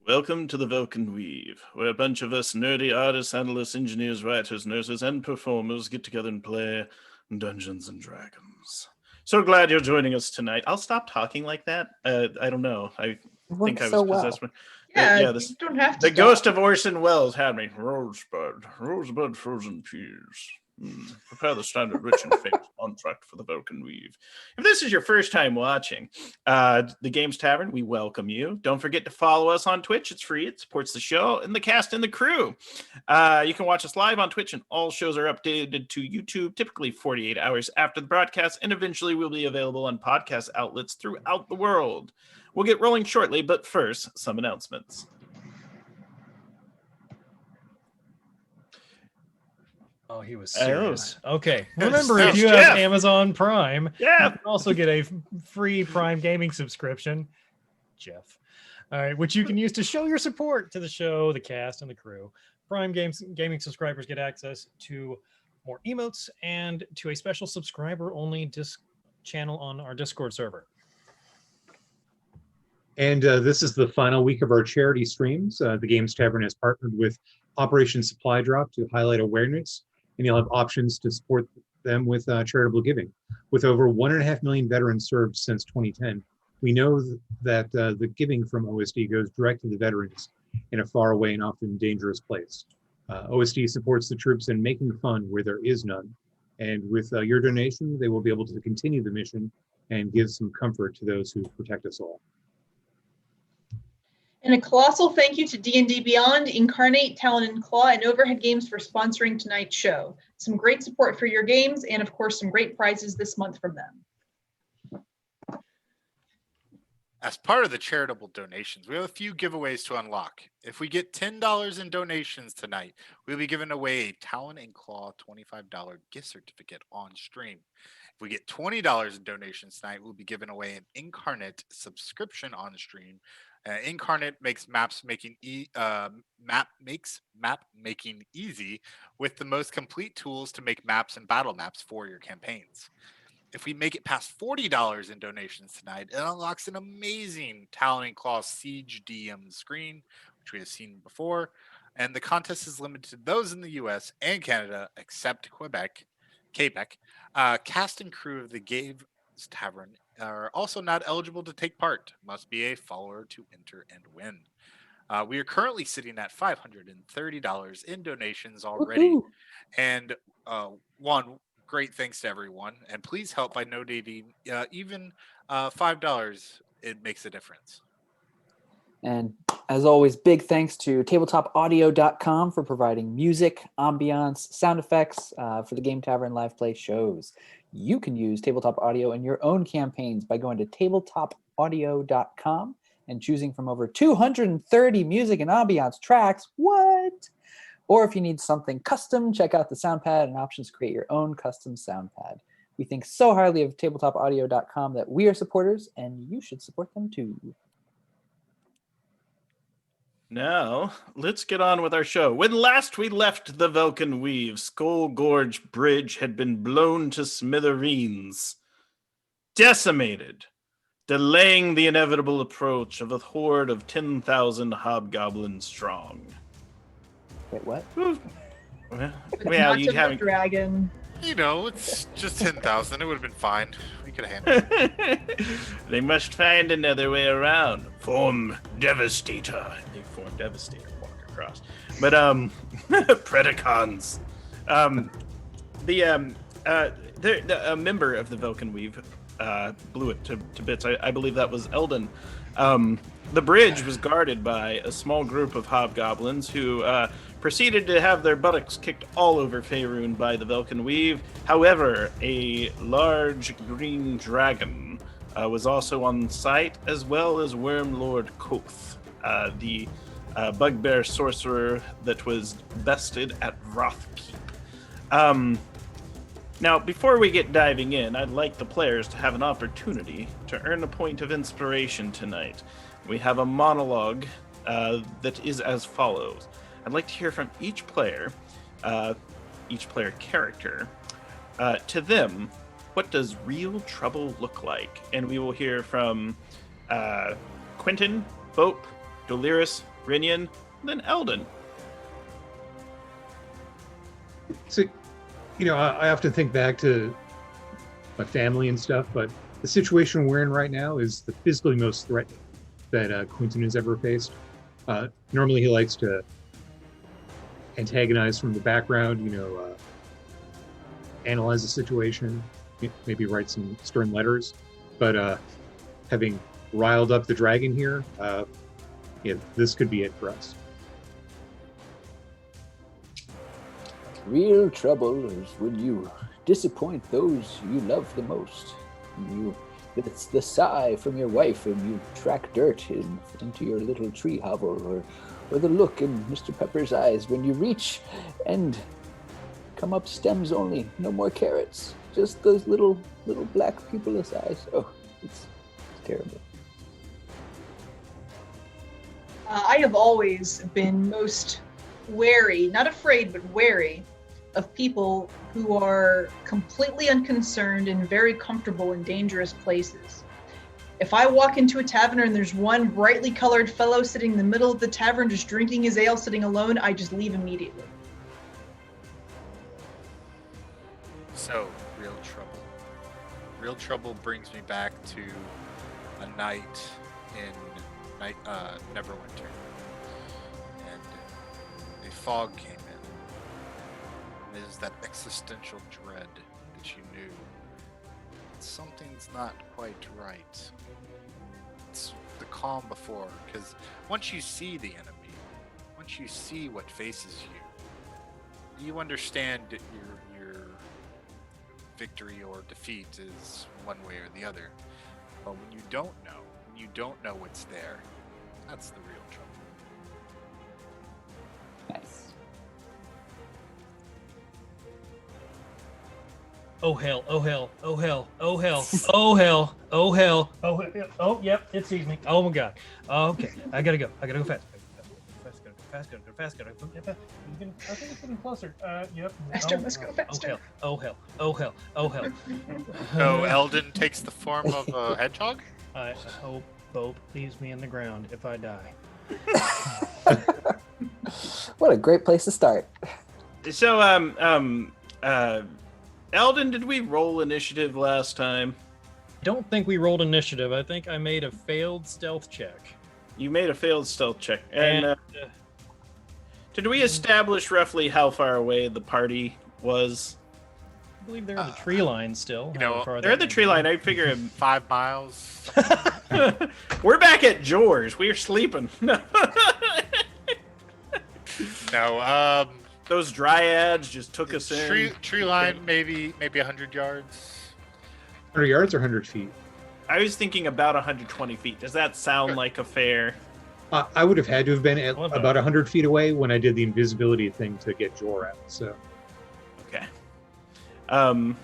Welcome to the Velkyn Weave, where a bunch of us nerdy artists, analysts, engineers, writers, nurses, and performers get together and play Dungeons and Dragons. So glad you're joining us tonight. I'll stop talking like that. I don't know. I think I was possessed. Yeah, you don't have to. The ghost of Orson Welles had me. Rosebud, frozen peas. Prepare the standard rich and famous contract for the Velkyn Weave. If this is your first time watching the Games Tavern, we welcome you. Don't forget to follow us on Twitch. It's free. It supports the show and the cast and the crew. You can watch us live on Twitch, and all shows are updated to YouTube typically 48 hours after the broadcast, and eventually will be available on podcast outlets throughout the world. We'll get rolling shortly, but first, some announcements. Oh, he was serious. Okay. Remember, if you have Amazon Prime, you can also get a free Prime gaming subscription, Jeff. All right, which you can use to show your support to the show, the cast, and the crew. Prime gaming subscribers get access to more emotes and to a special subscriber-only channel on our Discord server. And this is the final week of our charity streams. The Games Tavern has partnered with Operation Supply Drop to highlight awareness, and you'll have options to support them with charitable giving. With over 1.5 million veterans served since 2010, we know that the giving from OSD goes direct to the veterans in a far away and often dangerous place. OSD supports the troops in making fun where there is none. And with your donation, they will be able to continue the mission and give some comfort to those who protect us all. And a colossal thank you to D&D Beyond, Incarnate, Talon and Claw, and Overhead Games for sponsoring tonight's show. Some great support for your games, and of course, some great prizes this month from them. As part of the charitable donations, we have a few giveaways to unlock. If we get $10 in donations tonight, we'll be giving away a Talon and Claw $25 gift certificate on stream. If we get $20 in donations tonight, we'll be giving away an Incarnate subscription on stream. Incarnate makes map making easy with the most complete tools to make maps and battle maps for your campaigns. If we make it past $40 in donations tonight, it unlocks an amazing Talon and Claw Siege DM screen, which we have seen before. And the contest is limited to those in the US and Canada, except Quebec. Cast and crew of the Games Tavern are also not eligible to take part. Must be a follower to enter and win. We are currently sitting at $530 in donations already. Woo-hoo. And one, great thanks to everyone. And please help by donating even $5. It makes a difference. And as always, big thanks to tabletopaudio.com for providing music, ambiance, sound effects for the Game Tavern live play shows. You can use Tabletop Audio in your own campaigns by going to tabletopaudio.com and choosing from over 230 music and ambiance tracks. What? Or if you need something custom, check out the SoundPad and options to create your own custom SoundPad. We think so highly of tabletopaudio.com that we are supporters, and you should support them too. Now, let's get on with our show. When last we left the Velkyn Weave, Skull Gorge Bridge had been blown to smithereens, decimated, delaying the inevitable approach of a horde of 10,000 hobgoblins strong. Wait, what? Well, you'd have a dragon. You know, it's just 10,000. It would have been fine. We could have handled it. They must find another way around. Form Devastator. They form Devastator. Walk across. But Predacons. A member of the Velkyn Weave blew it to bits. I believe that was Eldon. The bridge was guarded by a small group of hobgoblins who proceeded to have their buttocks kicked all over Faerun by the Velkyn Weave. However, a large green dragon was also on site, as well as Wormlord Koth, the bugbear sorcerer that was bested at Wrathkeep. Now, before we get diving in, I'd like the players to have an opportunity to earn a point of inspiration tonight. We have a monologue that is as follows. I'd like to hear from each player character. To them, what does real trouble look like? And we will hear from Quentin, Bope, Doliris, Rinian, then Eldon. So, I often think back to my family and stuff, but the situation we're in right now is the physically most threatening that Quentin has ever faced. Normally he likes to antagonize from the background, analyze the situation, maybe write some stern letters, but having riled up the dragon here, this could be it for us. Real trouble is when you disappoint those you love the most. It's the sigh from your wife when you track dirt into your little tree hovel, or the look in Mr. Pepper's eyes when you reach and come up stems only, no more carrots. Just those little black pupilless eyes. Oh, it's terrible. I have always been most wary, not afraid, but wary of people who are completely unconcerned and very comfortable in dangerous places. If I walk into a tavern and there's one brightly colored fellow sitting in the middle of the tavern just drinking his ale, sitting alone, I just leave immediately. So, real trouble. Real trouble brings me back to a night in Neverwinter. And a fog came in. And there's that existential dread that you knew something's not quite right. It's the calm before, because once you see the enemy, once you see what faces you, you understand that your victory or defeat is one way or the other. But when you don't know what's there, that's the real trouble. Nice. Oh hell, oh hell, oh hell, oh hell, oh hell, oh hell, oh hell, oh yep, it sees me. Oh my god. Okay, I gotta go fast. Fast, gotta go fast. I think it's getting closer. Yep. Faster, let's go faster. Oh hell, oh hell, oh hell, oh hell. So Eldon takes the form of a hedgehog? I hope Bope leaves me in the ground if I die. What a great place to start. So, Eldon, did we roll initiative last time? Don't think we rolled initiative. I think I made a failed stealth check. You made a failed stealth check. And did we establish roughly how far away the party was? I believe they're in the tree line still. They're in the tree line. I figure 5 miles. we're back at George. We're sleeping. No, those dryads just took us in. Tree line, maybe 100 yards. 100 yards or 100 feet? I was thinking about 120 feet. Does that sound like a fair? I would have had to have been at about 100 feet away when I did the invisibility thing to get Jor out. So. Okay. And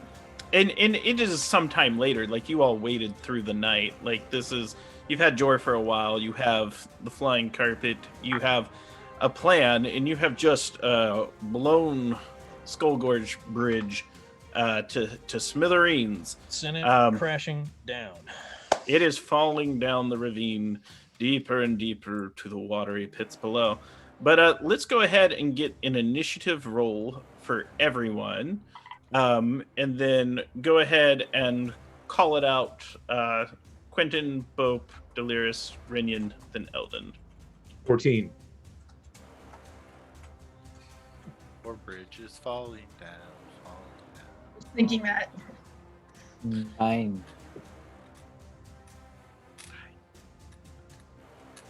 it is sometime later. Like, you all waited through the night. Like, you've had Jor for a while. You have the flying carpet. You have a plan, and you have just blown Skullgorge Bridge to smithereens. Sent it crashing down. It is falling down the ravine deeper and deeper to the watery pits below. But let's go ahead and get an initiative roll for everyone. And then go ahead and call it out. Quentin, Bope, Delirious, Rinian, then Eldon. 14. Our bridge is falling down. Thinking that. 9.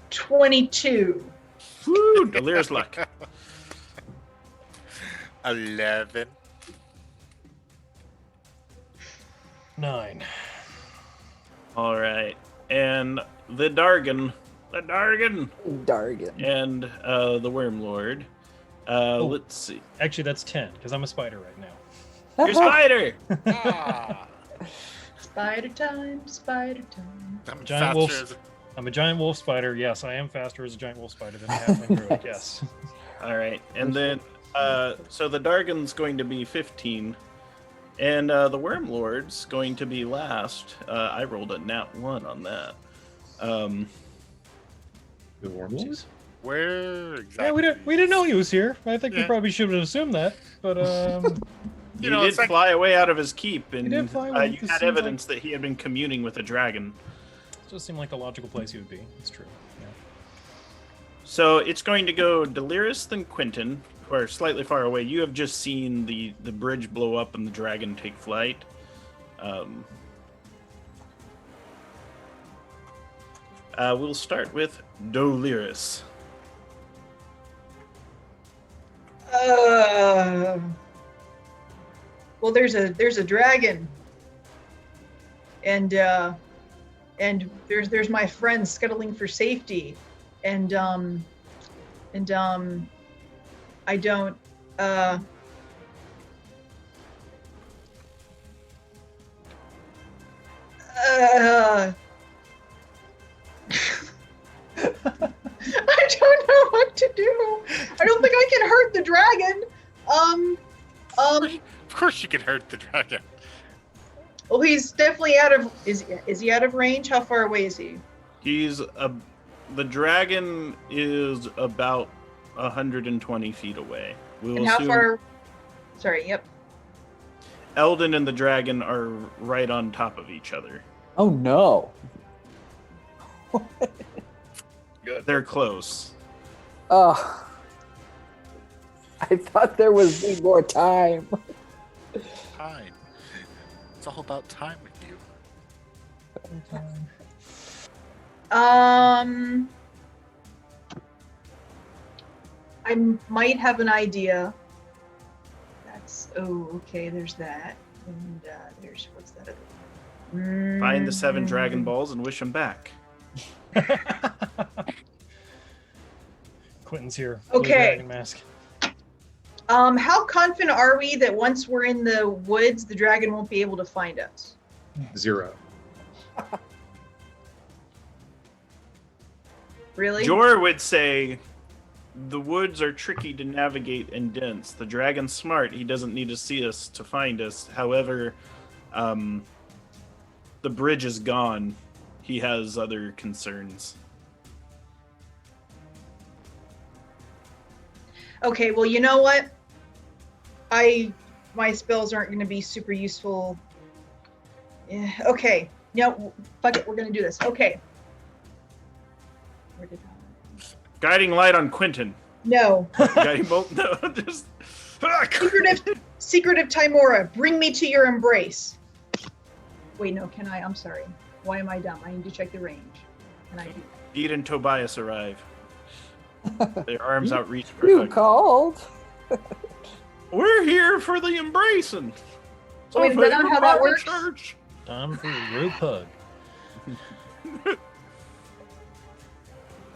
22. Woo, Delirious luck. 11. 9. All right. And the Dargan. Dargan. And the Wormlord. Let's see. Actually, that's 10, because I'm a spider right now. You're Spider! Spider time, spider time. I'm a giant wolf spider. Yes, I am faster as a giant wolf spider than a halfling druid. Yes. All right. And then, so the Dargan's going to be 15. And the Wormlord's going to be last. I rolled a nat 1 on that. The Wormlord? Where exactly? Yeah, we didn't know he was here. I think we probably should have assumed that. But he did fly away out of his keep, and did fly away. you had evidence that he had been communing with a dragon. It does seem like the logical place he would be. It's true. Yeah. So it's going to go Delirious, then Quentin, who are slightly far away. You have just seen the bridge blow up and the dragon take flight. We'll start with Delirious. Well, there's a dragon, and there's my friend scuttling for safety, and I don't I don't know what to do. I don't think I can hurt the dragon. Of course you can hurt the dragon. Well, he's definitely out of. Is he out of range? How far away is he? The dragon is about 120 feet away. And how far? Sorry. Yep. Eldon and the dragon are right on top of each other. Oh no. Good. They're close. Oh. I thought there was more time. Time. It's all about time with you. I might have an idea. Okay, there's that. And there's, what's that other one? Find the 7 Dragon Balls and wish them back. Quentin's here. Okay. Dragon mask. How confident are we that once we're in the woods, the dragon won't be able to find us? 0. Really? Jor would say the woods are tricky to navigate and dense. The dragon's smart. He doesn't need to see us to find us. However, the bridge is gone. He has other concerns. Okay, well, you know what? My spells aren't going to be super useful. Yeah, okay. No, fuck it. We're going to do this. Okay. Where did Guiding light on Quentin. No. Guiding bolt. No, just. Secretive Timora, bring me to your embrace. Wait, no, can I? I'm sorry. Why am I dumb? I need to check the range. Can I do that? Deed and Tobias arrive. Their arms outreach. You called? We're here for the embracing. So wait, is that not how that works? Church. Time for a group hug.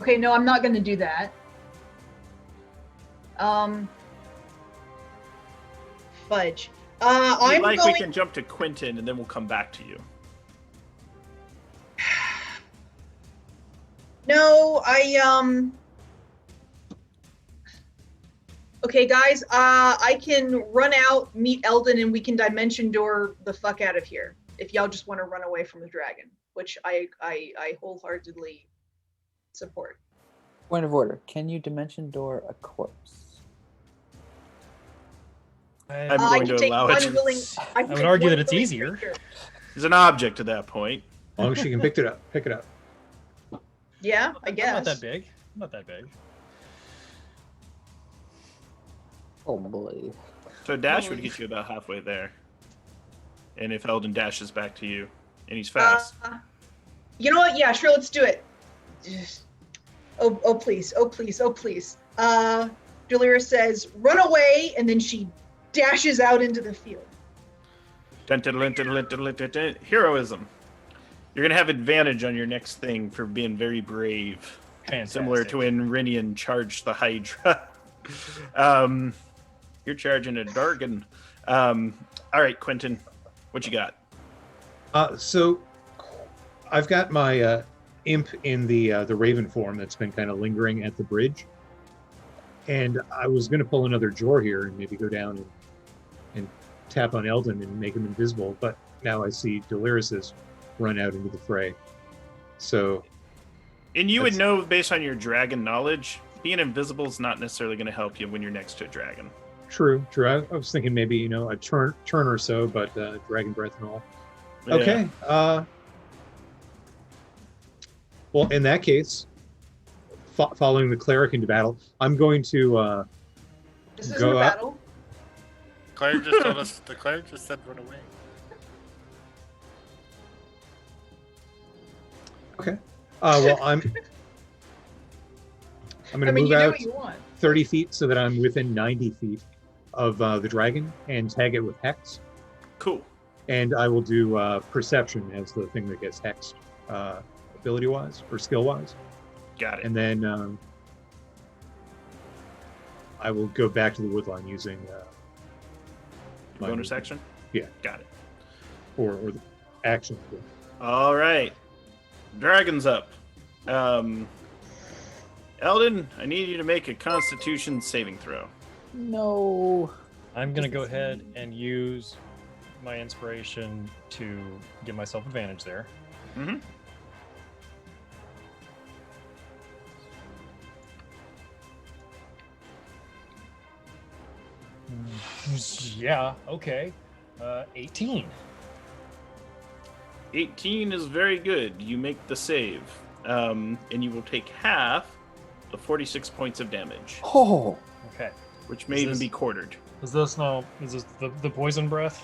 Okay, no, I'm not going to do that. Fudge. I'm like going... we can jump to Quentin and then we'll come back to you. No, Okay, guys, I can run out, meet Eldon, and we can dimension door the fuck out of here. If y'all just want to run away from the dragon, which I wholeheartedly support. Point of order. Can you dimension door a corpse? I'm going to allow it. I would argue that it's easier. It's an object at that point. As long as she can pick it up. Yeah, I guess. Not that big. Not that big. Oh boy. So dash would get you about halfway there. And if Eldon dashes back to you, and he's fast. You know what? Yeah, sure, let's do it. Oh please, oh please, oh please. Delira says, run away, and then she dashes out into the field. Heroism. You're going to have advantage on your next thing for being very brave. Fantastic. Similar to when Rinian charged the Hydra. You're charging a Dargan. All right, Quentin, what you got? So I've got my imp in the raven form that's been kind of lingering at the bridge. And I was going to pull another Jor here and maybe go down and tap on Eldon and make him invisible. But now I see Delirious has run out into the fray. So... And you would know, based on your dragon knowledge, being invisible is not necessarily going to help you when you're next to a dragon. True. I was thinking maybe a turn or so, but dragon breath and all. Yeah. Okay. Well, in that case, following the cleric into battle, I'm going to This isn't go a up. battle. Cleric just told us. The cleric just said run away. Okay. Well, I'm going to move you do out what you want. 30 feet so that I'm within 90 feet of the dragon and tag it with Hex. Cool. And I will do Perception as the thing that gets hexed, ability-wise or skill-wise. Got it. And then I will go back to the woodline using my bonus movement. action? Yeah. Got it. Or the action. Yeah. All right. Dragon's up. Eldon, I need you to make a Constitution saving throw. No. I'm gonna go ahead and use my inspiration to give myself advantage there. Mm-hmm. Yeah. Okay. 18. 18 is very good. You make the save, and you will take half of 46 points of damage, Oh. Okay. which may Is even this- be quartered. Is this the poison breath?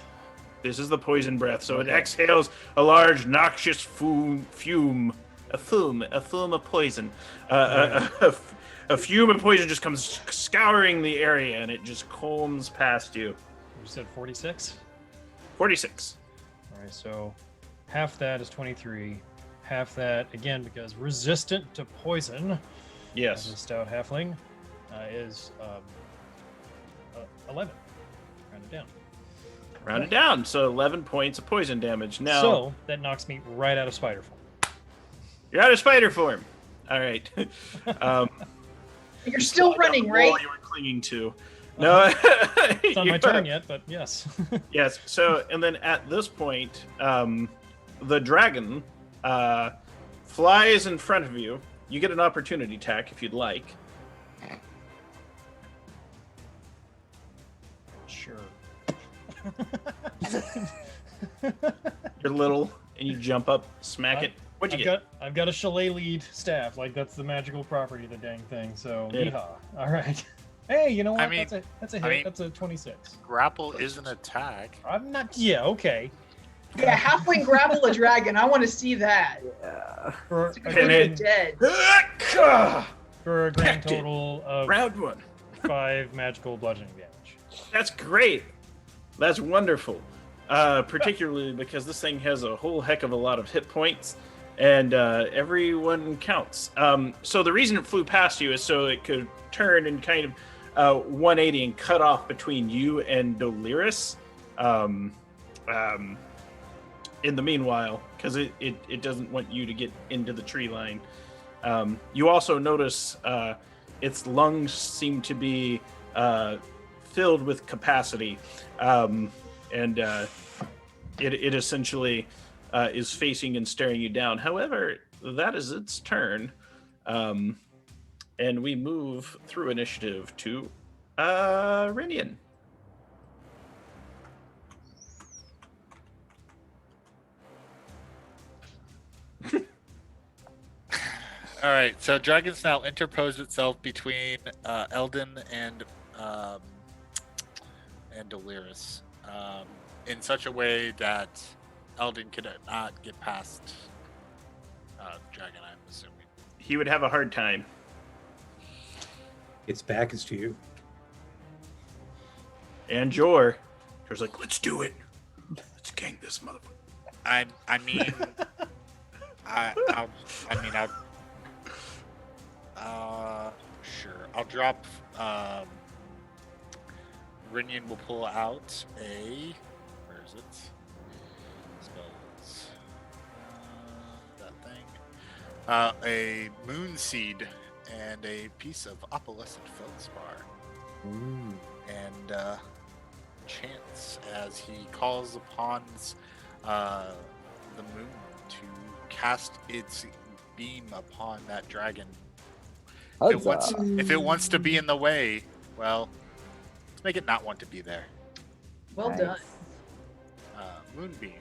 This is the poison breath, so it Okay. exhales a large noxious fume of poison. A fume of poison just comes scouring the area, and it just combs past you. You said 46. 46. All right. So half that is 23. Half that again because resistant to poison. As a Yes. stout halfling is 11. Round it down. Round it down. So 11 points of poison damage. Now So that knocks me right out of spider form. you're out of spider form. All right. You're still running, The right? wall you were clinging to. No. It's not my turn yet, but yes. Yes. So, and then at this point, the dragon flies in front of you. You get an opportunity attack if you'd like. Sure. You're little, and you jump up, smack it. What'd you get? I've got a shillelagh staff. Like that's the magical property of the dang thing. So Yeah. yeehaw. All right. Hey, you know what? I mean- that's a hit. I mean- That's a 26. Grapple is an attack. I'm not. Yeah. Okay. Yeah, halfling grapple a dragon. I want to see that. Yeah. For It's a gonna Can be grand, it- dead. for a grand Pecked it. total of Round one. 5 magical bludgeoning damage. That's great. That's wonderful. Particularly because this thing has a whole heck of a lot of hit points, and everyone counts. So the reason it flew past you is so it could turn and kind of 180 and cut off between you and Doliris. In the meanwhile, because it doesn't want you to get into the tree line. You also notice its lungs seem to be filled with capacity, and it essentially is facing and staring you down. However, that is its turn, and we move through initiative to Rinian. All right, so Dragon's now interposed itself between Eldon and Doliris in such a way that Eldon could not get past Dragon, I'm assuming. He would have a hard time. Its back is to you. And Jor's like, let's do it. Let's gang this motherfucker. I mean, sure. I'll drop. Rinian will pull out a. Where is it? Spells. That thing. A moon seed and a piece of opalescent feldspar. Ooh. And chants as he calls upon the moon to cast its beam upon that dragon, If it wants to be in the way, well, let's make it not want to be there. Well done. Moonbeam.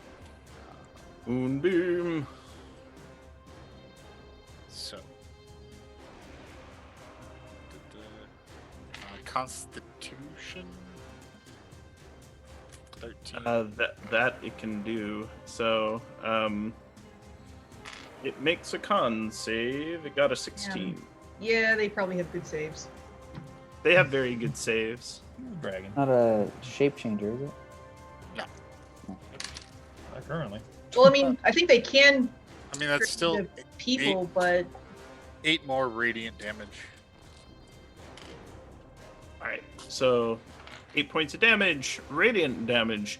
Moonbeam. So. Constitution. 13. That it can do. So, it makes a con save. It got a 16. Yeah, they probably have good saves. They have very good saves. Dragon. Not a shape changer, is it? Not currently. Well, I mean, I think they can. I mean, that's still the people, but 8 more radiant damage. All right, so 8 points of damage, radiant damage.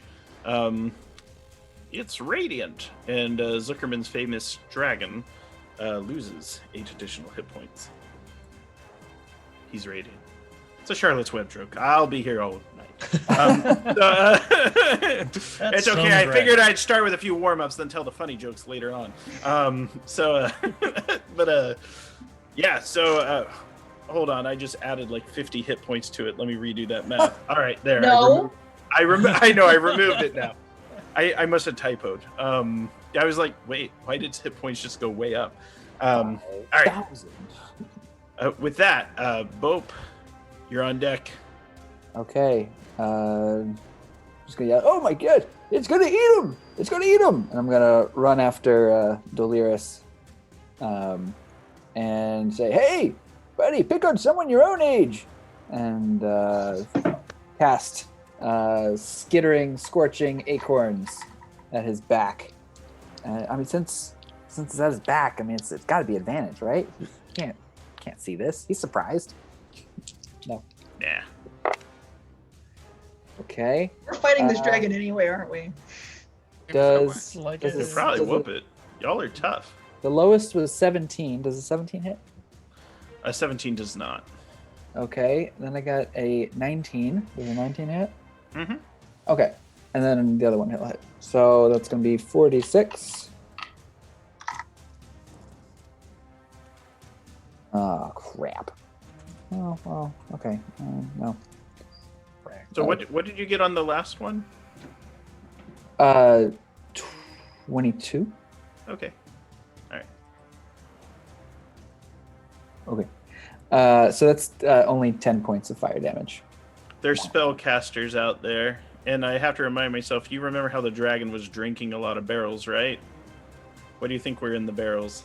It's radiant, and Zuckerman's famous dragon loses 8 additional hit points. He's radiant. It's a Charlotte's Web joke. I'll be here all night. It's okay. I figured I'd start with a few warm-ups, then tell the funny jokes later on. Yeah. So hold on. I just added like 50 hit points to it. Let me redo that math. All right, there. No. I know. I removed it now. I must have typoed. I was like, wait, why did hit points just go way up? All right. With that, Bope, you're on deck. Okay. Just gonna yell, oh my god, it's gonna eat him! It's gonna eat him! And I'm gonna run after Dolores and say, hey, buddy, pick on someone your own age! And cast skittering, scorching acorns at his back. I mean, since it's at his back, I mean, it's got to be advantage, right? He can't see this. He's surprised. No. Yeah. Okay. we're fighting this dragon anyway, aren't we? Does Like does it. You this- probably does whoop it. Y'all are tough. The lowest was 17. Does a 17 hit? 17 does not. Okay. Then I got a 19. Does a 19 hit? Mm-hmm. Okay. And then the other one will hit. So that's going to be 46. Oh, crap. Oh, well, okay. No. So what did you get on the last one? 22. Okay. Okay. So that's only 10 points of fire damage. There's spellcasters out there, and I have to remind myself, you remember how the dragon was drinking a lot of barrels, right? What do you think were in the barrels?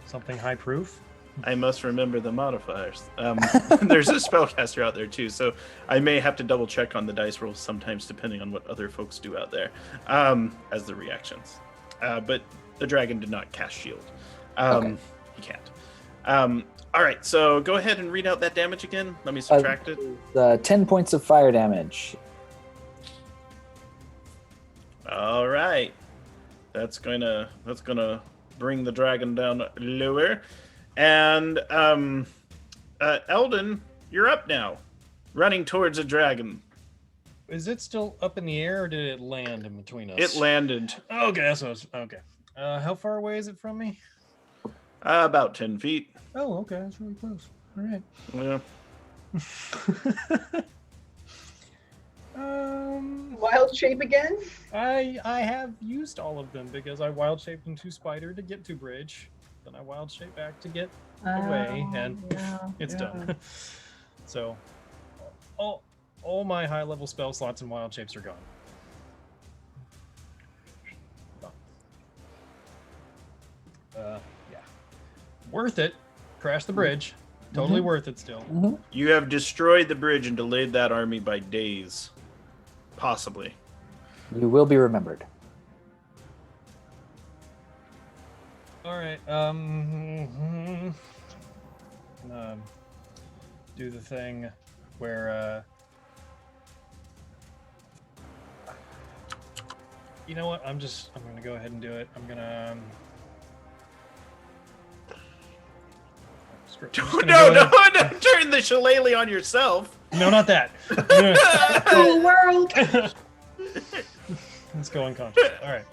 Something high proof. I must remember the modifiers. There's a spellcaster out there too, so I may have to double check on the dice rolls sometimes, depending on what other folks do out there as the reactions. But the dragon did not cast shield. Okay. He can't. All right, so go ahead and read out that damage again. Let me subtract it. 10 points of fire damage. All right, that's gonna bring the dragon down lower. And Eldon, you're up now, running towards a dragon. Is it still up in the air, or did it land in between us? It landed Okay, that's what I was, okay. How far away is it from me? about 10 feet. Oh, okay, that's really close. All right. Yeah. Wild shape again? I have used all of them because I wild shaped into spider to get to bridge. Then I wild shape back to get away, and it's done. So all my high level spell slots and wild shapes are gone. Yeah, worth it. Crash the bridge. Totally worth it still. Mm-hmm. You have destroyed the bridge and delayed that army by days. Possibly. You will be remembered. All right. Do the thing where you know what? I'm gonna go ahead and do it. I'm gonna No, turn the shillelagh on yourself. No, not that. Oh, world! Let's go unconscious. All right.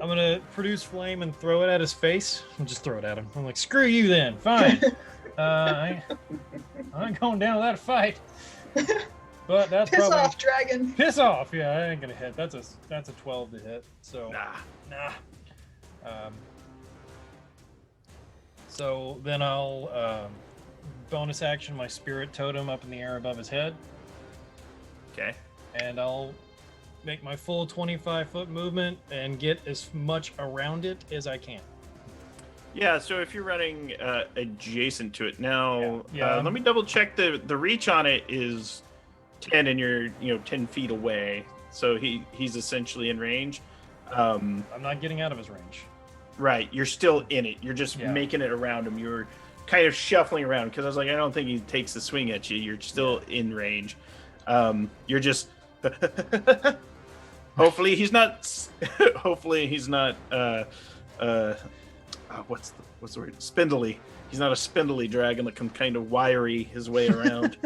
I'm gonna produce flame and throw it at his face. I'll just throw it at him. I'm like, screw you then. Fine. I ain't going down with that fight. But that's Piss probably off, dragon. piss off. Yeah, I ain't gonna hit. That's a 12 to hit. So Nah. So then I'll bonus action my spirit totem up in the air above his head, Okay. and I'll make my full 25-foot movement and get as much around it as I can. Yeah, so if you're running adjacent to it now, Yeah. let me double check the reach on it is 10, and you're 10 feet away, so he's essentially in range. I'm not getting out of his range. Right, you're still in it. You're just making it around him. You're kind of shuffling around because I was like, I don't think he takes the swing at you. You're still in range. You're just. Hopefully he's not. Hopefully he's not. What's the word? Spindly. He's not a spindly dragon that can kind of wiry his way around.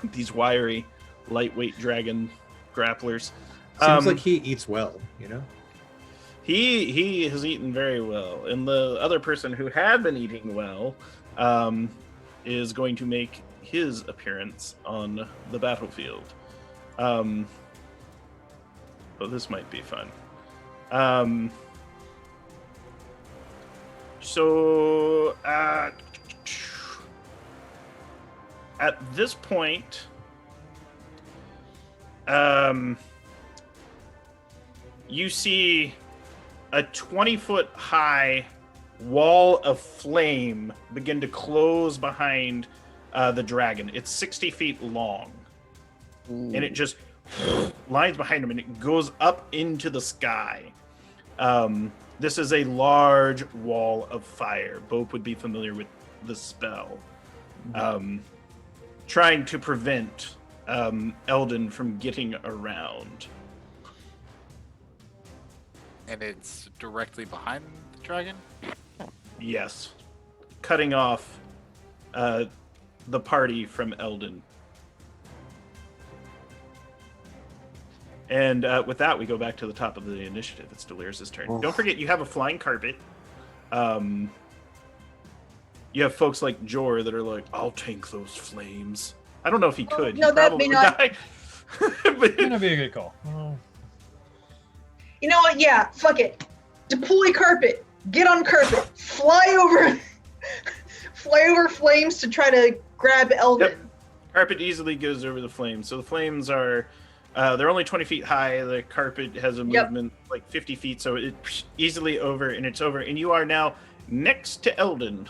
These wiry, lightweight dragon grapplers. Seems like he eats well, you know? He has eaten very well, and the other person who had been eating well is going to make his appearance on the battlefield. Oh, this might be fun. So at this point, you see a 20-foot high wall of flame begin to close behind the dragon. It's 60 feet long. And it just lines behind him, and it goes up into the sky. This is a large wall of fire. Bope would be familiar with the spell. Trying to prevent Eldon from getting around. And it's directly behind the dragon? Yes. Cutting off the party from Eldon. And with that, we go back to the top of the initiative. It's Delirious' turn. Oof. Don't forget, you have a flying carpet. You have folks like Jor that are like, I'll tank those flames. I don't know if he could. no, He that may probably not- die. But- Gonna be a good call. You know what? Yeah, fuck it. Deploy carpet. Get on carpet. Fly over flames to try to grab Eldon. Yep. Carpet easily goes over the flames. So the flames are, they're only 20 feet high. The carpet has a movement like 50 feet, so it's easily over, and it's over. And you are now next to Eldon.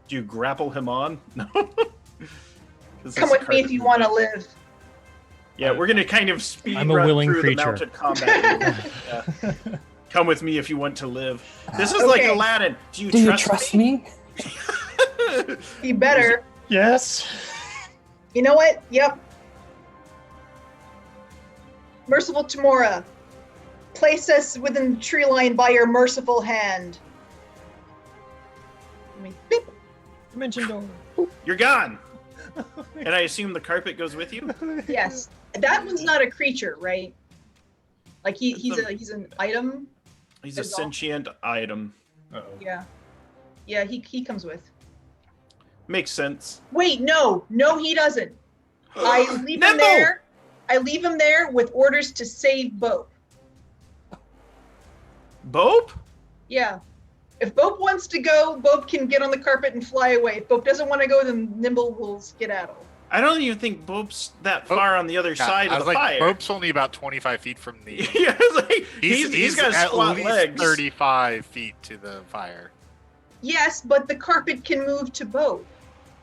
Do you grapple him on? No. Come with me if you want to live. Yeah, we're gonna kind of speed I'm a run willing through creature. the mounted combat. Yeah. Come with me if you want to live. This is like Okay. Aladdin. Do you Do you trust trust me? me? Be better. Yes. You know what? Yep. Merciful Tamora, place us within the tree line by your merciful hand. Let me beep. Mention door. You're gone. And I assume the carpet goes with you? Yes. That one's not a creature, right? Like he's an item. He's a That's all. sentient item. Uh-oh. Yeah. Yeah, he comes with. Makes sense. Wait, no, he doesn't. I leave him Nimble! there. I leave him there with orders to save Bope. Bope? Yeah. If Bope wants to go, Bope can get on the carpet and fly away. If Bope doesn't want to go, then Nimble will skedaddle. I don't even think Bope's that far on the other side I of was the like, fire. Bope's only about 25 feet from the. Yeah, it's like, he's got at squat least legs. 35 feet to the fire. Yes, but the carpet can move to Bope.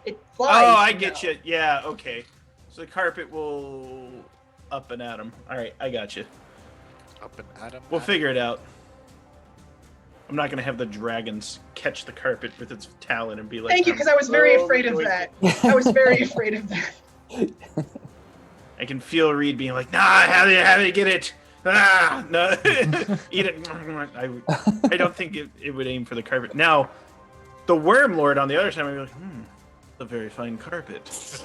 It flies. Oh, I you get know. you. Yeah, okay. So the carpet will up and at him. All right, I got you. Up and at him. We'll figure it out. I'm not going to have the dragons catch the carpet with its talon and be like, Thank you, because I was very "Oh, afraid of noisy." that. I was very afraid of that. I can feel Reed being like, nah, how do you get it? Ah, no, eat it. I don't think it would aim for the carpet. Now, the Worm Lord on the other side would be like, a very fine carpet.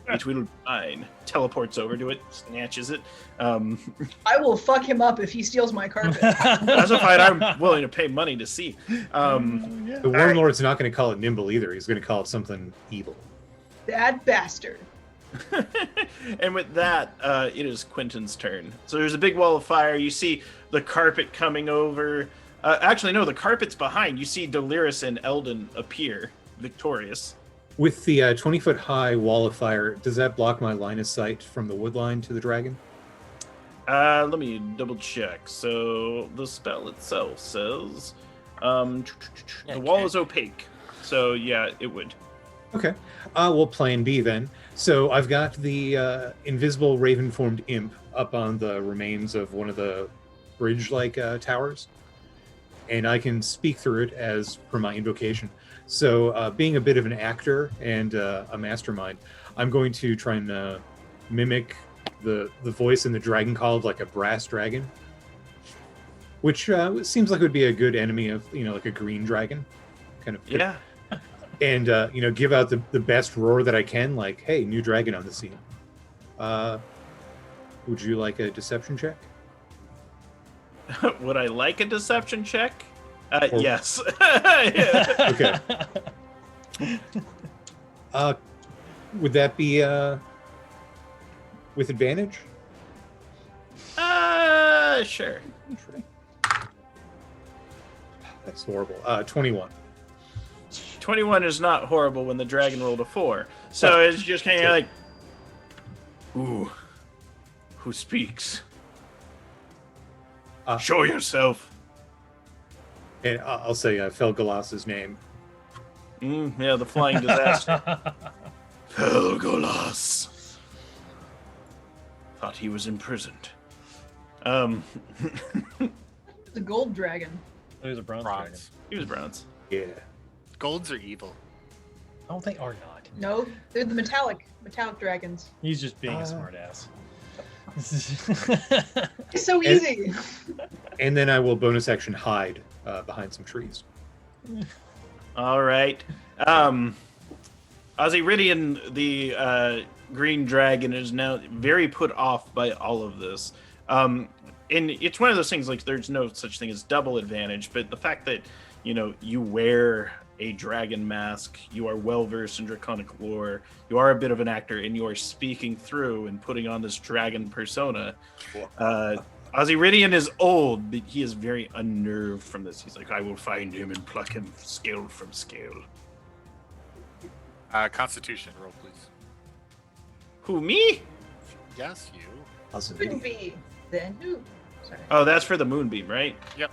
It will be fine. Teleports over to it, snatches it. I will fuck him up if he steals my carpet. That's a fight I'm willing to pay money to see. The Warlord's not going to call it nimble either. He's going to call it something evil. That bastard. And with that, it is Quentin's turn. So there's a big wall of fire. You see the carpet coming over. Actually, no, the carpet's behind. You see Delirious and Eldon appear victorious. With the 20-foot high wall of fire, does that block my line of sight from the wood line to the dragon? Let me double check. So the spell itself says the wall is opaque. So yeah, it would. Okay. Well, plan B then. So I've got the invisible raven-formed imp up on the remains of one of the bridge-like towers, and I can speak through it as per my invocation. So being a bit of an actor and a mastermind, I'm going to try and mimic the voice in the dragon call of like a brass dragon, which seems like it would be a good enemy of, like a green dragon. Kind of. Yeah. And, give out the best roar that I can, like, hey, new dragon on the scene. Would you like a deception check? Would I like a deception check? Yes. Okay. Would that be with advantage? Sure. That's horrible. 21. 21 is not horrible when the dragon rolled a 4. So it's just kind of like, ooh, who speaks? Show yourself. And I'll say Felgalas's name. Yeah, the flying disaster. Felgalas. Thought he was imprisoned. The gold dragon. He was a bronze dragon. He was bronze. Yeah. Golds are evil. Oh, they are not. No, they're the metallic dragons. He's just being a smartass. It's so easy. And then I will bonus action hide behind some trees. All right. Osiridian, the green dragon, is now very put off by all of this. And it's one of those things, like, there's no such thing as double advantage, but the fact that, you wear a dragon mask, you are well versed in draconic lore, you are a bit of an actor, and you are speaking through and putting on this dragon persona. Osiridian is old, but he is very unnerved from this. He's like, I will find him and pluck him scale from scale. Constitution roll, please. Who, me? Yes, you. Couldn't be. Then who? Sorry. Oh, that's for the moonbeam, right? Yep.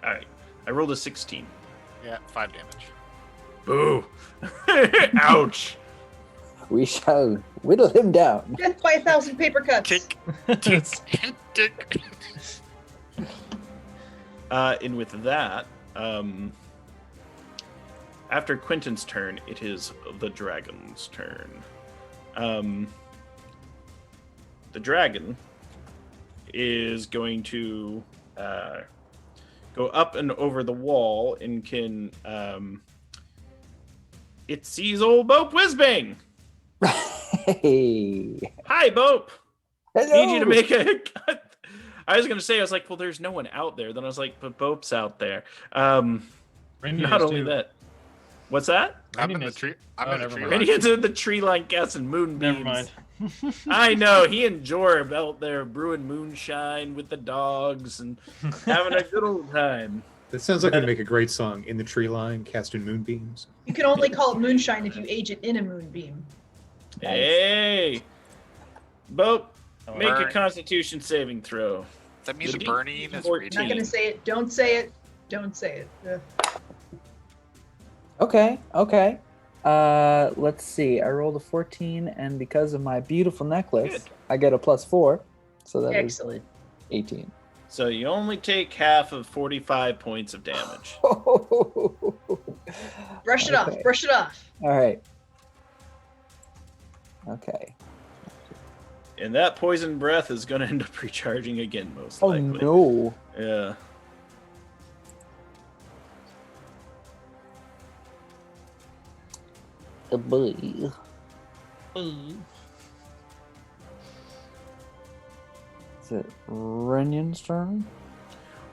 All right. I rolled a 16. Yeah, 5 damage. Boo. Ouch. We shall whittle him down. Death by 1,000 paper cuts. Tick. Tick. And with that, after Quentin's turn, it is the dragon's turn. The dragon is going to go up and over the wall and can it sees old Bope Whizbang. Hey. Hi, Bope. Hello. Need you to make a cut. I was gonna say, I was like, well, there's no one out there. Then I was like, but Bope's out there. Not only that. What's that? I'm in the tree. I'm in the tree. And he gets in the tree line casting moonbeams. Never mind. I know, he and Jorb out there brewing moonshine with the dogs and having a good old time. That sounds like it'd make a great song. In the tree line, casting moonbeams. You can only call it moonshine if you age it in a moonbeam. Hey, Bope, make a Burn. Constitution saving throw. That means You'll burning is 14. I'm not gonna say it. Don't say it. Don't say it. Okay. Let's see. I rolled a 14, and because of my beautiful necklace, Good. I get a +4. So that is Excellent. 18. So you only take half of 45 points of damage. Brush it Okay. off. Brush it off. All right. Okay. And that poison breath is going to end up recharging again, most Oh likely. no. Yeah. A boy. Is it Renyon's turn?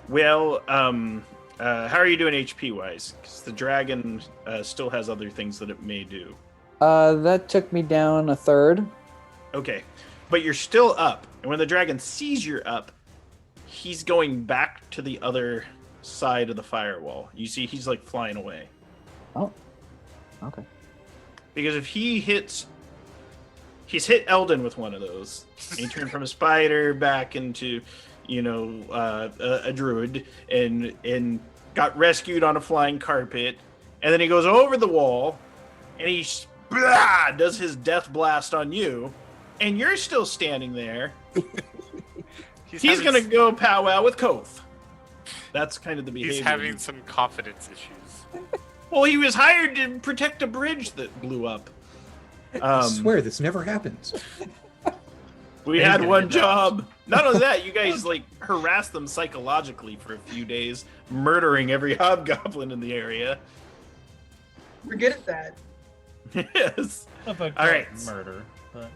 Well, how are you doing HP wise? Because the dragon still has other things that it may do. That took me down a third. Okay, but you're still up, and when the dragon sees you're up, he's going back to the other side of the firewall. You see, he's like flying away. Oh, okay. Because if he's hit Eldon with one of those. And he turned from a spider back into, a druid, and got rescued on a flying carpet, and then he goes over the wall, and he does his death blast on you, and you're still standing there. He's gonna go powwow with Koth. That's kind of the behavior. He's having some confidence issues. Well, he was hired to protect a bridge that blew up. I swear this never happens. We had one job. Not only that, you guys harassed them psychologically for a few days, murdering every hobgoblin in the area. We're good at that. Yes. All right. Murder. But...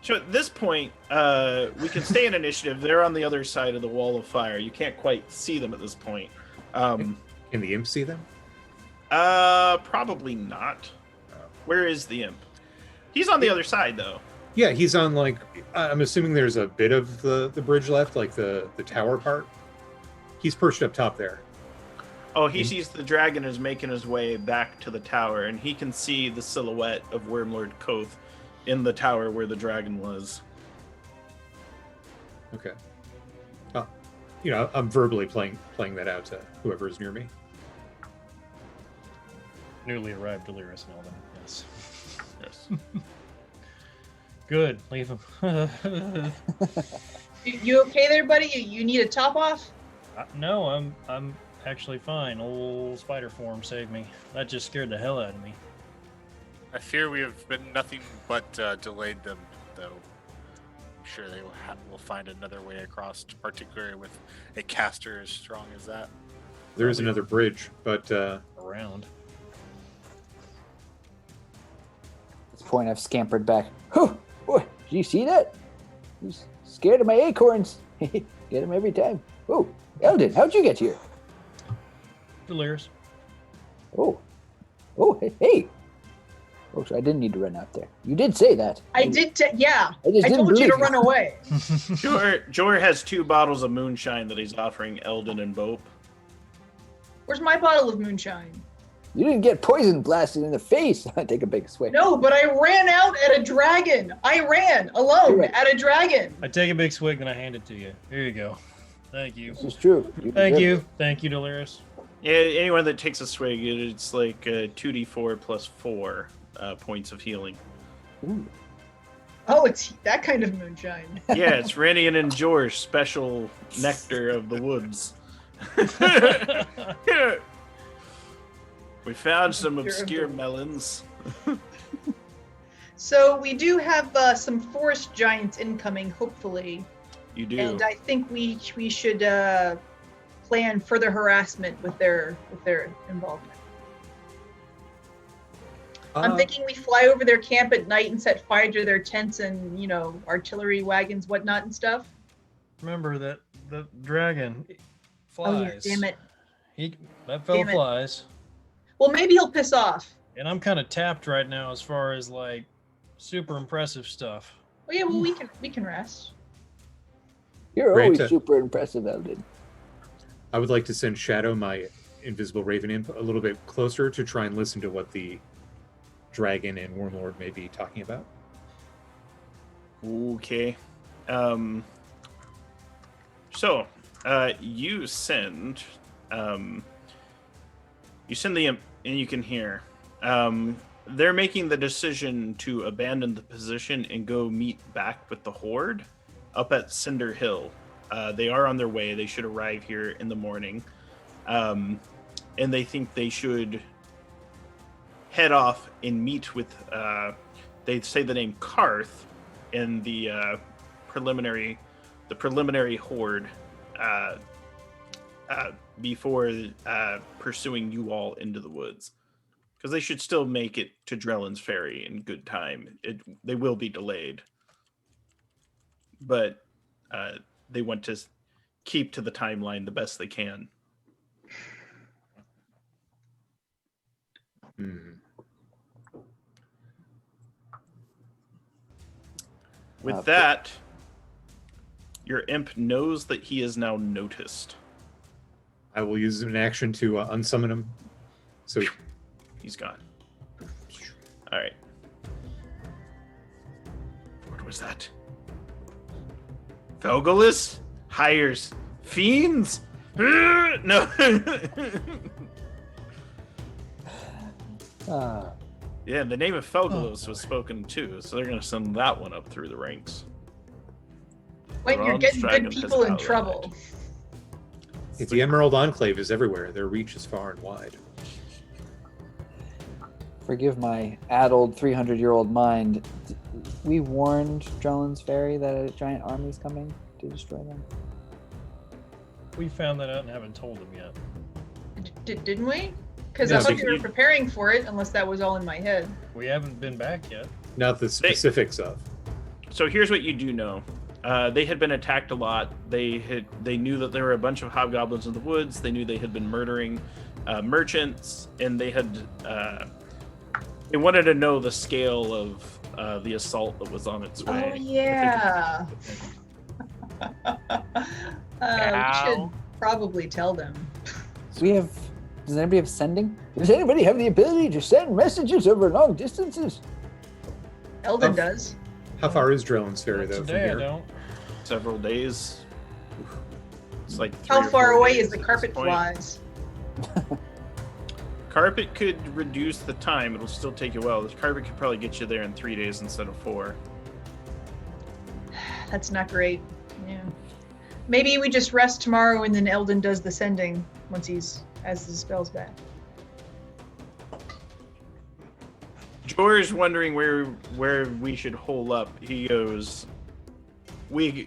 So at this point, we can stay in initiative. They're on the other side of the wall of fire. You can't quite see them at this point. Can the imp see them? Probably not. Where is the imp? He's on the other side, though. Yeah, he's on I'm assuming there's a bit of the bridge left, like the tower part. He's perched up top there. Oh, he sees the dragon is making his way back to the tower, and he can see the silhouette of Wormlord Koth in the tower where the dragon was. Okay. I'm verbally playing that out to whoever is near me. Newly arrived Delirious and Eldon, yes. Yes. Good, leave him. You okay there, buddy? You need a top off? No, I'm actually fine. Old spider form saved me. That just scared the hell out of me. I fear we have been nothing but delayed them, though. I'm sure they will find another way across, particularly with a caster as strong as that. There is another bridge, but Around. At this point, I've scampered back. Whew! Boy, did you see that? He's scared of my acorns. Get him every time. Oh, Eldon, how'd you get here? Delirious. Oh, hey. Oh, so I didn't need to run out there. You did say that. I did. I I didn't told you to believe run away. Jor has 2 bottles of moonshine that he's offering Eldon and Bope. Where's my bottle of moonshine? You didn't get poison blasted in the face. Take a big swig. No, but I ran out at a dragon. I ran alone Right. at a dragon. I take a big swig, then I hand it to you. Here you go. Thank you. This is true. Thank deserve you. it. Thank you, Delirious. Yeah, anyone that takes a swig, it's like 2d4 plus 4 points of healing. Ooh. Oh, it's that kind of moonshine. Yeah, it's Renian and Jor's special nectar of the woods. We found some obscure melons. So we do have some forest giants incoming, hopefully. You do. And I think we should plan further harassment with their involvement. I'm thinking we fly over their camp at night and set fire to their tents and artillery wagons, whatnot, and stuff. Remember that the dragon flies. Oh yeah, damn it. That fellow Damn it. flies. Well, maybe he'll piss off. And I'm kind of tapped right now as far as super impressive stuff. Oh yeah, well we can rest. You're Great always to- super impressive, Eldon. I would like to send Shadow, my invisible raven imp, a little bit closer to try and listen to what the dragon and Wormlord may be talking about. Okay. So, you send the imp, and you can hear. They're making the decision to abandon the position and go meet back with the horde up at Cinder Hill. They are on their way. They should arrive here in the morning. And they think they should head off and meet with, they say the name Karth in the preliminary horde before pursuing you all into the woods. because they should still make it to Drellin's Ferry in good time. They will be delayed, but they want to keep to the timeline the best they can. With that, your imp knows that he is now noticed. I will use an action to unsummon him. So he's gone. All right. What was that? Velgolis hires fiends? No. Yeah, the name of Felgolos was spoken too, so they're going to send that one up through the ranks. Wait, you're getting good people in trouble. The Emerald Enclave is everywhere. Their reach is far and wide. Forgive my addled 300-year-old mind. We warned Drellin's Ferry that a giant army's coming to destroy them. We found that out and haven't told them yet. Didn't we? Because I thought you were preparing for it, unless that was all in my head. We haven't been back yet. Not the specifics of. So here's what you do know. They had been attacked a lot. They knew that there were a bunch of hobgoblins in the woods. They knew they had been murdering merchants, and they wanted to know the scale of the assault that was on its way. Oh yeah. We should probably tell them. Does anybody have sending? Does anybody have the ability to send messages over long distances? Eldon does. How far is Drellin's Ferry, though, from here? I don't. Several days. It's like How far away is the carpet flies? Carpet could reduce the time. It'll still take you a while. The carpet could probably get you there in 3 days instead of 4. That's not great. Yeah. Maybe we just rest tomorrow and then Eldon does the sending once he's has his spells back. Jor's wondering where we should hole up. He goes, we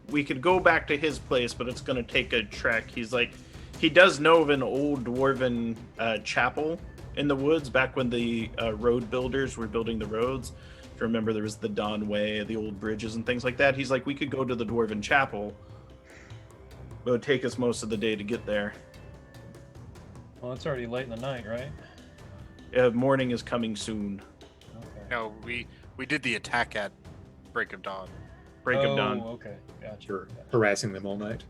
could go back to his place, but it's going to take a trek. He's like, he does know of an old dwarven chapel in the woods back when the road builders were building the roads. If you remember, there was the Don Way, the old bridges and things like that. He's like, we could go to the dwarven chapel. It would take us most of the day to get there. Well, it's already late in the night, right? Morning is coming soon. Okay. No, we did the attack at break of dawn. Break of dawn. Okay, gotcha. You're harassing them all night.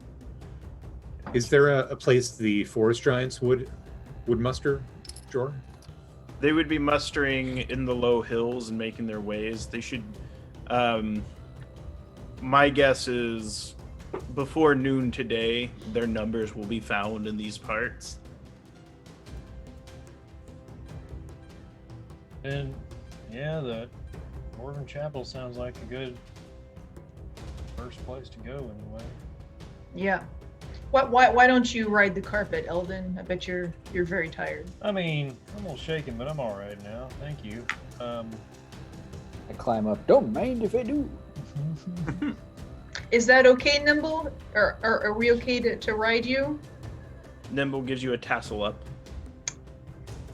Is there a place the forest giants would muster, Jor? They would be mustering in the low hills and making their ways. They should. My guess is before noon today, their numbers will be found in these parts. And yeah, the Dwarven Chapel sounds like a good first place to go anyway. Yeah. Why don't you ride the carpet, Eldon? I bet you're very tired. I mean, I'm a little shaken, but I'm all right now. Thank you. I climb up. Don't mind if I do. Is that okay, Nimble? Or are we okay to ride you? Nimble gives you a tassel up.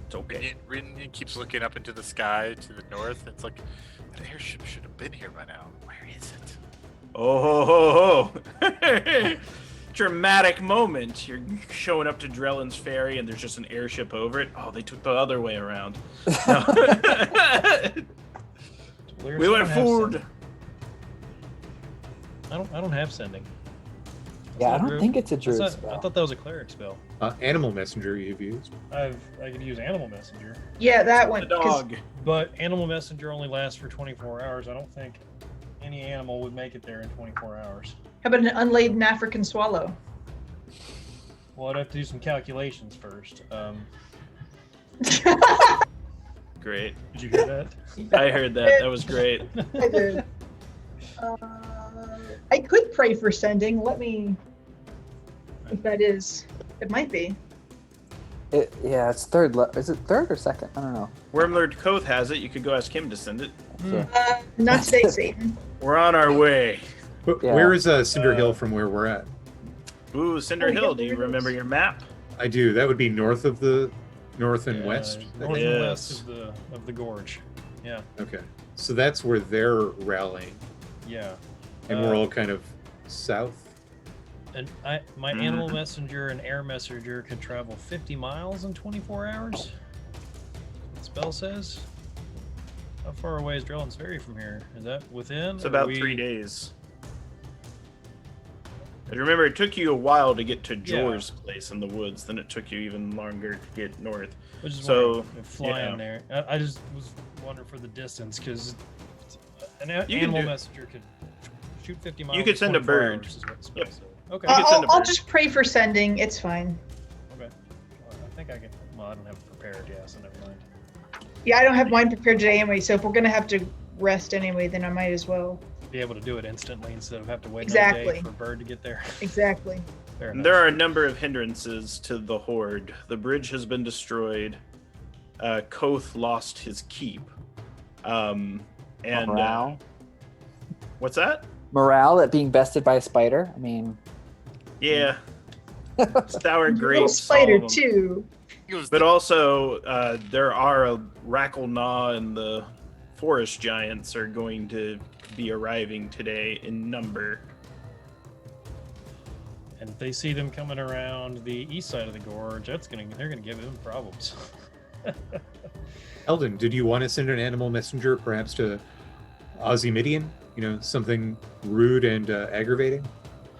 It's okay. It keeps looking up into the sky to the north. It's like, that airship should have been here by now. Where is it? Oh, ho, ho, ho. Dramatic moment. You're showing up to Drellin's Ferry and there's just an airship over it. Oh, they took the other way around. No. We went forward. I don't have sending. Yeah, I don't think it's a druid I spell. thought that was a cleric spell. Animal Messenger you've used. I could use Animal Messenger. Yeah, that one. The dog. But Animal Messenger only lasts for 24 hours. I don't think any animal would make it there in 24 hours. How about an unladen African swallow? Well, I'd have to do some calculations first. Great. Did you hear that? I heard that. That was great. I did. I could pray for sending. Let me. If that is, it might be. Yeah, it's third. Is it third or second? I don't know. Wormlord Koth has it. You could go ask him to send it. Not today, Satan. We're on our way. Yeah. Where is Cinder Hill from where we're at? Ooh, Cinder Hill. Do you remember your map? I do. That would be north of the North and west? North and west Yes. of the gorge. Yeah. Okay. So that's where they're rallying. Yeah. And we're all kind of south. And my animal messenger and air messenger can travel 50 miles in 24 hours. The spell says. How far away is Drellens Ferry from here? Is that within? It's about 3 days. And remember, it took you a while to get to Jor's place in the woods. Then it took you even longer to get north. Which is so flying there. I just was wondering for the distance because an animal messenger could shoot 50 miles. You could send a bird. Is what the spell said. Okay. I'll just pray for sending. It's fine. Okay. Well, I think I can. Well, I don't have it prepared yet, so never mind. Yeah, I don't have mine prepared today anyway. So if we're gonna have to rest anyway, then I might as well be able to do it instantly instead of have to wait exactly another day for a bird to get there. Exactly. There are a number of hindrances to the horde. The bridge has been destroyed. Koth lost his keep. And Morale. What's that? Morale at being bested by a spider. I mean, yeah. Sour grapes. Little spider too. But also, there are a Rackle-Gnaw and the forest giants are going to be arriving today in number. And if they see them coming around the east side of the gorge, they're gonna give them problems. Eldon, did you want to send an animal messenger perhaps to Ozymidian? You know, something rude and aggravating?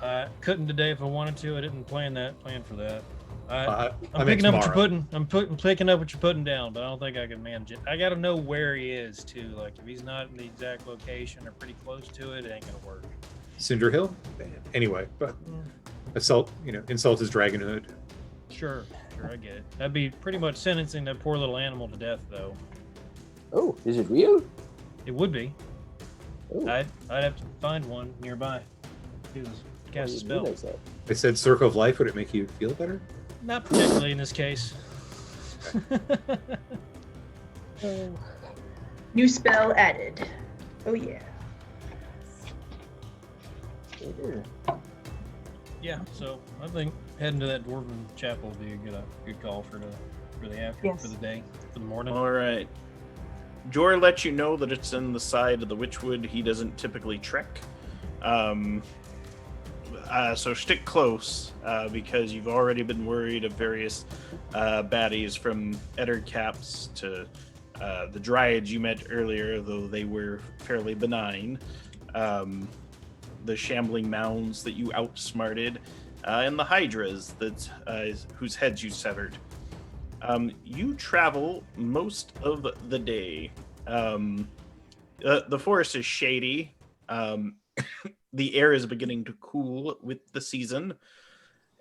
I couldn't today if I wanted to. I didn't plan for that. I'm picking up what you're putting. I'm picking up what you're putting down, but I don't think I can manage it. I got to know where he is too. Like if he's not in the exact location or pretty close to it, it ain't gonna work. Cinder Hill? Anyway, but insult his dragonhood. Sure, I get it. That'd be pretty much sentencing that poor little animal to death, though. Oh, is it real? It would be. Ooh. I'd have to find one nearby. Cast a spell. I said Circle of Life. Would it make you feel better? Not particularly in this case. New spell added. Oh yeah. Yeah, so I think heading to that dwarven chapel would be a good call for the day, for the morning. All right. Jor lets you know that it's in the side of the Witchwood he doesn't typically trek. So stick close, because you've already been worried of various baddies, from Ettercaps to the Dryads you met earlier, though they were fairly benign. The shambling mounds that you outsmarted, and the Hydras whose heads you severed. You travel most of the day. The forest is shady. The air is beginning to cool with the season,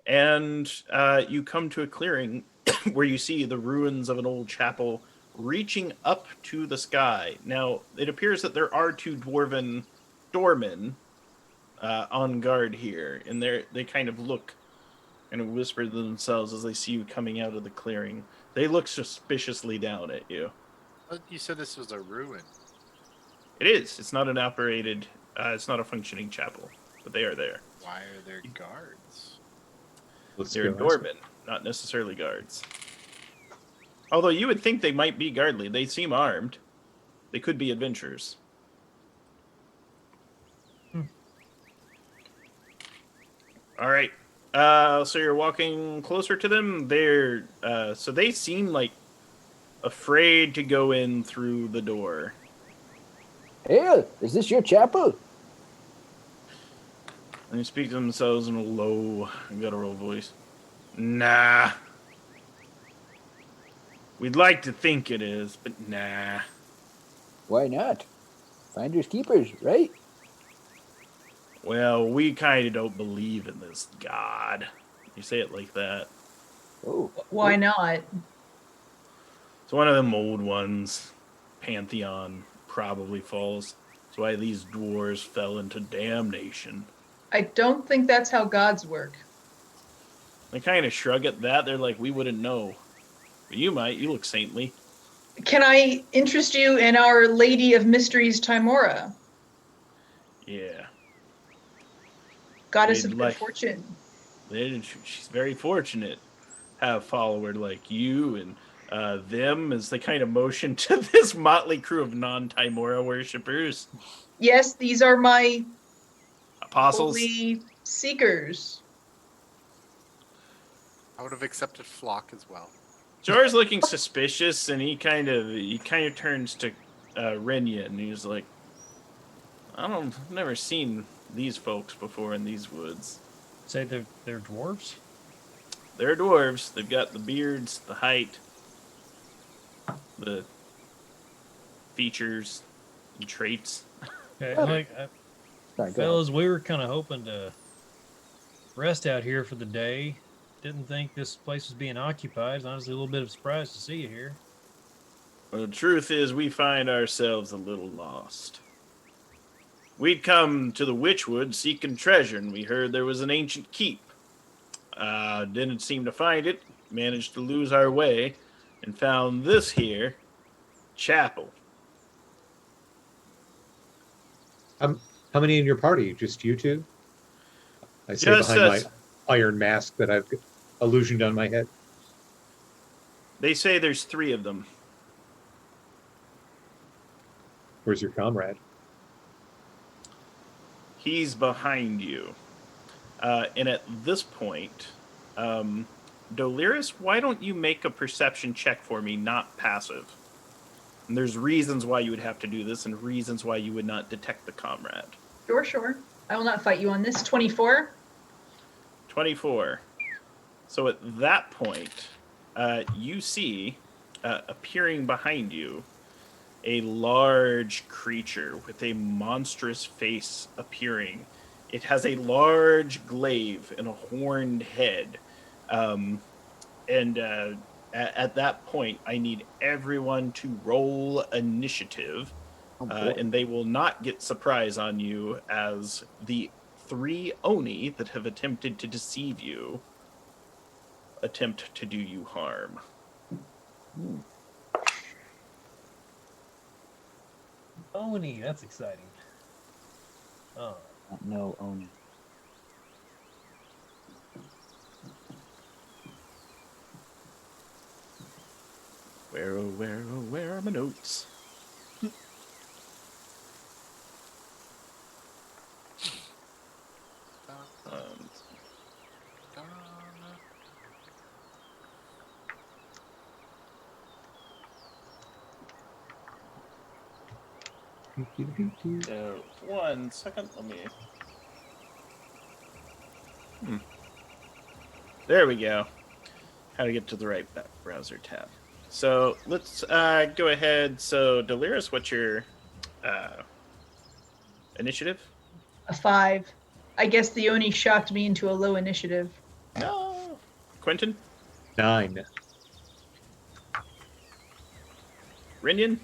and you come to a clearing where you see the ruins of an old chapel reaching up to the sky. Now, it appears that there are two dwarven doormen on guard here, and they kind of look and whisper to themselves as they see you coming out of the clearing. They look suspiciously down at you. You said this was a ruin. It is. It's not an operated. It's not a functioning chapel, but they are there. Why are there guards? They're dwarven, not necessarily guards. Although you would think they might be guardly. They seem armed. They could be adventurers. All right. So you're walking closer to them. So they seem like afraid to go in through the door. Hey, is this your chapel? And they speak to themselves in a low, guttural voice. Nah. We'd like to think it is, but nah. Why not? Finders keepers, right? Well, we kind of don't believe in this god. You say it like that. Oh. Why not? It's one of them old ones. Pantheon probably falls. That's why these dwarves fell into damnation. I don't think that's how gods work. They kind of shrug at that. They're like, we wouldn't know. But you might. You look saintly. Can I interest you in Our Lady of Mysteries, Timora? Yeah. Goddess of good fortune. She's very fortunate to have a follower like you and them as they kind of motion to this motley crew of non-Timora worshippers. Yes, these are my Apostles. holy seekers. I would have accepted flock as well. Jor's looking suspicious, and he kind of turns to Renya, and he's like, I've never seen these folks before in these woods. Say they're dwarves? They're dwarves. They've got the beards, the height, the features and traits. Okay, Sorry, go fellas, we were kind of hoping to rest out here for the day. Didn't think this place was being occupied. It's honestly a little bit of a surprise to see you here. Well, the truth is, we find ourselves a little lost. We'd come to the Witchwood seeking treasure, and we heard there was an ancient keep. Didn't seem to find it, managed to lose our way, and found this here chapel. How many in your party? Just you two? I say Just behind us. my iron mask that I've illusioned on my head. They say there's 3 of them. Where's your comrade? He's behind you. And at this point, Doliris, why don't you make a perception check for me, not passive? And there's reasons why you would have to do this and reasons why you would not detect the comrade. Sure. I will not fight you on this. 24. 24. So at that point, you see, appearing behind you, a large creature with a monstrous face appearing. It has a large glaive and a horned head. At that point, I need everyone to roll initiative, and they will not get surprise on you as the 3 Oni that have attempted to deceive you attempt to do you harm. Oni, that's exciting. Oh. No, Oni. Where are my notes? One second, let me... There we go. How to get to the right browser tab. So let's go ahead. So Doliris, what's your initiative? A 5. I guess the Oni shocked me into a low initiative. No. Quentin? 9. Rinian?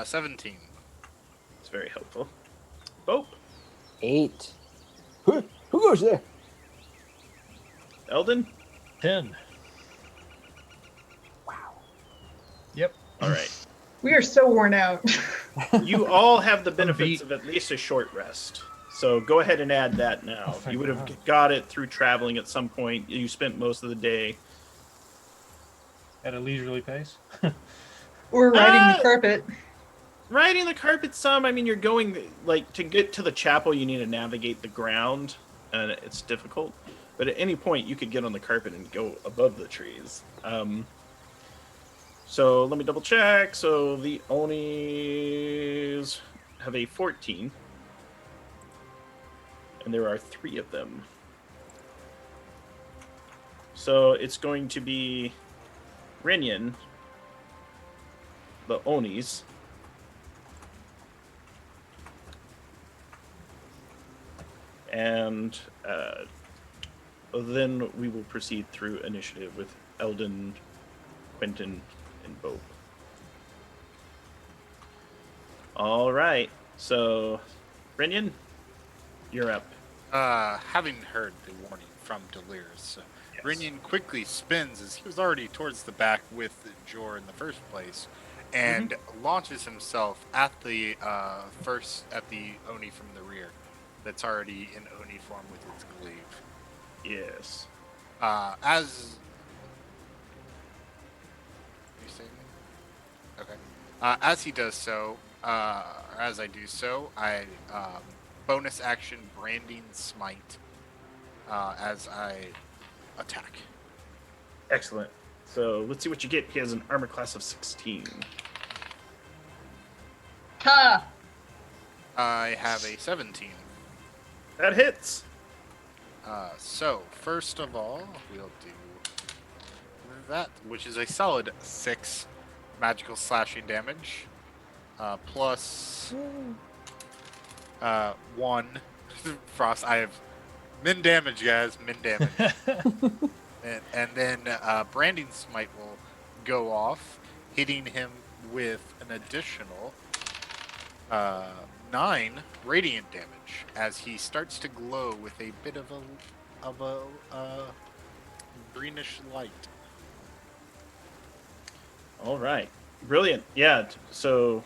17. It's very helpful. Bope? 8. Who goes there? Eldon? 10. Wow. Yep. All right. We are so worn out. You all have the benefits beat. of at least a short rest. So go ahead and add that now. Oh, thank You would have God. got it through traveling at some point. You spent most of the day. At a leisurely pace. We're riding the carpet. Riding the carpet some, I mean, you're going, like, to get to the chapel, you need to navigate the ground, and it's difficult. But at any point, you could get on the carpet and go above the trees. So let me double check. So the Onis have a 14. And there are 3 of them. So it's going to be Rinian, the Onis, and then we will proceed through initiative with Eldon, Quentin, and Bope. All right, so Rinian, you're up. Having heard the warning from Delirious, Yes. Rinian quickly spins as he was already towards the back with Jor in the first place, and launches himself at the Oni from the rear, that's already in Oni form with its glaive. Yes. As As he does so, as I do so, I bonus action branding smite as I attack. Excellent. So let's see what you get. He has an armor class of 16. Ha! I have a 17. That hits. So first of all, we'll do that, which is a solid 6 magical slashing damage, plus 1 frost. I have min damage, guys. Min damage. and then branding smite will go off, hitting him with an additional 9 radiant damage as he starts to glow with a bit of a greenish light. All right. Brilliant. Yeah. So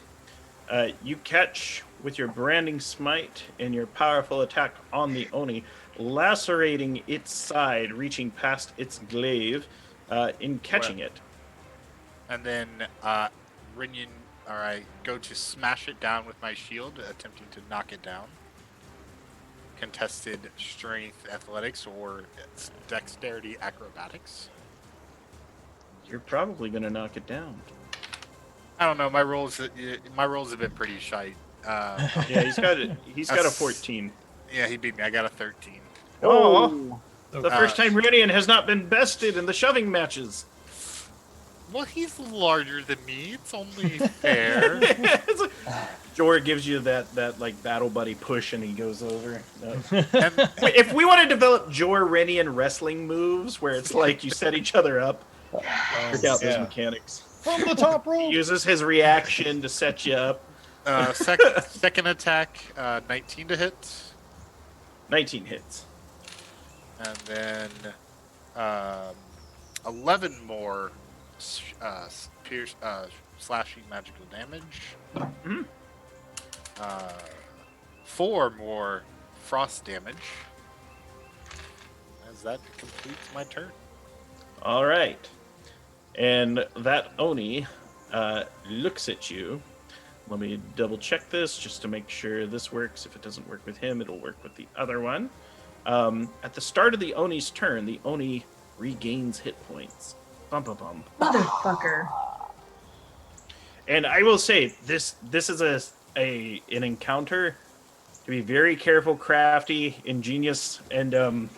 you catch with your branding smite and your powerful attack on the Oni, lacerating its side, reaching past its glaive, in catching it. And then Rinyan, I go to smash it down with my shield, attempting to knock it down. Contested strength athletics or dexterity acrobatics. You're probably going to knock it down. I don't know. My rolls have been pretty shite. Yeah, he's got a 14. Yeah, he beat me. I got a 13. Oh, the first time Rinyan has not been bested in the shoving matches. Well, he's larger than me. It's only fair. It's like, Jor gives you that like battle buddy push, and he goes over. No. If we want to develop Jor Rinyan wrestling moves, where it's like you set each other up, work out those mechanics. From the top rope. He uses his reaction to set you up. Second attack, 19 to hit. 19 hits. And then 11 more slashing magical damage. Mm-hmm. 4 more frost damage. As that completes my turn. All right. And that Oni looks at you. Let me double check this just to make sure this works. If it doesn't work with him, it'll work with the other one. At the start of the Oni's turn, the Oni regains hit points. Bum, bum, bum. Motherfucker. And I will say, this is an encounter to be very careful, crafty, ingenious, and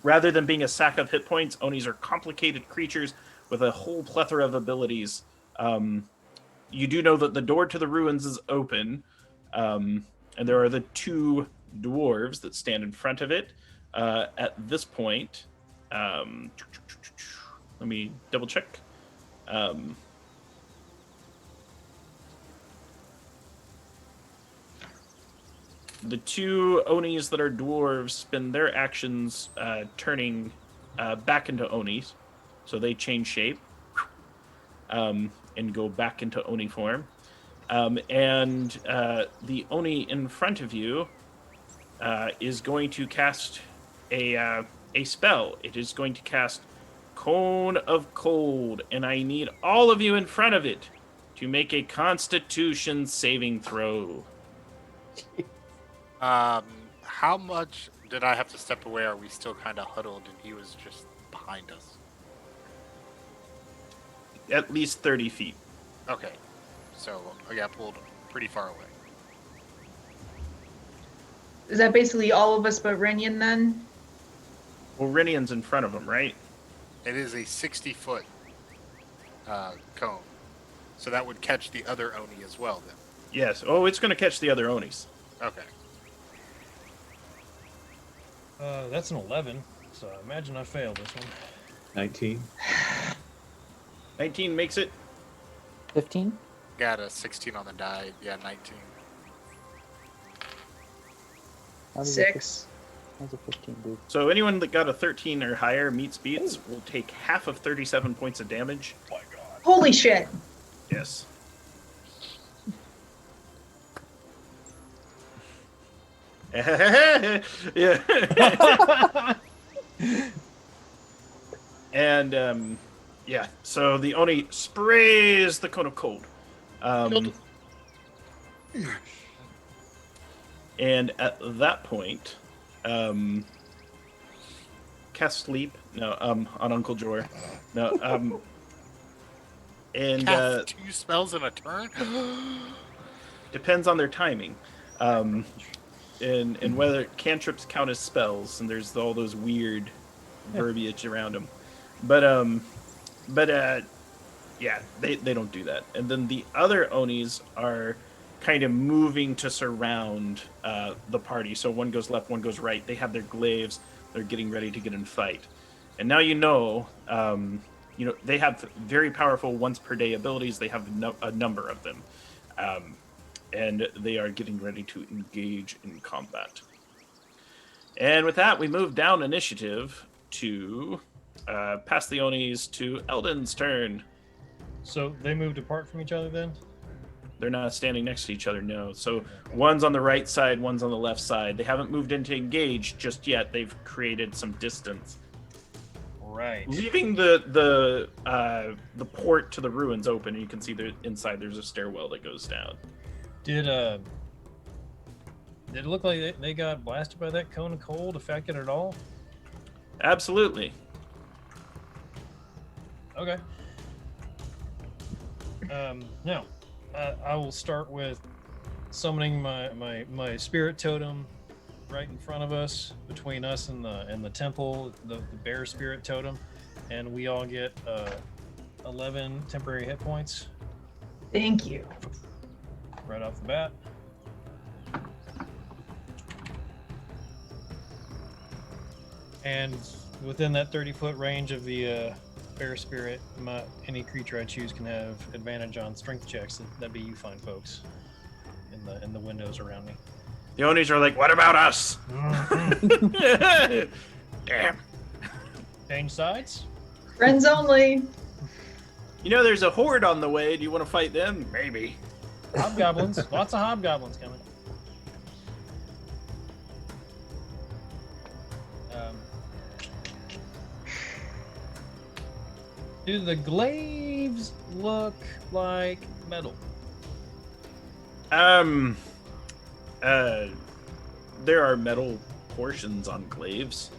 rather than being a sack of hit points, Onis are complicated creatures with a whole plethora of abilities. You do know that the door to the ruins is open, and there are the 2 dwarves that stand in front of it. At this point, let me double check. The 2 Onis that are dwarves spend their actions turning back into Onis. So they change shape and go back into Oni form. And the Oni in front of you is going to cast a spell. It is going to cast Cone of Cold, and I need all of you in front of it to make a Constitution saving throw. How much did I have to step away? Are we still kind of huddled and he was just behind us? At least 30 feet. Okay. So I got pulled pretty far away. Is that basically all of us but Rinyan then? Well, Rinyan's in front of him, right? It is a 60-foot cone. So that would catch the other Oni as well then. Yes. Oh, it's going to catch the other Onis. Okay. That's an 11, so I imagine I failed this one. 19. 19 makes it. 15? Got a 16 on the die. Yeah, 19. How does 6. How's a 15 do? So anyone that got a 13 or higher meets beats will take half of 37 points of damage. Oh my god. Holy shit. Yes. Yeah. And yeah, so the Oni sprays the Cone of Cold. And at that point, cast sleep. No, on Uncle Jor. No, and Cast 2 spells in a turn. depends on their timing, and whether cantrips count as spells. And there's all those weird verbiage around them, but yeah, they don't do that. And then the other Onis are kind of moving to surround the party. So one goes left, one goes right. They have their glaives. They're getting ready to get in fight. And now you know they have very powerful once per day abilities. They have a number of them, and they are getting ready to engage in combat. And with that, we move down initiative to past the Onis to Eldon's turn. So they moved apart from each other then? They're not standing next to each other, no. So one's on the right side, one's on the left side. They haven't moved into engage just yet. They've created some distance. Right. Leaving the port to the ruins open, and you can see that inside there's a stairwell that goes down. Did it look like they got blasted by that cone of cold affected at all? Absolutely. Okay. Now, I will start with summoning my spirit totem right in front of us, between us and the temple, the bear spirit totem, and we all get 11 temporary hit points Thank you. right off the bat. And within that 30-foot range of the bear spirit, any creature I choose can have advantage on strength checks. That'd be you fine folks in the windows around me. The Onis are like, what about us? Damn. Change sides? Friends only. You know, there's a horde on the way. Do you want to fight them? Maybe. Hobgoblins. Lots of hobgoblins coming. Do the glaives look like metal? There are metal portions on glaives.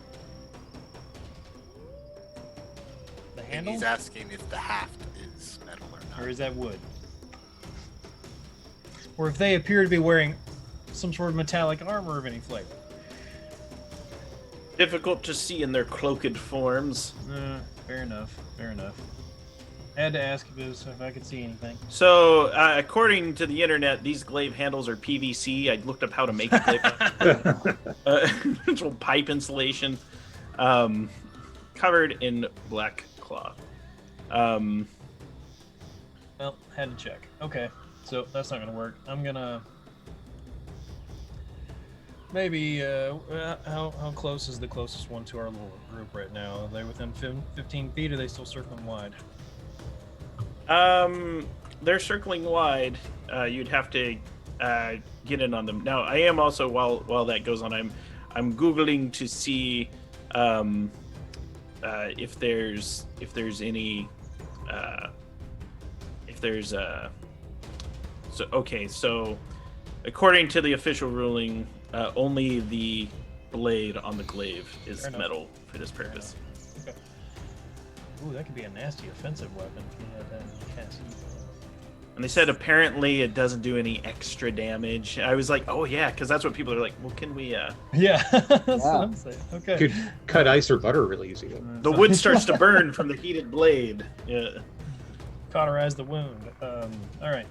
The And handle? he's asking if the haft is metal or not. Or is that wood? Or if they appear to be wearing some sort of metallic armor of any flavor. Difficult to see in their cloaked forms. Fair enough. Fair enough. I had to ask if I could see anything. So, according to the internet, these glaive handles are PVC. I looked up how to make a glaive. Actual pipe insulation, covered in black cloth. Well, had to check. Okay, so that's not going to work. I'm going to... Maybe, how close is the closest one to our little group right now? Are they within 15 feet, or are they still circling wide? They're circling wide. You'd have to get in on them. Now, I am also, while that goes on, I'm Googling to see if there's any so according to the official ruling, only the blade on the glaive is metal for this purpose. Okay. Ooh, that could be a nasty offensive weapon if you had that in the cast. And they said apparently it doesn't do any extra damage. I was like, oh yeah, because that's what people are like. Well, can we? Yeah, that's what I'm saying. Okay. Could cut ice or butter really easy. The wood starts to burn from the heated blade. Yeah. Cauterize the wound. All right.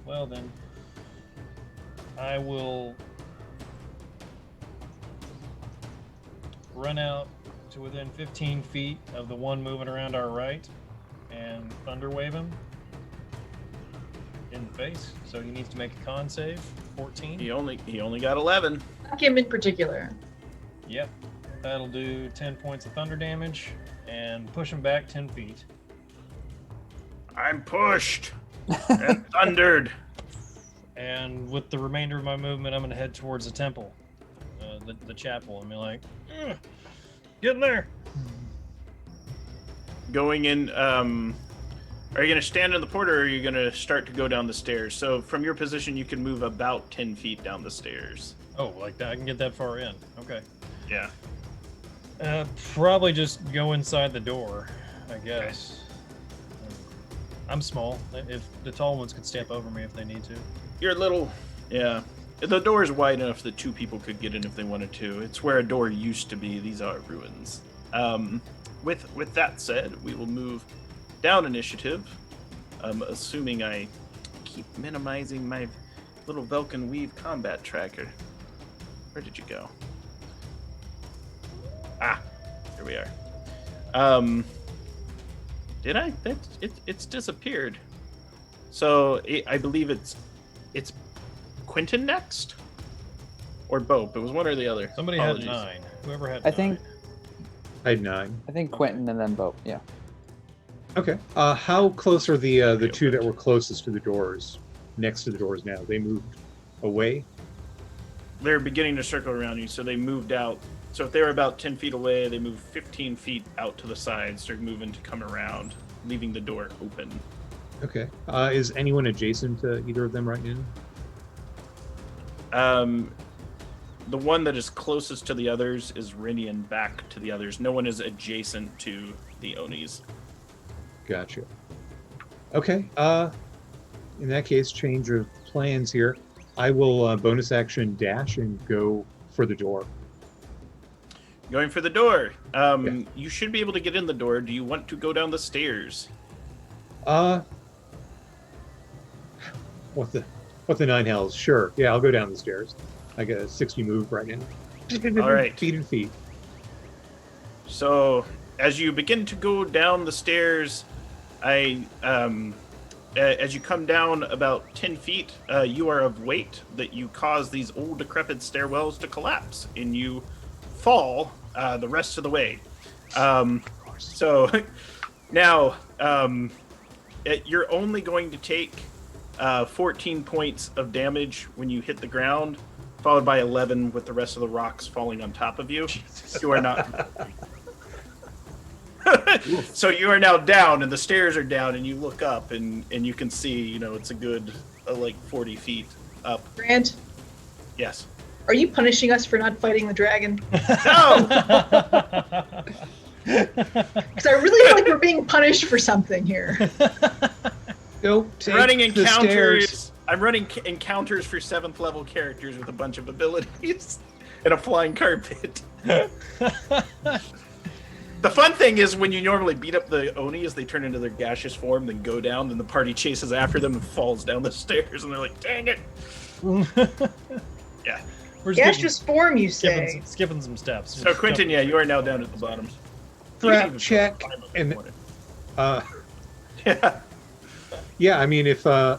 Well then, I will run out to within 15 feet of the one moving around our right and thunder wave him in the face. So he needs to make a con save. 14. He only got 11. Not him in particular. Yep. That'll do 10 points of thunder damage and push him back 10 feet. I'm pushed and thundered. And with the remainder of my movement, I'm going to head towards the temple, the chapel, and be like, get in there. Going in, Are you going to stand in the port, or are you going to start to go down the stairs? So from your position, you can move about 10 feet down the stairs. Oh, like that? I can get that far in. Okay. Yeah. Probably just go inside the door, I guess. Okay. I'm small. If the tall ones could step over me if they need to. You're little. Yeah. The door is wide enough that 2 people could get in if they wanted to. It's where a door used to be. These are ruins. With that said, we will move down initiative. Assuming I keep minimizing my little Velkyn Weave combat tracker. Where did you go? Ah, here we are. Did I? It's disappeared. So I believe it's Quentin next, or Bope. It was one or the other. Somebody Apologies. had 9. Whoever had. I think. I had 9. I think Quentin and then Bo. Yeah. Okay. How close are the 2 that were closest to the doors, next to the doors now? They moved away? They're beginning to circle around you, so they moved out. So if they were about 10 feet away, they moved 15 feet out to the sides. They're moving to come around, leaving the door open. Okay. Is anyone adjacent to either of them right now? The one that is closest to the others is Rinian back to the others. No one is adjacent to the Onis. Gotcha. Okay. In that case, change of plans here. I will bonus action dash and go for the door. Going for the door. Yeah. You should be able to get in the door. Do you want to go down the stairs? What the 9 hells? Sure. Yeah, I'll go down the stairs. I got a 60 move right now. All right. Feet and feet. So as you begin to go down the stairs, as you come down about 10 feet, you are of weight that you cause these old decrepit stairwells to collapse, and you fall the rest of the way. So now you're only going to take 14 points of damage when you hit the ground, followed by 11 with the rest of the rocks falling on top of you. Jesus. You are not... So you are now down, and the stairs are down, and you look up, and you can see, it's a good, like 40 feet up. Grant? Yes. Are you punishing us for not fighting the dragon? No! Because I really feel like we're being punished for something here. Go take running the encounters. stairs. I'm running encounters for 7th level characters with a bunch of abilities and a flying carpet. The fun thing is when you normally beat up the Oni as they turn into their gaseous form, then go down, then the party chases after them and falls down the stairs, and they're like, dang it. Yeah. We're just Gaseous form, you say? skipping some steps. So Quentin, yeah, you are now down at the bottom. Trap check. And yeah. yeah, I mean, if I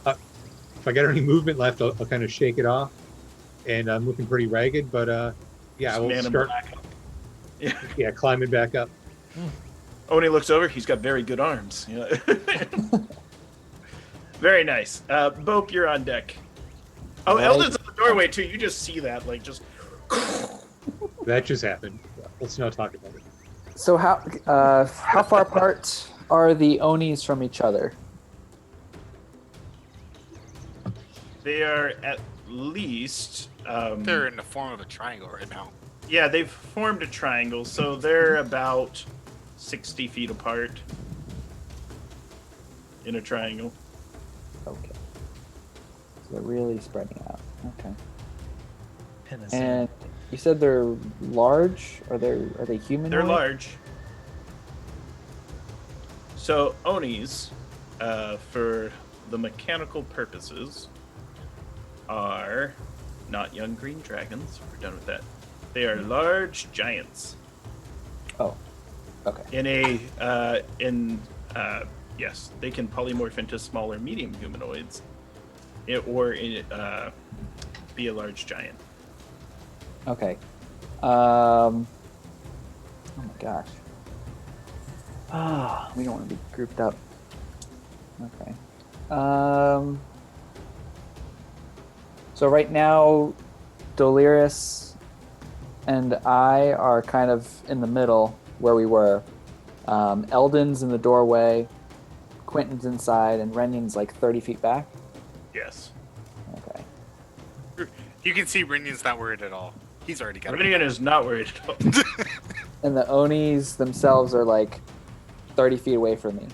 got any movement left, I'll kind of shake it off. And I'm looking pretty ragged, but yeah, I will start. Yeah, climbing back up. Oni looks over. He's got very good arms. Yeah. Very nice. Bope, you're on deck. Oh, Right. Eldon's in the doorway too. You just see that, like, just. That just happened. Let's not talk about it. So how far apart are the Onis from each other? They are at least. They're in the form of a triangle right now. Yeah, they've formed a triangle, so they're about 60 feet apart in a triangle. Okay. So they're really spreading out. Okay. Penicillin. And you said they're large? Are they humanoid? They're large. So Onis, for the mechanical purposes, are not young green dragons. We're done with that. They are large giants. Oh. Okay. Yes, they can polymorph into smaller medium humanoids, or be a large giant. Okay. Oh my gosh. We don't want to be grouped up. Okay. So right now, Dolirus and I are kind of in the middle where we were. Eldon's in the doorway. Quentin's inside, and Renyon's like 30 feet back. Yes. Okay. You can see Renion's not worried at all. He's already got Rinian is not worried at all. And the Onis themselves are like 30 feet away from me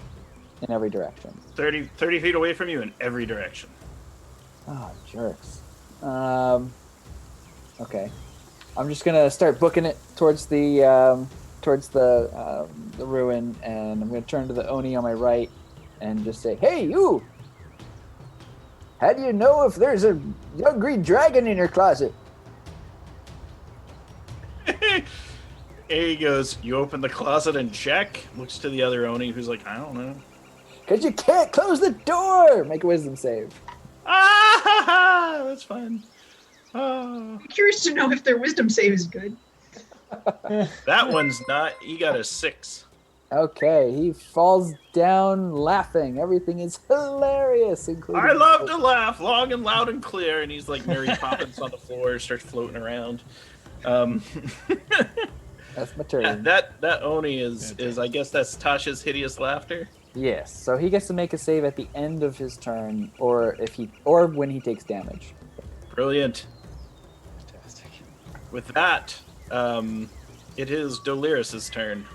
in every direction. 30 feet away from you in every direction. Oh, jerks. Okay. I'm just gonna start booking it towards the ruin, and I'm gonna turn to the Oni on my right and just say, "Hey, you! How do you know if there's a young green dragon in your closet?" He goes, you open the closet and check. Looks to the other Oni, who's like, I don't know. Because you can't close the door! Make a wisdom save. Ah, that's fine. Oh. I'm curious to know if their wisdom save is good. That one's not. He got a 6. Okay, he falls down laughing. Everything is hilarious, including... I love to laugh long and loud and clear. And he's like Mary Poppins on the floor, starts floating around. That's my turn. That Oni is I guess that's Tasha's hideous laughter. Yes, so he gets to make a save at the end of his turn, or when he takes damage. Brilliant. Fantastic. With that, it is Doliris's turn.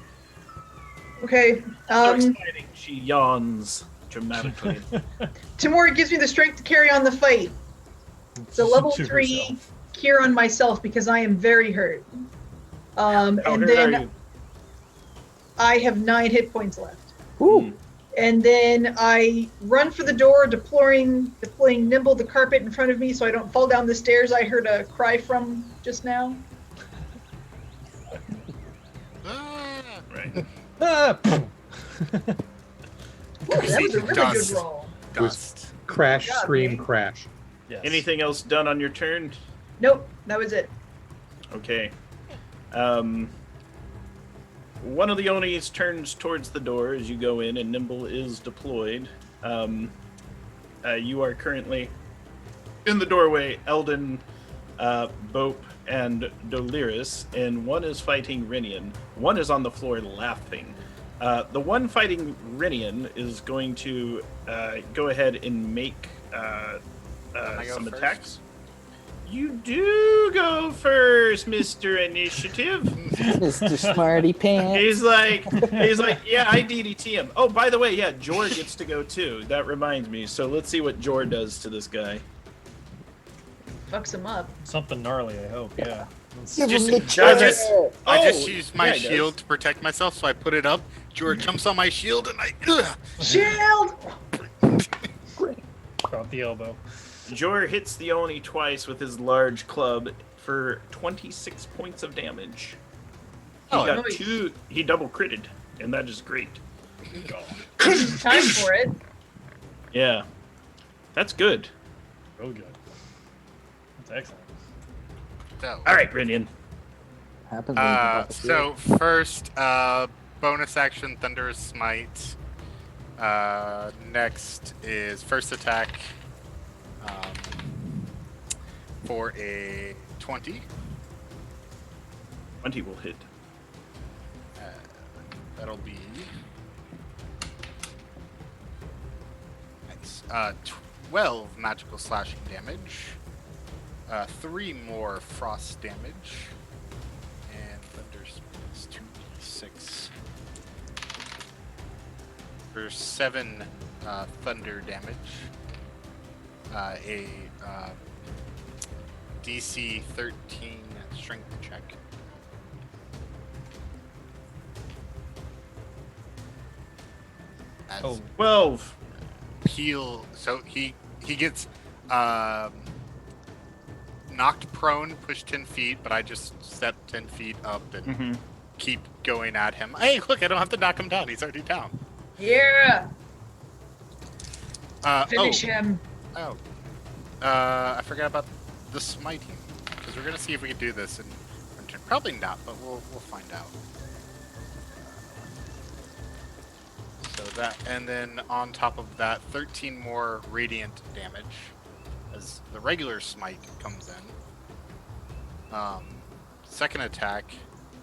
Okay. So exciting. She yawns dramatically. Tamora gives me the strength to carry on the fight. It's a level To 3 herself. cure on myself because I am very hurt. How And hurt are then you? I have 9 hit points left. Ooh! And then I run for the door, deploying nimble the carpet in front of me so I don't fall down the stairs I heard a cry from just now. Right. Ah! That was a really Dust. good roll. Dust. Crash, Good job, scream, man. crash. Yes. Anything else done on your turn? Nope, that was it. Okay. One of the Onis turns towards the door as you go in, and Nimble is deployed. You are currently in the doorway, Eldon, Bope, and Doliris, and one is fighting Rinian. One is on the floor laughing. The one fighting Rinian is going to go ahead and make I go some first? attacks. You do go first, Mr. Initiative. Mr. Smarty Pants. He's like, yeah, I DDT him. Oh, by the way, yeah, Jor gets to go too. That reminds me. So let's see what Jor does to this guy. Fucks him up. Something gnarly, I hope. Yeah. Let's- Give him Just- the I chair. just- I just Oh, used my yeah, he does. shield to protect myself, so I put it up. George jumps on my shield, and I. Shield! Drop the elbow. Jor hits the Oni twice with his large club for 26 points of damage. He Oh, got nice. 2. He double critted, and that is great. Time for it. Yeah, that's good. Real good. That's excellent. So, All right, Rinian. Happens when you jump off the so first, bonus action Thunderous Smite. Next is first attack for a 20. 20 will hit. That'll be nice. 12 magical slashing damage. 3 more frost damage. And Thunder is 2d6. For 7 thunder damage. A DC 13 strength check. As 12. heal, so he gets knocked prone, pushed 10 feet, but I just stepped 10 feet up and Mm-hmm. keep going at him. Hey, look, I don't have to knock him down. He's already down. Yeah! Finish him. I forgot about the smiting, because we're gonna see if we can do this, and probably not, but we'll find out. So that, and then on top of that, 13 more radiant damage as the regular smite comes in. Second attack,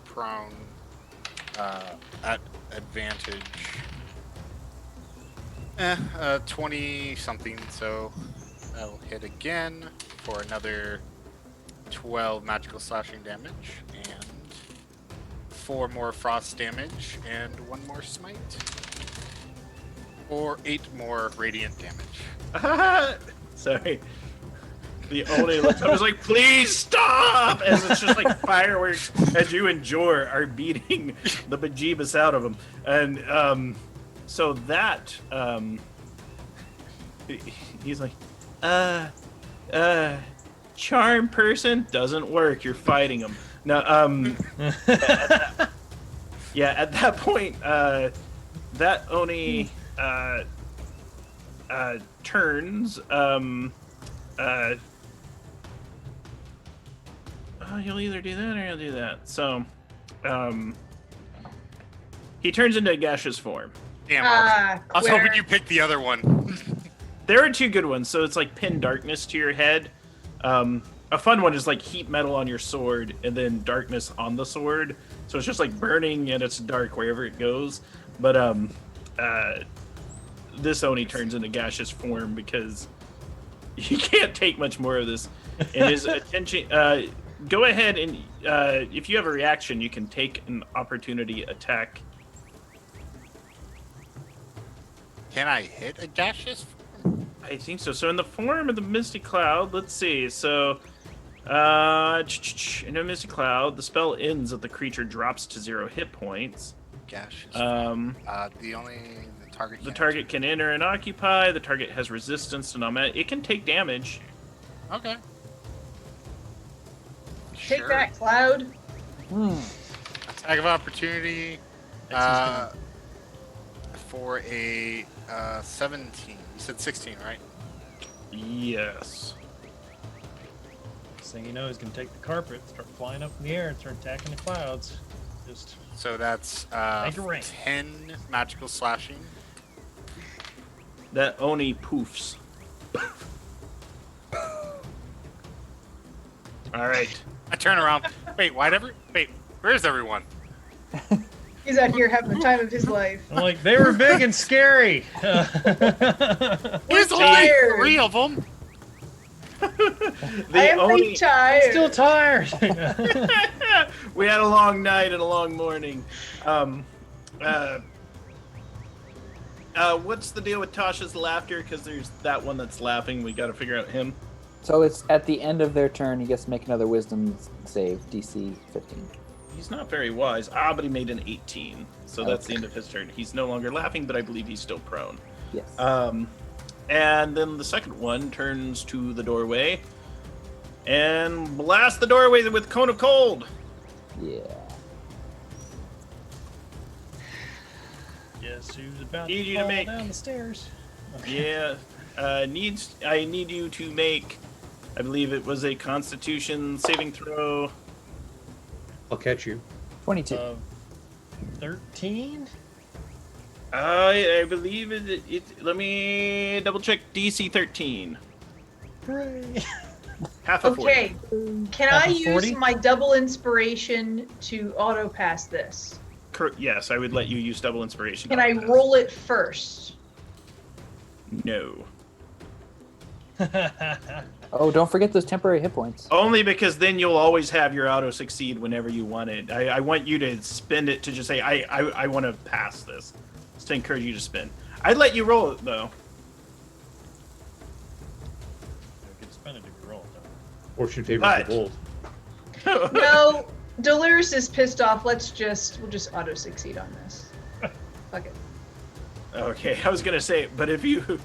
prone, at advantage. 20 something, so that'll hit again for another 12 magical slashing damage, and 4 more frost damage, and 1 more smite, or 8 more radiant damage. Sorry. The only looks up is like, please stop! As it's just like fireworks as you and Jor are beating the bejeebus out of him. And so that he's like, charm person doesn't work. You're fighting him. Now, at that point, that Oni turns. He'll either do that or he'll do that. So, he turns into a gaseous form. Damn, I was hoping you picked the other one. There are 2 good ones. So it's like pin darkness to your head. A fun one is like heat metal on your sword and then darkness on the sword. So it's just like burning and it's dark wherever it goes. But this Oni turns into gaseous form because you can't take much more of this. And his attention. Go ahead and if you have a reaction, you can take an opportunity attack. Can I hit a gaseous form? I think so. So in the form of the Misty Cloud, let's see. So in a Misty Cloud, the spell ends if the creature drops to 0 hit points. Gaseous. The target can enter and occupy. The target has resistance to non-magic. It can take damage. Okay. Take that, Cloud. Attack of opportunity for a 17. You said 16, right? Yes. Next thing you know, he's gonna take the carpet, start flying up in the air, and start attacking the clouds. Just so that's 10 magical slashing. That Oni poofs. All right. I turn around. Wait, where's everyone? He's out here having the time of his life. I'm like, they were big and scary. There's only 3 of them. I am tired. I'm still tired. We had a long night and a long morning. What's the deal with Tasha's laughter? Because there's that one that's laughing. We got to figure out him. So it's at the end of their turn. He gets to make another wisdom save, DC 15. He's not very wise. But he made an 18. So that's the end of his turn. He's no longer laughing, but I believe he's still prone. Yes. And then the second one turns to the doorway and blasts the doorway with Cone of Cold. Yeah. Guess who's about Need to you to fall make- down the stairs? Yeah. I need you to make, I believe it was a Constitution saving throw. I'll catch you. 22. 13? I believe it. Let me double check. DC 13. Hooray. Half of 40. Okay, can Half I of 40? use my double inspiration to auto pass this? Yes, I would let you use double inspiration. Can I roll it first? No. Oh, don't forget those temporary hit points. Only because then you'll always have your auto succeed whenever you want it. I want you to spend it to just say, I want to pass this. Just to encourage you to spin. I'd let you roll it, though. You can spend it if you roll it, though. Fortune favors But- the bold. No, Delirious is pissed off. We'll just auto succeed on this. Fuck it. Okay, I was going to say, but if you...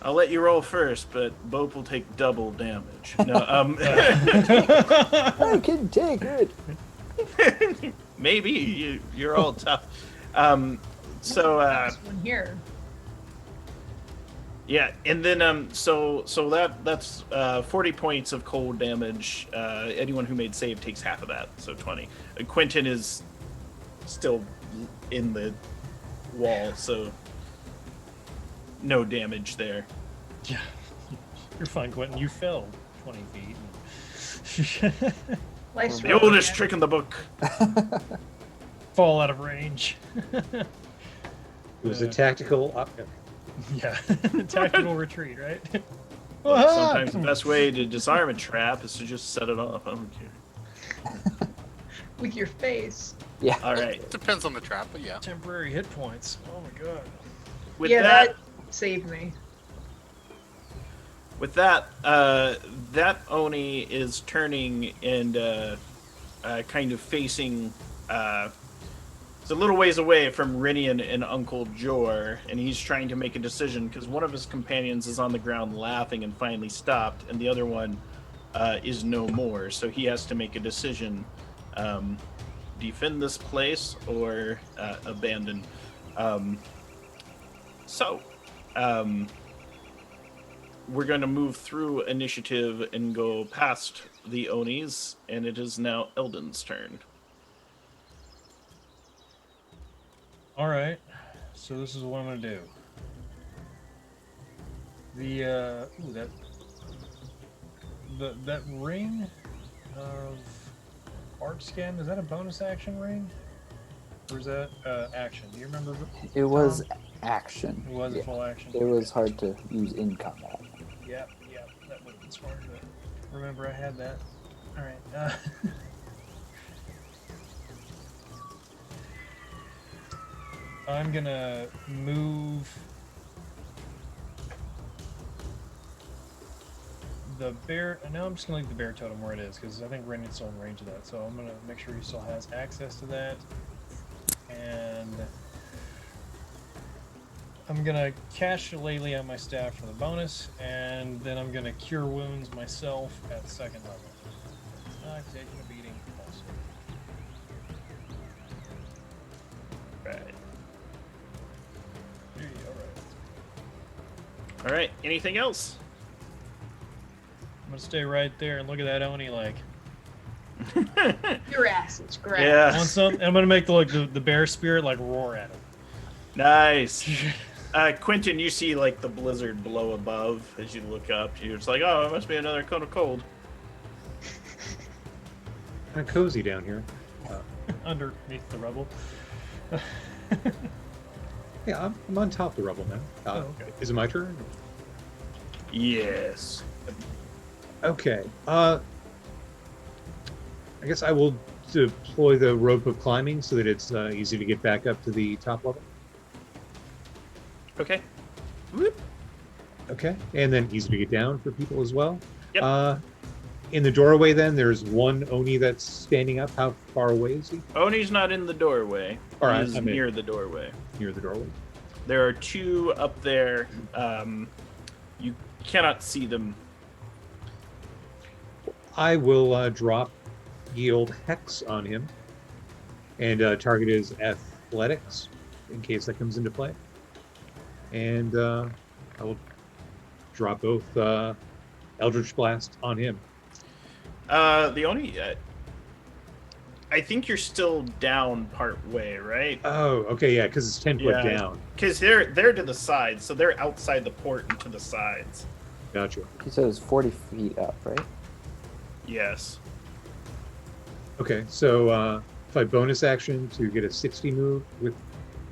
I'll let you roll first, but Bope will take double damage. No, I can take it. maybe. You're all tough. This one here. Yeah, and then so that's 40 points of cold damage. Anyone who made save takes half of that, so 20. Quentin is still in the wall, so no damage there. Yeah. You're fine, Quentin. You fell 20 feet. Life's The oldest trick in the book. Fall out of range. It was a tactical. Yeah, tactical retreat, right? Look, sometimes the best way to disarm a trap is to just set it off. I don't care. With your face. Yeah. All right. Depends on the trap, but yeah. Temporary hit points. Oh my god. With yeah, that saved me. With that, that Oni is turning and kind of facing. It's a little ways away from Rinian and Uncle Jor, and he's trying to make a decision because one of his companions is on the ground laughing and finally stopped, and the other one is no more. So he has to make a decision: defend this place or abandon. We're going to move through initiative and go past the Onis, and it is now Eldon's turn. All right, so this is what I'm gonna do. That ring of art scan, is that a bonus action ring, or is that action? Do you remember? It was Tom? action. It was a full action. It was hard to use in combat. Yep, that would have been smart to remember I had that. All right. I'm gonna move the bear. Now I'm just gonna leave the bear totem where it is because I think Renion's still in range of that. So I'm gonna make sure he still has access to that, and I'm gonna cast Shillelagh on my staff for the bonus, and then I'm gonna cure wounds myself at second level. I've taken a beating also. Right. All right. Anything else? I'm gonna stay right there and look at that Oni like. Your ass is grass. Yeah. Want some? And I'm gonna make the bear spirit like roar at him. Nice. Quentin, you see like the blizzard below above as you look up. You're just like, oh, it must be another cone of cold. Kind of cozy down here. Underneath the rubble. Yeah, I'm on top of the rubble now. Okay. Is it my turn? Yes. Okay. I guess I will deploy the rope of climbing so that it's easy to get back up to the top level. Okay. Whoop. Okay, and then easy to get down for people as well. Yep. In the doorway, then there's one Oni that's standing up. How far away is he? Oni's not in the doorway. All right, He's I'm in. near the doorway. Near the doorway. There are two up there. You cannot see them. I will drop Yield Hex on him and target his athletics in case that comes into play. And I will drop both Eldritch Blast on him. The Oni, I think you're still down part way, right? Oh, okay, yeah, because it's 10 foot Yeah. down. Because they're to the sides, so they're outside the port and to the sides. Gotcha. He said it was 40 feet up, right? Yes. Okay, so if I bonus action to get a 60 move with,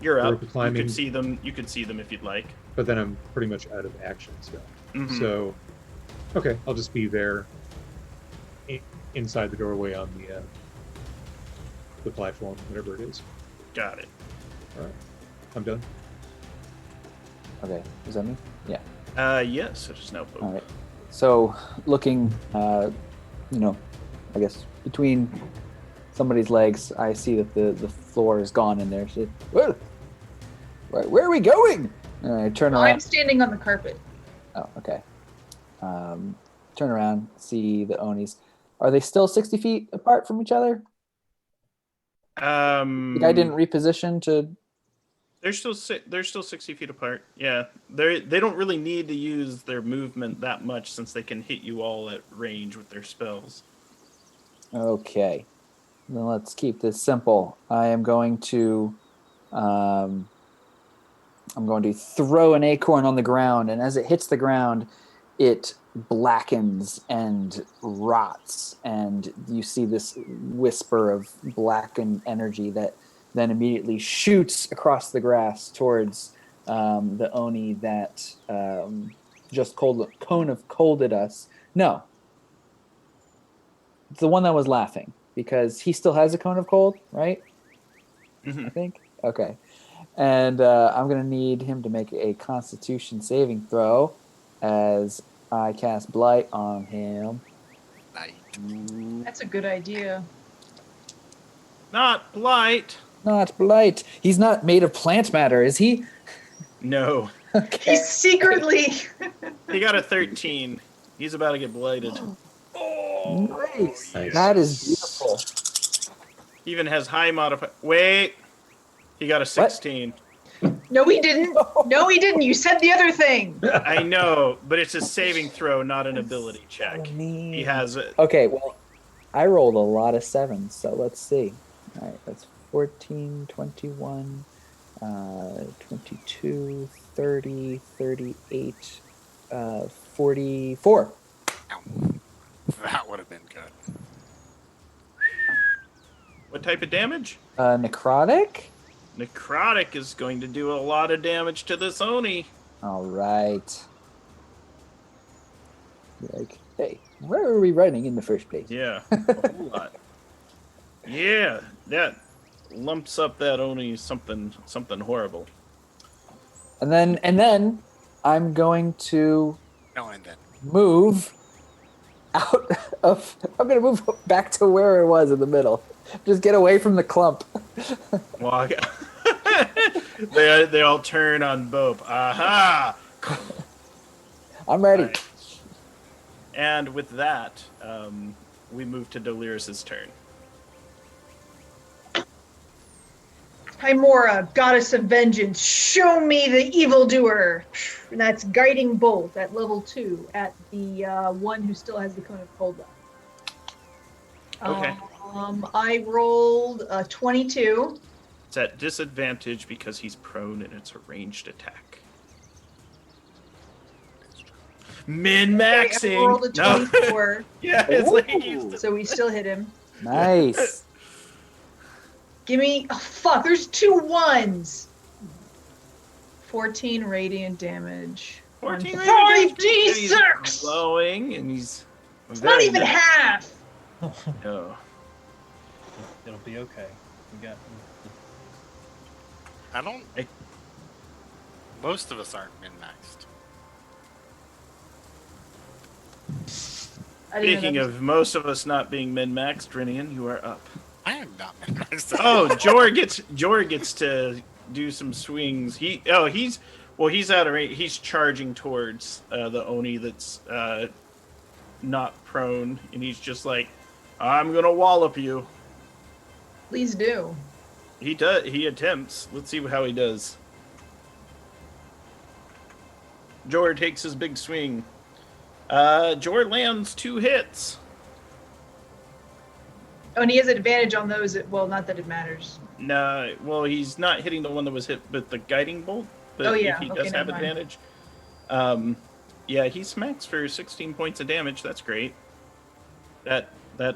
You're Rope up. of You climbing. can see them. You can see them if you'd like. but then I'm pretty much out of action still. Mhm. So, okay, I'll just be there inside the doorway on the platform, whatever it is. Got it. All right, I'm done. Okay, is that me? Yeah. Yes, it is now. All right. So looking, I guess between somebody's legs, I see that the floor is gone in there. So, where are we going? And I turn around. I'm standing on the carpet. Oh, okay. Turn around, see the Onis. Are they still 60 feet apart from each other? The guy didn't reposition to. They're still 60 feet apart. Yeah, they don't really need to use their movement that much since they can hit you all at range with their spells. Okay, then let's keep this simple. I am going to, throw an acorn on the ground, and as it hits the ground, it blackens and rots, and you see this whisper of blackened energy that then immediately shoots across the grass towards the Oni that just cone of colded us. No, it's the one that was laughing because he still has a cone of cold, right? I think. Okay. And I'm going to need him to make a Constitution saving throw as I cast Blight on him. That's a good idea. Not Blight. Not Blight. He's not made of plant matter, is he? No. Okay. He's secretly. He got a 13. He's about to get blighted. Nice. Nice. That is beautiful. He even has high modifier. Wait. He got a 16. No, he didn't. No, he didn't. You said the other thing. I know, but it's a saving throw, not an ability check. So mean. He has it. Okay, well, I rolled a lot of 7s, so let's see. All right, that's 14, 21, 22, 30, 38, 44. Ow. That would have been good. What type of damage? Necrotic? Necrotic is going to do a lot of damage to this Oni. All right. Like, hey, where are we running in the first place? Yeah, a whole lot. Yeah, that lumps up that Oni something horrible. And then I'm going to No, and then. move out of. I'm going to move back to where it was in the middle. Just get away from the clump. Walk. They all turn on Bope. Aha! I'm ready. Right. And with that, we move to Delirus's turn. Hymora, goddess of vengeance, show me the evildoer. And that's guiding bolt at level 2 at the one who still has the cone of cold left. Okay. I rolled a 22. It's at disadvantage because he's prone and it's a ranged attack. Min-maxing! I rolled a 24. Yeah, it's like he's... So we still hit him. Nice. Give me... Oh, fuck, there's 2 1s. 14 radiant damage. 14 5d6! He's glowing and he's... It's not even half! No. It'll be okay. We got. I don't. Most of us aren't min-maxed. Speaking of most of us not being min-maxed, Drinian, you are up. I am not min-maxed. Oh, Jor gets to do some swings. He's out of range. He's charging towards the Oni that's not prone, and he's just like, I'm gonna wallop you. Please do. He does. He attempts. Let's see how he does. Jor takes his big swing. Jor lands 2 hits. Oh, and he has advantage on those. Well, not that it matters. No, well, he's not hitting the one that was hit with the guiding bolt. But yeah, if he okay, does have never mind. advantage. Yeah, he smacks for 16 points of damage. That's great. That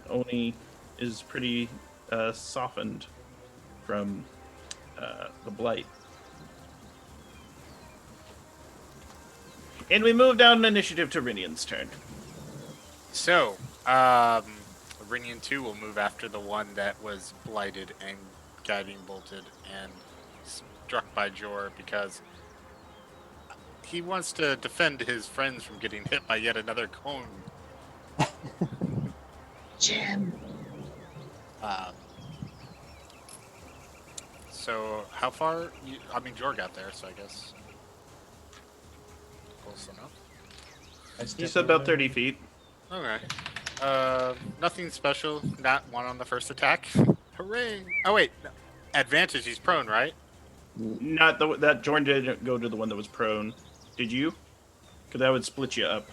Oni is pretty softened from the blight. And we move down an initiative to Rinian's turn. So, Rinian 2 will move after the one that was blighted and guiding bolted and struck by Jor because he wants to defend his friends from getting hit by yet another cone. Jim. So, how far? Jor got there, so I guess close enough. He said about 30 feet. Okay. Nothing special. Not one on the first attack. Hooray! Oh wait, advantage. He's prone, right? Not that Jordan didn't go to the one that was prone. Did you? Because that would split you up.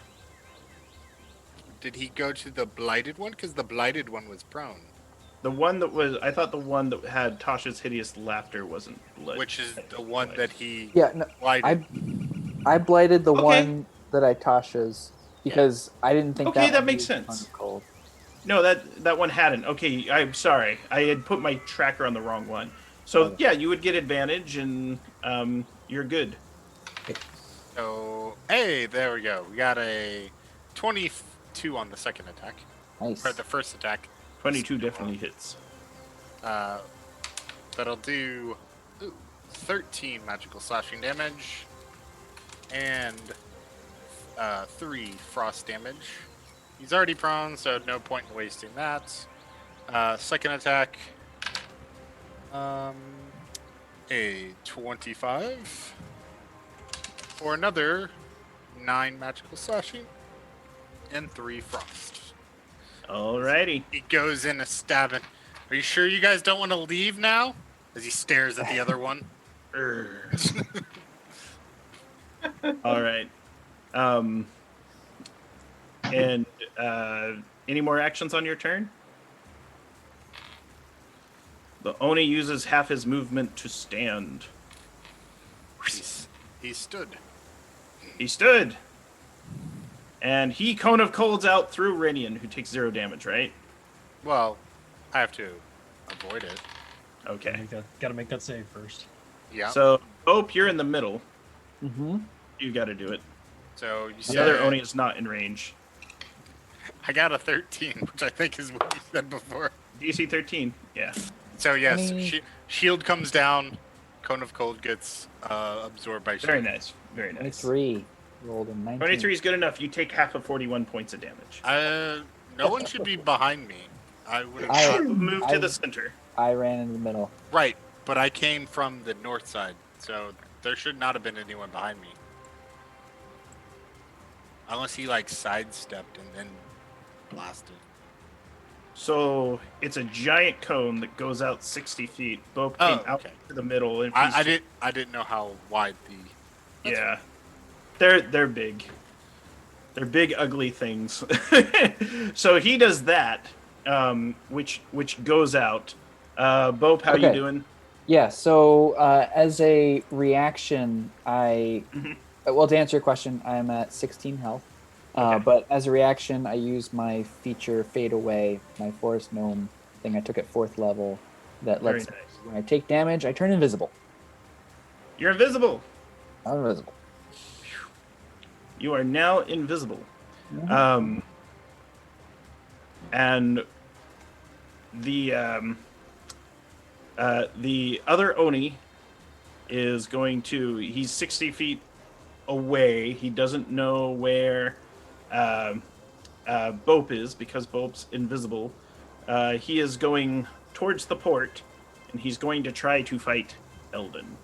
Did he go to the blighted one? Because the blighted one was prone. The one that was, I thought the one that had Tasha's hideous laughter wasn't blighted. Which is the one that he I blighted. blighted the Okay. one that I Tasha's because I didn't think Okay, that one makes was sense. on cold. No, that one hadn't. Okay, I'm sorry. I had put my tracker on the wrong one. So yeah, you would get advantage, and you're good. So, hey, there we go. We got a 22 on the second attack. Nice. Or the first attack. 22 definitely hits. That'll do 13 magical slashing damage and 3 frost damage. He's already prone, so no point in wasting that. Second attack, a 25 for another 9 magical slashing and 3 frost. Alrighty. He goes in a stabbing. Are you sure you guys don't want to leave now? As he stares at the other one. All right. And any more actions on your turn? The Oni uses half his movement to stand. He stood. He stood. And he Cone of Colds out through Renian, who takes 0 damage, right? Well, I have to avoid it. Okay. Gotta make that save first. Yeah. So, Hope, you're in the middle. Mm-hmm. You got to do it. So you The said other Oni is not in range. I got a 13, which I think is what you said before. DC 13. Yeah. So yes, Any- shield comes down. Cone of Cold gets absorbed by shield. Very nice. Very nice. 23. Rolled a 19. 23 is good enough. You take half of 41 points of damage. No one should be behind me. I would I- have Move to the center. I ran in the middle. right, but I came from the north side, so there should not have been anyone behind me. Unless he like sidestepped and then blasted. So it's a giant cone that goes out 60 feet. Bo came out okay. to the middle. And I didn't know how wide the. Yeah, they're big. They're big, ugly things. So he does that, which goes out. Bope, how you Okay. doing? Yeah, so as a reaction, well, to answer your question, I'm at 16 health. Okay. But as a reaction, I use my feature Fade Away, my Forest Gnome thing I took at 4th level that Very lets nice. when I take damage, I turn invisible. You're invisible. I'm invisible. You are now invisible. Mhm. And the other Oni is going to. He's 60 feet away. He doesn't know where Bope is because Bope's invisible. He is going towards the port, and he's going to try to fight Eldon,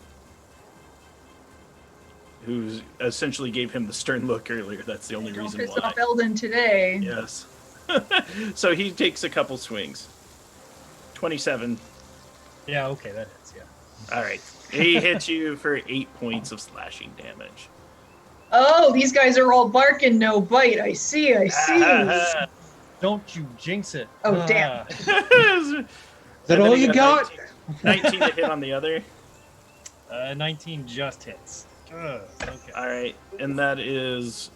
who essentially gave him the stern look earlier. That's the only Don't reason piss why. off Eldon today. Yes. So he takes a couple swings. 27. Yeah, okay, that hits, yeah. All right. He hits you for 8 points of slashing damage. Oh, these guys are all barking, no bite. I see. Don't you jinx it. Oh, damn. Is that all you got? 19 to hit on the other. 19 just hits. Okay. All right. And that is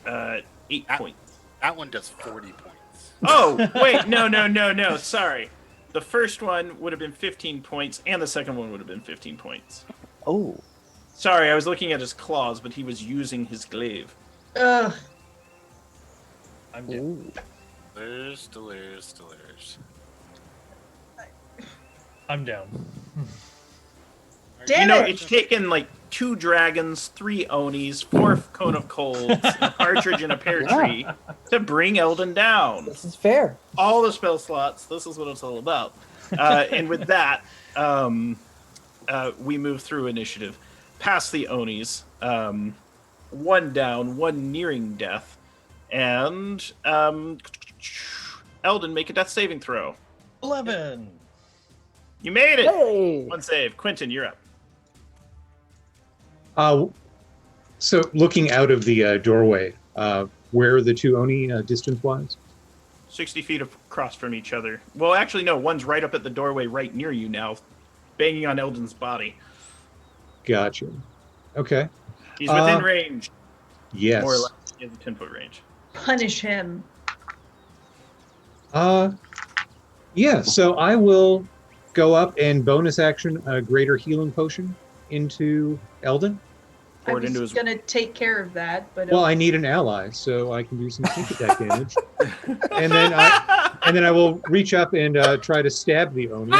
8 points. That one does 40 points. Oh, wait. No. Sorry. The first one would have been 15 points, and the second one would have been 15 points. Oh. Sorry, I was looking at his claws, but he was using his glaive. Ugh. I'm dead. Ooh. Delirious. I'm down. Damn You know, it. it's taken like 2 dragons, 3 Onis, 4 Cone of Colds, a partridge in a pear tree to bring Eldon down. This is fair. All the spell slots. This is what it's all about. And with that, we move through initiative. Past the Onis. 1 down, 1 nearing death. And Eldon, make a death saving throw. 11. You made it! Hey. 1 save. Quentin, you're up. So looking out of the doorway, where are the 2 Oni distance-wise? 60 feet across from each other. Well, actually, no. One's right up at the doorway right near you now, banging on Eldon's body. Gotcha. Okay. He's within range, Yes. more or less. He has a 10-foot range. Punish him. Yeah, so I will go up and bonus action a greater healing potion into Eldon. I was going to take care of that, but well, I need an ally, so I can do some sneak attack damage, and then I will reach up and try to stab the Oni.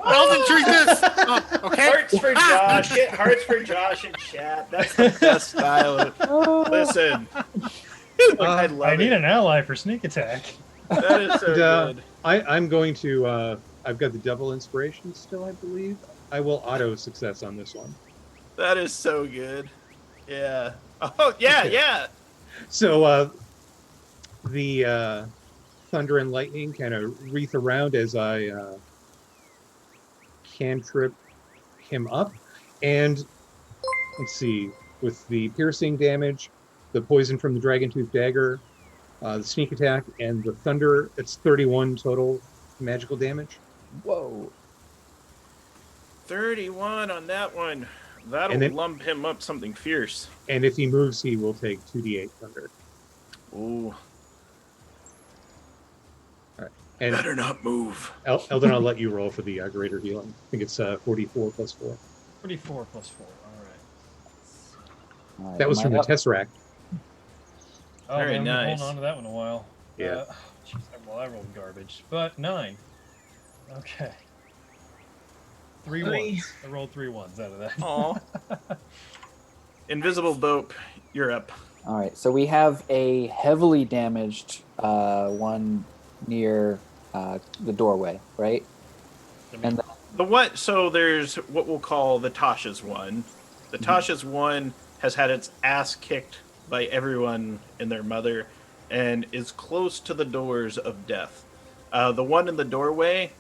Eldon, drink this. Oh, okay. Hearts for Josh. Get hearts for Josh in chat. That's the best style. Listen, I love I need an ally for sneak attack. That is so good. I'm going to. I've got the double inspiration still, I believe. I will auto success on this one. That is so good. Yeah. Oh yeah, Okay. yeah. So the thunder and lightning kind of wreath around as I cantrip him up, and let's see, with the piercing damage, the poison from the dragon tooth dagger, the sneak attack, and the thunder, it's 31 total magical damage. Whoa. 31 on that one. That'll And then- lump him up something fierce. And if he moves, he will take 2d8 thunder. Ooh. And Better not move. Eldon, I'll let you roll for the greater healing. I think it's 44 plus 4. 44 plus 4. All right. That was from the Tesseract. Oh, Very man, I've been nice. holding on to that one a while. Yeah. Geez, well, I rolled garbage, but 9. Okay. 3 ones. I rolled 3 ones out of that. Aw. Invisible Dope, you're up. All right, so we have a heavily damaged one near the doorway, right? And The what? So there's what we'll call the Tasha's one. The Tasha's one has had its ass kicked by everyone and their mother, and is close to the doors of death. The one in the doorway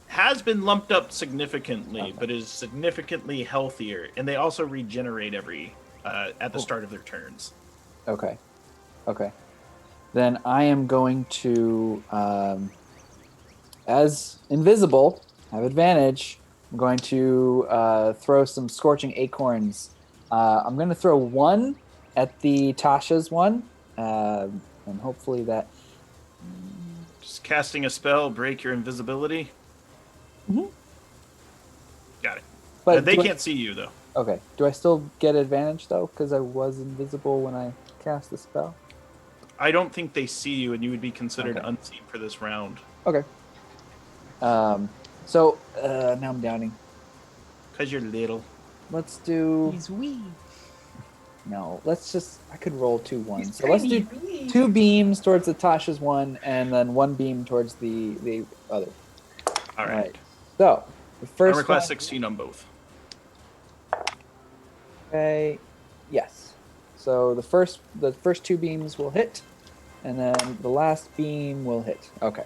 has been lumped up significantly, but is significantly healthier, and they also regenerate every at the start of their turns. okay, then I am going to, as invisible, have advantage. I'm going to throw some scorching acorns. I'm going to throw one at the Tasha's one, and hopefully that. Just casting a spell, break your invisibility. Mhm. Got it. But They do can't see you though. Okay. Do I still get advantage though? Because I was invisible when I cast the spell. I don't think they see you, and you would be considered Okay. unseen for this round. Okay. So now I'm doubting. Because you're little. Let's do. He's wee. No, let's just. I could roll 2 ones. So let's do 2 beams towards the Tasha's one, and then 1 beam towards the other. All right. So the first Armor class one- 16 on both. Okay. Yes. So the first 2 beams will hit, and then the last beam will hit. Okay.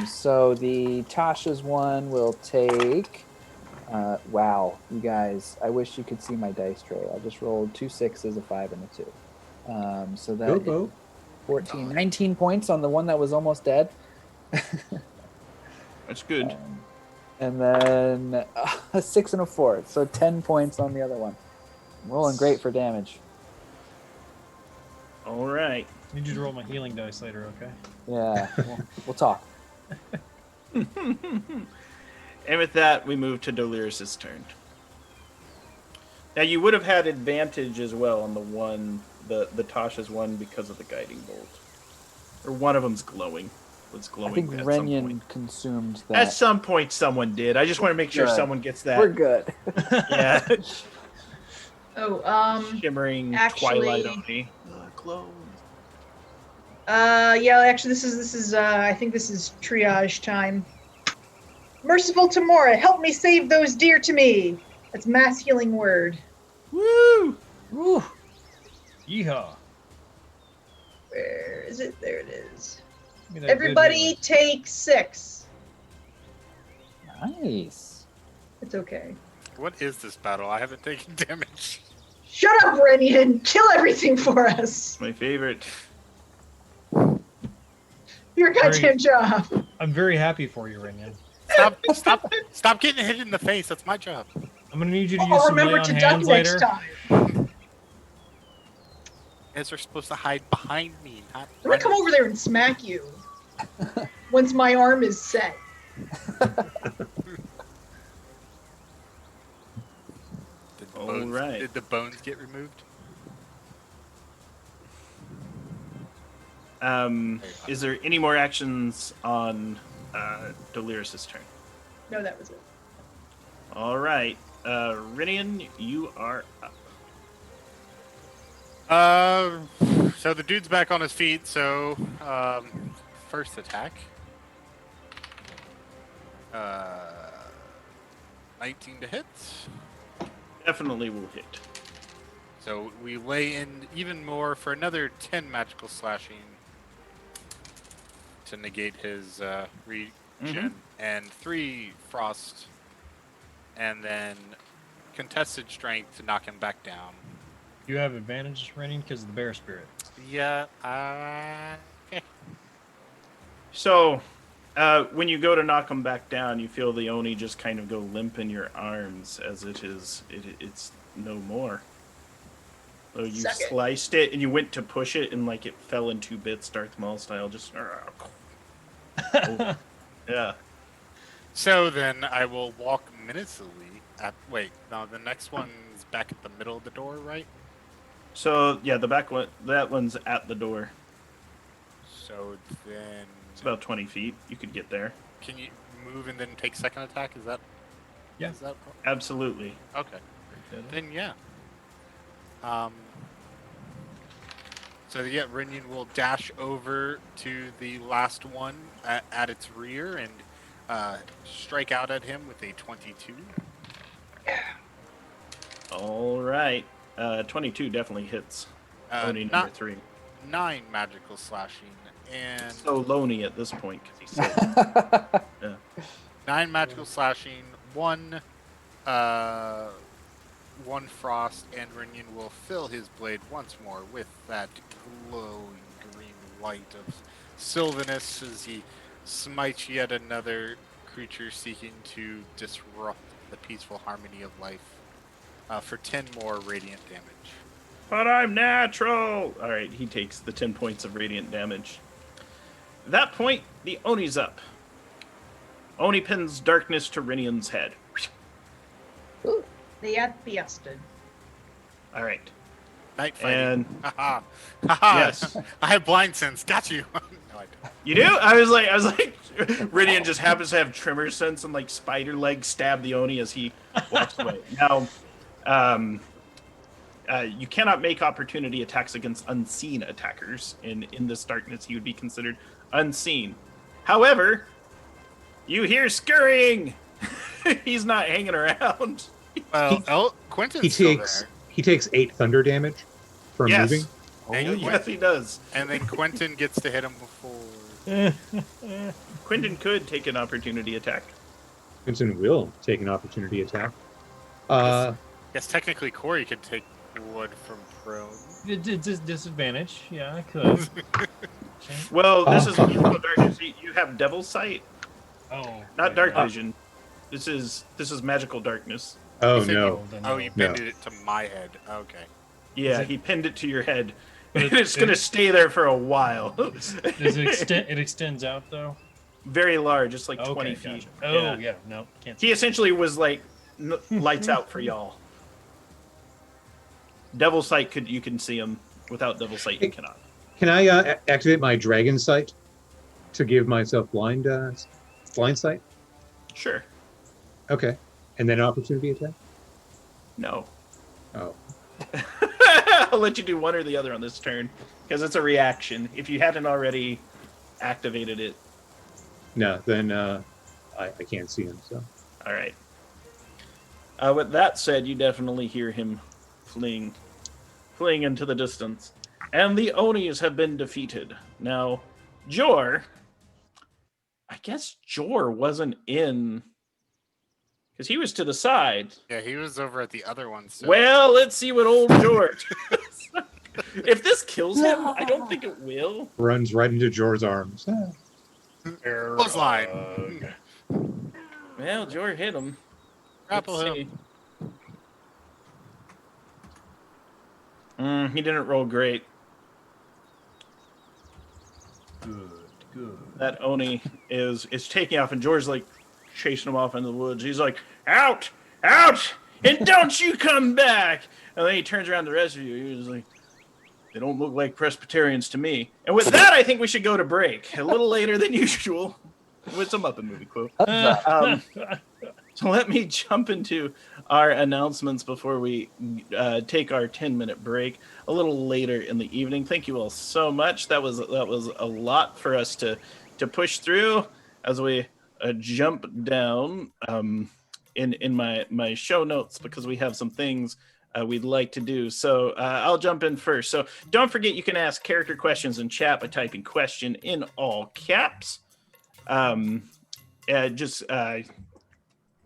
So the Tasha's one will take. Wow, you guys! I wish you could see my dice tray. I just rolled 2 6s, a 5, and a 2. So that is 14, 19 points on the one that was almost dead. That's good. And then a 6 and a 4, so 10 points on the other one. I'm rolling great for damage. All right. I need you to roll my healing dice later, okay? Yeah, we'll talk. And with that, we move to Delirious' turn. Now, you would have had advantage as well on the one, the Tasha's one, because of the guiding bolt. Or one of them's glowing. Was glowing I think at some Renyan point. consumed At that. some point, someone did. I just want to make sure Good. someone gets that. We're good. Yeah. Oh, Shimmering actually- twilight Oni. Glow. yeah, actually, this is, I think this is triage time. Merciful Tamora, help me save those dear to me. That's mass healing word. Woo! Woo! Yeehaw! Where is it? There it is. Give me that good Everybody healing. take 6. Nice. It's okay. What is this battle? I haven't taken damage. Shut up, Renyan! Kill everything for us! My favorite. Your goddamn job! I'm very happy for you, Renyan. Stop getting hit in the face. That's my job. I'm gonna need you to use I'll some lay remember on to duck hands next later. time. You guys are supposed to hide behind me, not I'm gonna come over there and smack you. Once my arm is set. Did the bones get removed? Is there any more actions on Delirious' turn? No, that was it. All right. Rinian, you are up. So the dude's back on his feet, so first attack. 19 to hit. Definitely will hit. So we lay in even more for another 10 magical slashing to negate his regen, and 3 frost, and then contested strength to knock him back down. You have advantage, Rennie, because of the bear spirit. Yeah. So, when you go to knock him back down, you feel the Oni just kind of go limp in your arms as it's no more. So you sliced it and you went to push it and like it fell in 2 bits, Darth Maul style. Just yeah. So then I will walk menacingly at. Wait, no, the next one's back at the middle of the door, right? So yeah, the back one, that one's at the door. So then it's about 20 feet. You could get there. Can you move and then take second attack? Is that? Yeah. Is that... Absolutely. Okay. Then yeah. So yeah, Rinian will dash over to the last one at its rear and strike out at him with a 22. All right. 22 definitely hits. Oni number 3. 9 magical slashing and so lonely at this point because he's so yeah. 9 magical slashing, 1 frost, and Rinian will fill his blade once more with that glowing green light of sylvanus as he smites yet another creature seeking to disrupt the peaceful harmony of life for 10 more radiant damage. But I'm natural! Alright, he takes the 10 points of radiant damage. At that point, the Oni's up. Oni pins darkness to Rinian's head. They are fiested. Alright. Night fighting. And haha. yes. I have blind sense. Got you. No, I don't. You do? I was like, Rinian just happens to have tremor sense and like spider legs stab the Oni as he walks away. Now, you cannot make opportunity attacks against unseen attackers. In this darkness, he would be considered unseen. However, you hear scurrying. He's not hanging around. Well, Quentin's still there. He takes 8 thunder damage from moving. Yes, he does. And then Quentin gets to hit him before. Quentin could take an opportunity attack. Quentin will take an opportunity attack. Yes, technically Corey could take wood from prone. Disadvantage. Yeah, I could. Well, this is magical darkness. You have devil sight. Oh. Not dark vision. This is magical darkness. Oh no! You pinned it to my head. Okay. Yeah, he pinned it to your head. It's going to stay there for a while. Does it extend? It extends out though. Very large. It's like 20 feet. Gotcha. Oh yeah, no, can't. He essentially was like lights out for y'all. Devil sight you can see him. Without devil sight, you cannot. Can I activate my dragon sight to give myself blind sight? Sure. Okay. And then opportunity attack? No. Oh. I'll let you do one or the other on this turn, because it's a reaction. If you hadn't already activated it. No, then I can't see him, so. All right. With that said, you definitely hear him fleeing into the distance. And the Onis have been defeated. Now, Jor... I guess Jor wasn't in... Because he was to the side. Yeah, he was over at the other one. So. Well, let's see what old George. If this kills him, I don't think it will. Runs right into Jor's arms. Clothesline. Well, Jor hit him. Grapple him. He didn't roll great. Good. Good. that Oni is taking off, and George's like chasing him off into the woods. He's like, out, and don't you come back. And then he turns around to the rest of you. He's like, they don't look like Presbyterians to me. And with that, I think we should go to break a little later than usual with some Muppet movie quote. So let me jump into our announcements before we take our 10-minute break a little later in the evening. Thank you all so much. That was a lot for us to push through as we jump down in my show notes, because we have some things we'd like to do. So I'll jump in first. So don't forget, you can ask character questions in chat by typing question in all caps.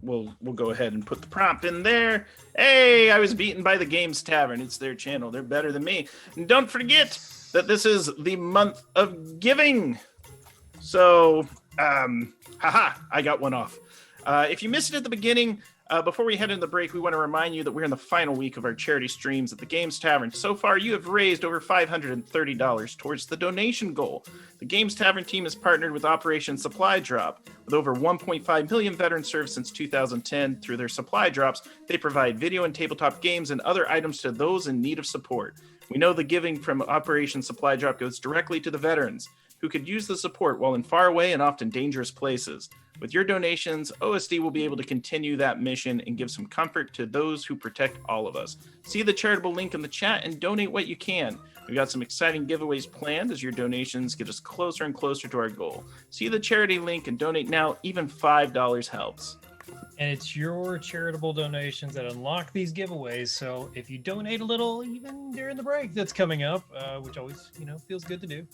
We'll go ahead and put the prompt in there. Hey, I was beaten by the Games Tavern. It's their channel. They're better than me. And don't forget that this is the month of giving. So, I got one off. If you missed it at the beginning, before we head into the break, we want to remind you that we're in the final week of our charity streams at the Games Tavern. So far, you have raised over $530 towards the donation goal. The Games Tavern team has partnered with Operation Supply Drop. With over 1.5 million veterans served since 2010 through their supply drops, they provide video and tabletop games and other items to those in need of support. We know the giving from Operation Supply Drop goes directly to the veterans, who could use the support while in faraway and often dangerous places. With your donations, OSD will be able to continue that mission and give some comfort to those who protect all of us. See the charitable link in the chat and donate what you can. We've got some exciting giveaways planned as your donations get us closer and closer to our goal. See the charity link and donate now. Even $5 helps. And it's your charitable donations that unlock these giveaways. So if you donate a little, even during the break that's coming up, which always, feels good to do,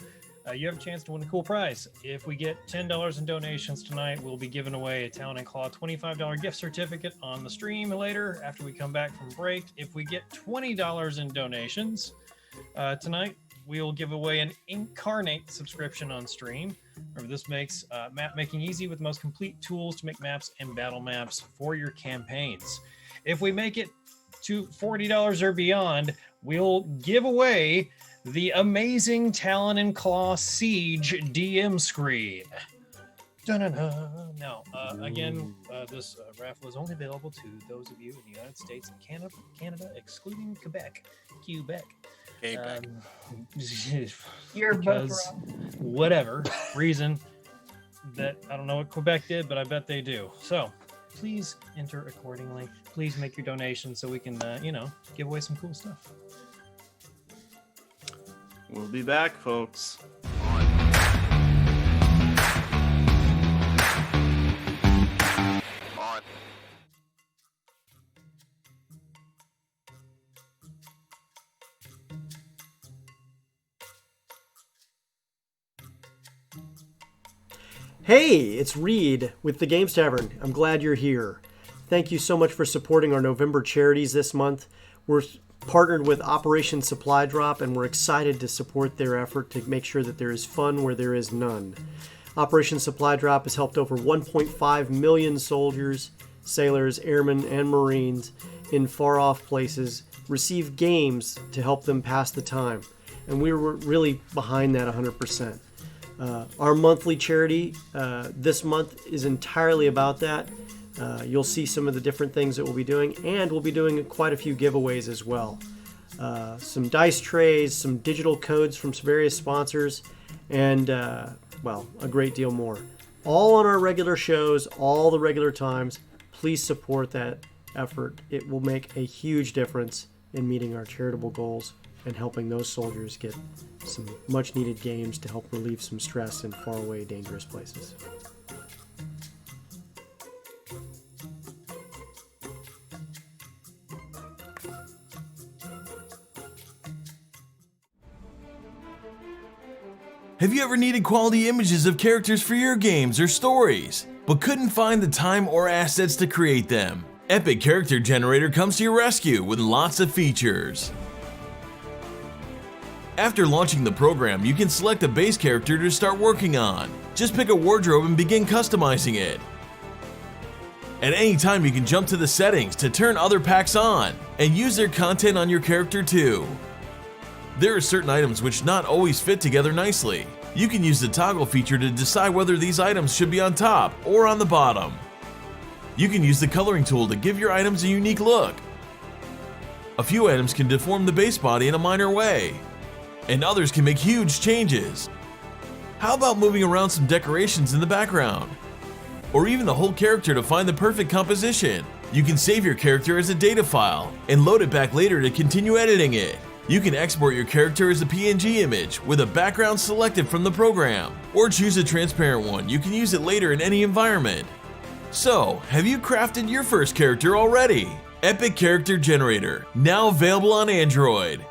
you have a chance to win a cool prize. If we get $10 in donations tonight, we'll be giving away a Talon and Claw $25 gift certificate on the stream later after we come back from break. If we get $20 in donations tonight, we'll give away an Incarnate subscription on stream. Remember, this makes map making easy with the most complete tools to make maps and battle maps for your campaigns. If we make it to $40 or beyond, we'll give away the amazing Talon and Claw Siege DM screen. Now, again, this raffle is only available to those of you in the United States and Canada, excluding Quebec. You're both wrong. Whatever reason that I don't know what Quebec did, but I bet they do. So please enter accordingly. Please make your donations so we can, give away some cool stuff. We'll be back, folks. Hey, it's Reed with the Games Tavern. I'm glad you're here. Thank you so much for supporting our November charities this month. We're partnered with Operation Supply Drop, and we're excited to support their effort to make sure that there is fun where there is none. Operation Supply Drop has helped over 1.5 million soldiers, sailors, airmen, and Marines in far-off places receive games to help them pass the time, and we were really behind that 100%. Our monthly charity this month is entirely about that. You'll see some of the different things that we'll be doing, and we'll be doing quite a few giveaways as well. Some dice trays, some digital codes from some various sponsors, and, a great deal more. All on our regular shows, all the regular times. Please support that effort. It will make a huge difference in meeting our charitable goals and helping those soldiers get some much-needed games to help relieve some stress in faraway, dangerous places. Have you ever needed quality images of characters for your games or stories, but couldn't find the time or assets to create them? Epic Character Generator comes to your rescue with lots of features. After launching the program, you can select a base character to start working on. Just pick a wardrobe and begin customizing it. At any time, you can jump to the settings to turn other packs on and use their content on your character too. There are certain items which not always fit together nicely. You can use the toggle feature to decide whether these items should be on top or on the bottom. You can use the coloring tool to give your items a unique look. A few items can deform the base body in a minor way, and others can make huge changes. How about moving around some decorations in the background? Or even the whole character to find the perfect composition? You can save your character as a data file and load it back later to continue editing it. You can export your character as a PNG image with a background selected from the program, or choose a transparent one. You can use it later in any environment. So, have you crafted your first character already? Epic Character Generator, now available on Android.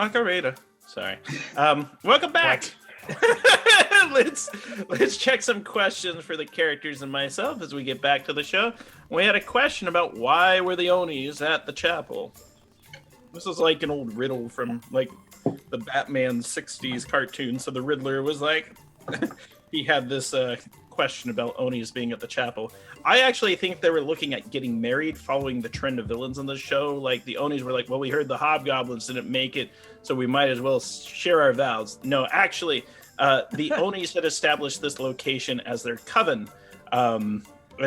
Macarena. Sorry. Welcome back. Let's check some questions for the characters and myself as we get back to the show. We had a question about why were the Onis at the chapel. This is like an old riddle from like the Batman 60s cartoon. So the Riddler was like, he had this question about Onis being at the chapel. I actually think they were looking at getting married following the trend of villains in the show. Like the Onis were like, well, we heard the hobgoblins didn't make it, so we might as well share our vows. No, actually, the Onis had established this location as their coven. And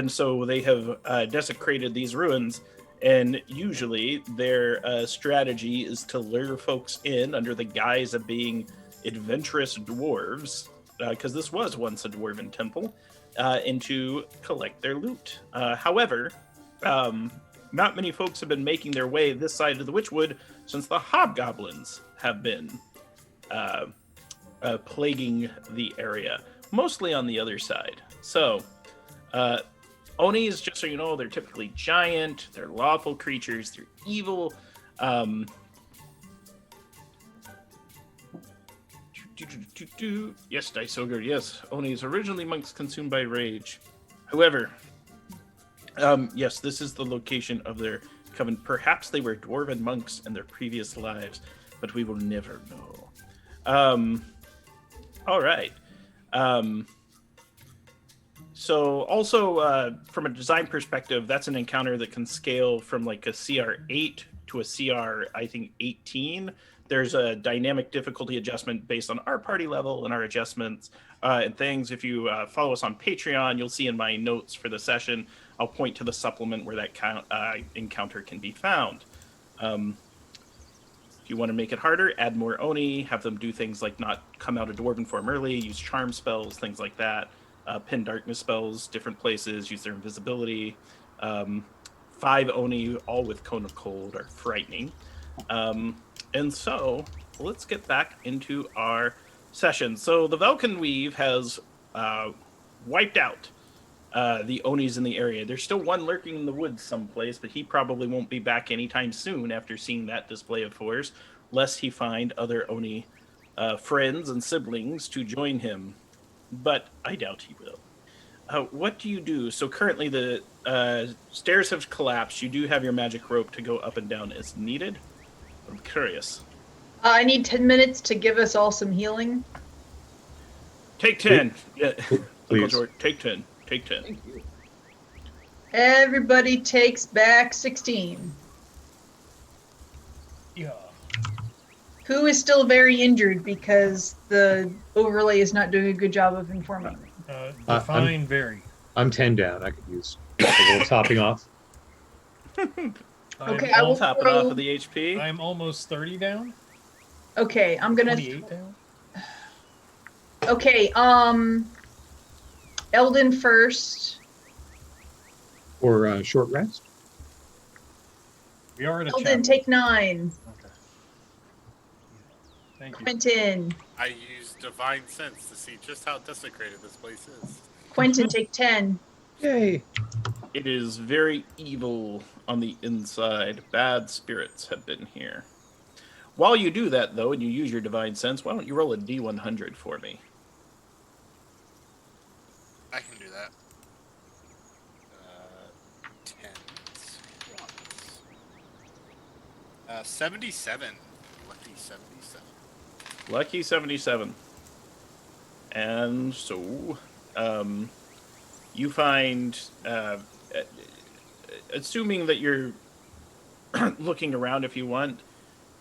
so they have desecrated these ruins. And usually their strategy is to lure folks in under the guise of being adventurous dwarves, because this was once a dwarven temple, and to collect their loot. However, not many folks have been making their way this side of the Witchwood since the hobgoblins have been plaguing the area, mostly on the other side. So, Onis, just so you know, they're typically giant, they're lawful creatures, they're evil. Yes, Dice Ogre, yes. Onis, originally monks consumed by rage. However, yes, this is the location of their coven. Perhaps they were dwarven monks in their previous lives, but we will never know. All right. So also from a design perspective, that's an encounter that can scale from like a CR 8 to a CR, I think, 18. There's a dynamic difficulty adjustment based on our party level and our adjustments and things. If you follow us on Patreon, you'll see in my notes for the session, I'll point to the supplement where that encounter can be found. If you want to make it harder, add more Oni, have them do things like not come out of dwarven form early, use charm spells, things like that. Pin darkness spells, different places, use their invisibility. 5 Oni, all with Cone of Cold, are frightening. And so, let's get back into our session. So the Velkyn Weave has wiped out the Onis in the area. There's still one lurking in the woods someplace, but he probably won't be back anytime soon after seeing that display of force, lest he find other Oni friends and siblings to join him. But I doubt he will. What do you do? So currently the stairs have collapsed. You do have your magic rope to go up and down as needed. I'm curious. I need 10 minutes to give us all some healing. Take 10. Yeah. Please. Uncle George, take 10. Take 10. Thank you. Everybody takes back 16. Yeah. Who is still very injured because the overlay is not doing a good job of informing me? Define very. I'm 10 down. I could use a little topping off. Okay, I will Top it off of the HP. I'm almost 30 down. Okay, I'm gonna. 28 down. Okay, Eldon first. Or short rest. We are at a Eldon, chapel. take 9. Okay. Thank you. Quentin. I used divine sense to see just how desecrated this place is. Quentin, take 10. Yay. It is very evil on the inside. Bad spirits have been here. While you do that, though, and you use your divine sense, why don't you roll a D100 for me? I can do that. 10. 77. Lucky 77. Lucky 77. And so, you find, assuming that you're looking around if you want,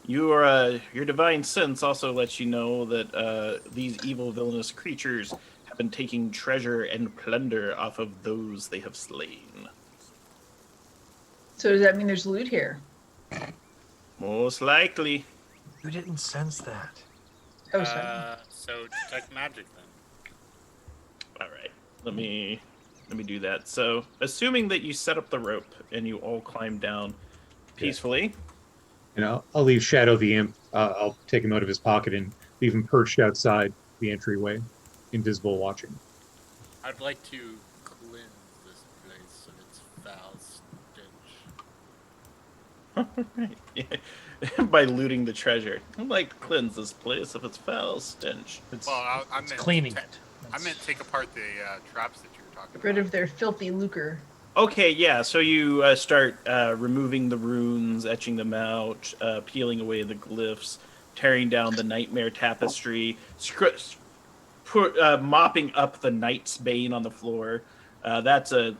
your divine sense also lets you know that these evil villainous creatures have been taking treasure and plunder off of those they have slain. So does that mean there's loot here? Most likely. You didn't sense that. Oh, sorry. So detect magic then. All right, let me do that. So, assuming that you set up the rope and you all climb down peacefully. And I'll leave Shadow the Imp. I'll take him out of his pocket and leave him perched outside the entryway, invisible, watching. I'd like to cleanse this place of its foul stench. Yeah. By looting the treasure. I'd like to cleanse this place of its foul stench. Well, I It's meant cleaning it. I meant take apart the traps that you were talking Get rid about. of their filthy lucre. Okay, yeah, so you start removing the runes, etching them out, peeling away the glyphs, tearing down the nightmare tapestry, mopping up the Night's Bane on the floor. That's a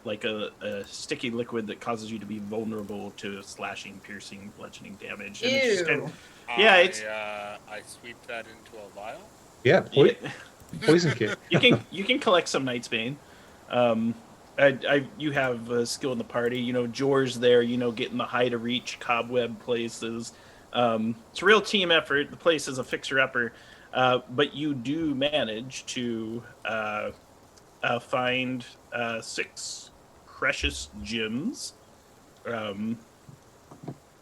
sticky liquid that causes you to be vulnerable to slashing, piercing, bludgeoning damage. And Ew. I sweep that into a vial. Yeah, poison kit. You can collect some Night's Bane. You have a skill in the party. You know, Jor's there. You know, getting the high to reach cobweb places. It's a real team effort. The place is a fixer-upper, but you do manage to find 6 precious gems,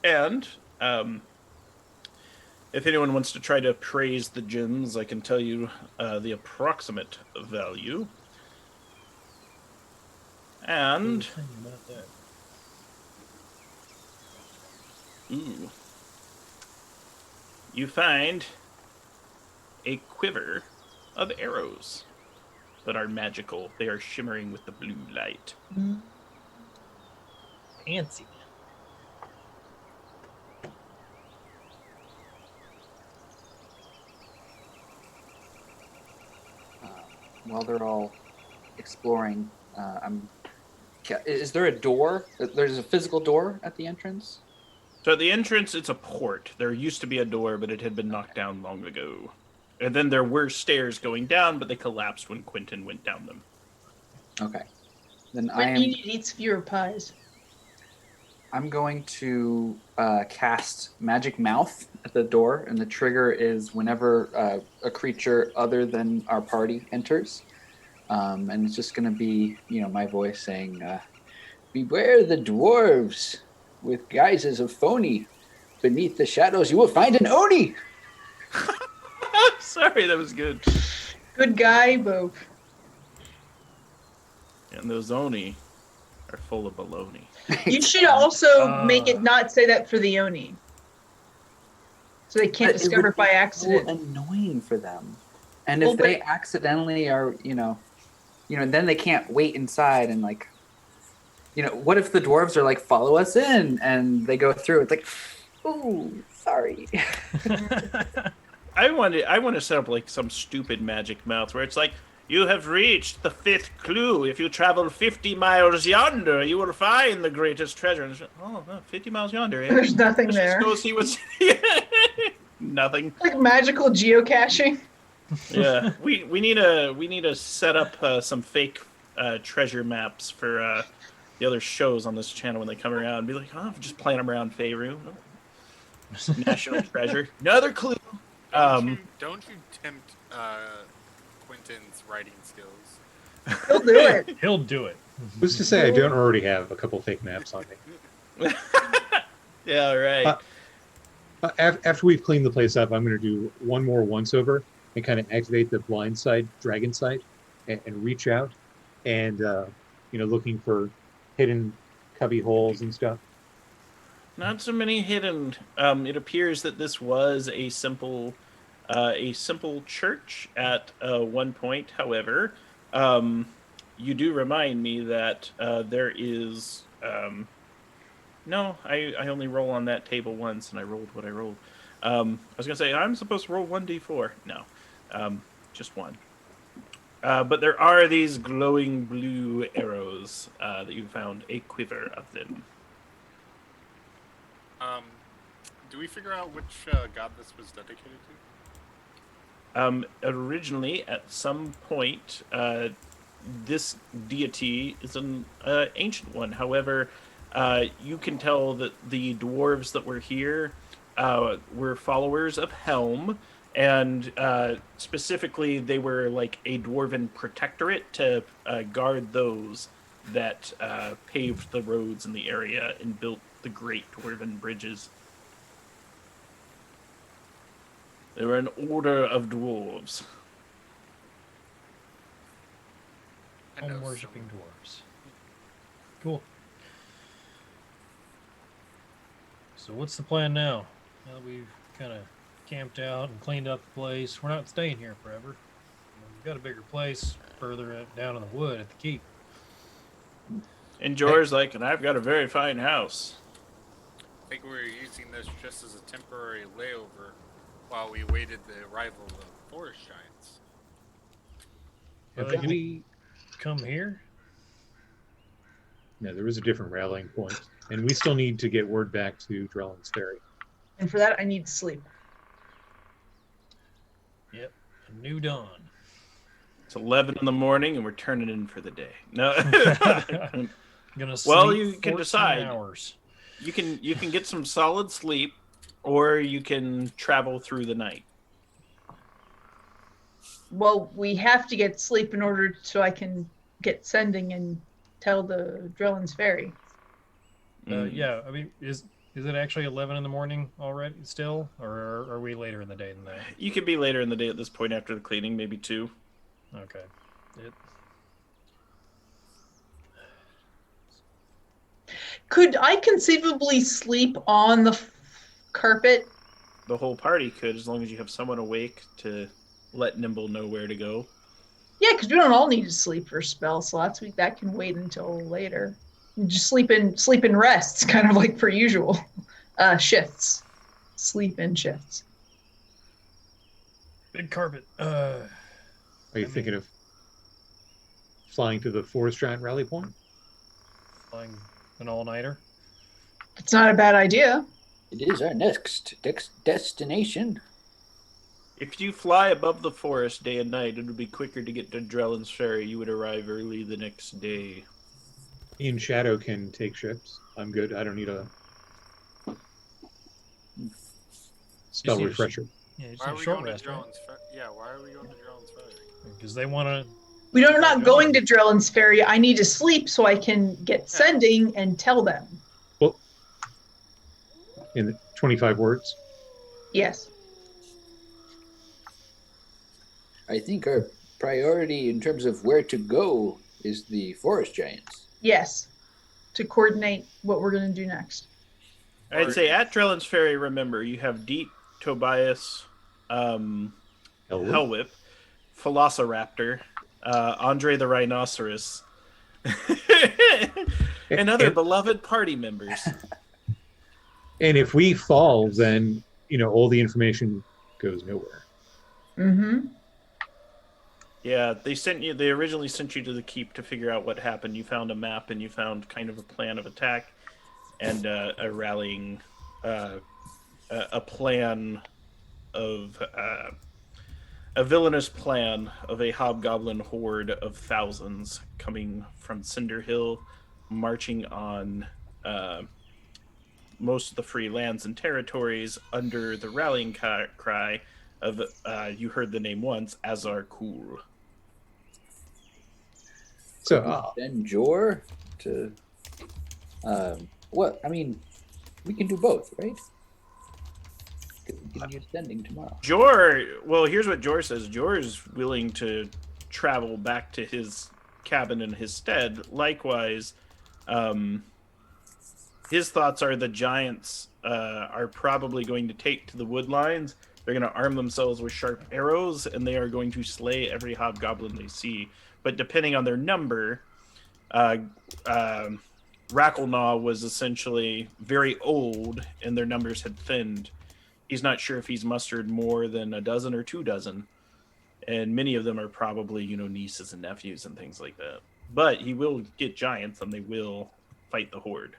and if anyone wants to try to appraise the gems, I can tell you the approximate value. And you find a quiver of arrows that are magical. They are shimmering with the blue light. Fancy. While they're all exploring, is there a door? There's a physical door at the entrance? So at the entrance, it's a port. There used to be a door, but it had been knocked down long ago. And then there were stairs going down, but they collapsed when Quentin went down them. Okay. Then When you eats fewer pies. I'm going to cast Magic Mouth at the door, and the trigger is whenever a creature other than our party enters. And it's just going to be, my voice saying, "Beware the dwarves with guises of phony. Beneath the shadows you will find an Oni." Sorry, that was good. Good guy, Bo. And those Oni are full of baloney. You should also make it not say that for the Oni. So they can't discover it by accident. So annoying for them. And if they accidentally are, then they can't wait inside and what if the dwarves are like, follow us in, and they go through? It's like, ooh, sorry. I want to set up like some stupid magic mouth where it's like, you have reached the 5th clue. If you travel 50 miles yonder, you will find the greatest treasure. And like, 50 miles yonder. Eh? There's nothing Let's there. Just go see what's nothing. Like magical geocaching. Yeah, we need to set up some fake treasure maps for the other shows on this channel when they come around. Be like, just playing them around Faerun. National treasure. Another clue. Don't you tempt Quentin's writing skills? He'll do it. He'll do it. Who's to say I don't already have a couple fake maps on me? Yeah, right. After we've cleaned the place up, I'm going to do one more once-over and kind of activate the blind side, dragon sight, and reach out and, looking for hidden cubby holes and stuff. Not so many hidden. It appears that this was a simple church at one point. However, you do remind me that there is. No, I only roll on that table once, and I rolled what I rolled. I was gonna say I'm supposed to roll 1d4. No, just one. But there are these glowing blue arrows that you found a quiver of them. Do we figure out which god this was dedicated to? Originally, at some point, this deity is an ancient one. However, you can tell that the dwarves that were here were followers of Helm, and specifically, they were like a dwarven protectorate to guard those that paved the roads in the area and built the great dwarven bridges. They were an order of dwarves. Home worshipping dwarves. Cool. So what's the plan now? Now that we've kind of camped out and cleaned up the place, we're not staying here forever. We've got a bigger place further down in the wood at the keep. And Jor's like, and I've got a very fine house. I think we were using this just as a temporary layover while we waited the arrival of the forest giants. Did we come here? No, there was a different rallying point, and we still need to get word back to Drellin's Ferry. And for that, I need sleep. Yep, a new dawn. It's 11 in the morning, and we're turning in for the day. No. Gonna Well, sleep you can 14 decide. hours. You can get some solid sleep, or you can travel through the night. Well, we have to get sleep in order so I can get sending and tell the Drellin's Ferry. Yeah, I mean, is it actually 11 in the morning already still, or are we later in the day than that? You could be later in the day at this point after the cleaning, maybe 2. Okay. Could I conceivably sleep on the carpet? The whole party could, as long as you have someone awake to let Nimble know where to go. Yeah, because we don't all need to sleep for spell slots. That can wait until later. You just sleep in rests, kind of like per usual. Shifts. Sleep in shifts. Big carpet. Are you thinking of flying to the Forest Giant rally point? Flying an all-nighter? It's not a bad idea. It is our next destination. If you fly above the forest day and night, it would be quicker to get to Drellin's Ferry. You would arrive early the next day. Ian Shadow can take ships. I'm good. I don't need a spell refresher. Yeah, just Why are a we short going to rest, right? Drellin's Ferry? Yeah, why are we going to Drellin's Ferry? Because they want to... We're not going to Drellin's Ferry. I need to sleep so I can get sending and tell them. Well, in 25 words. Yes. I think our priority in terms of where to go is the forest giants. Yes. To coordinate what we're going to do next. I'd say at Drellin's Ferry, remember, you have Deep, Tobias, Hellwhip, Velociraptor, Andre the Rhinoceros, and other beloved party members. And if we fall, then, all the information goes nowhere. Mm-hmm. Yeah, they originally sent you to the keep to figure out what happened. You found a map and you found kind of a plan of attack and a rallying, a plan of, a villainous plan of a hobgoblin horde of thousands coming from Cinder Hill, marching on most of the free lands and territories under the rallying cry of, you heard the name once, Azar Kul. So, Send Jor to... I mean, we can do both, right? We can use sending tomorrow. Jor, well, here's what Jor says. Jor is willing to travel back to his cabin in his stead. Likewise, his thoughts are the giants are probably going to take to the wood lines. They're going to arm themselves with sharp arrows, and they are going to slay every hobgoblin they see. But depending on their number, Racklenaw was essentially very old, and their numbers had thinned. He's not sure if he's mustered more than a dozen or 2 dozen, and many of them are probably, nieces and nephews and things like that. But he will get giants, and they will fight the horde.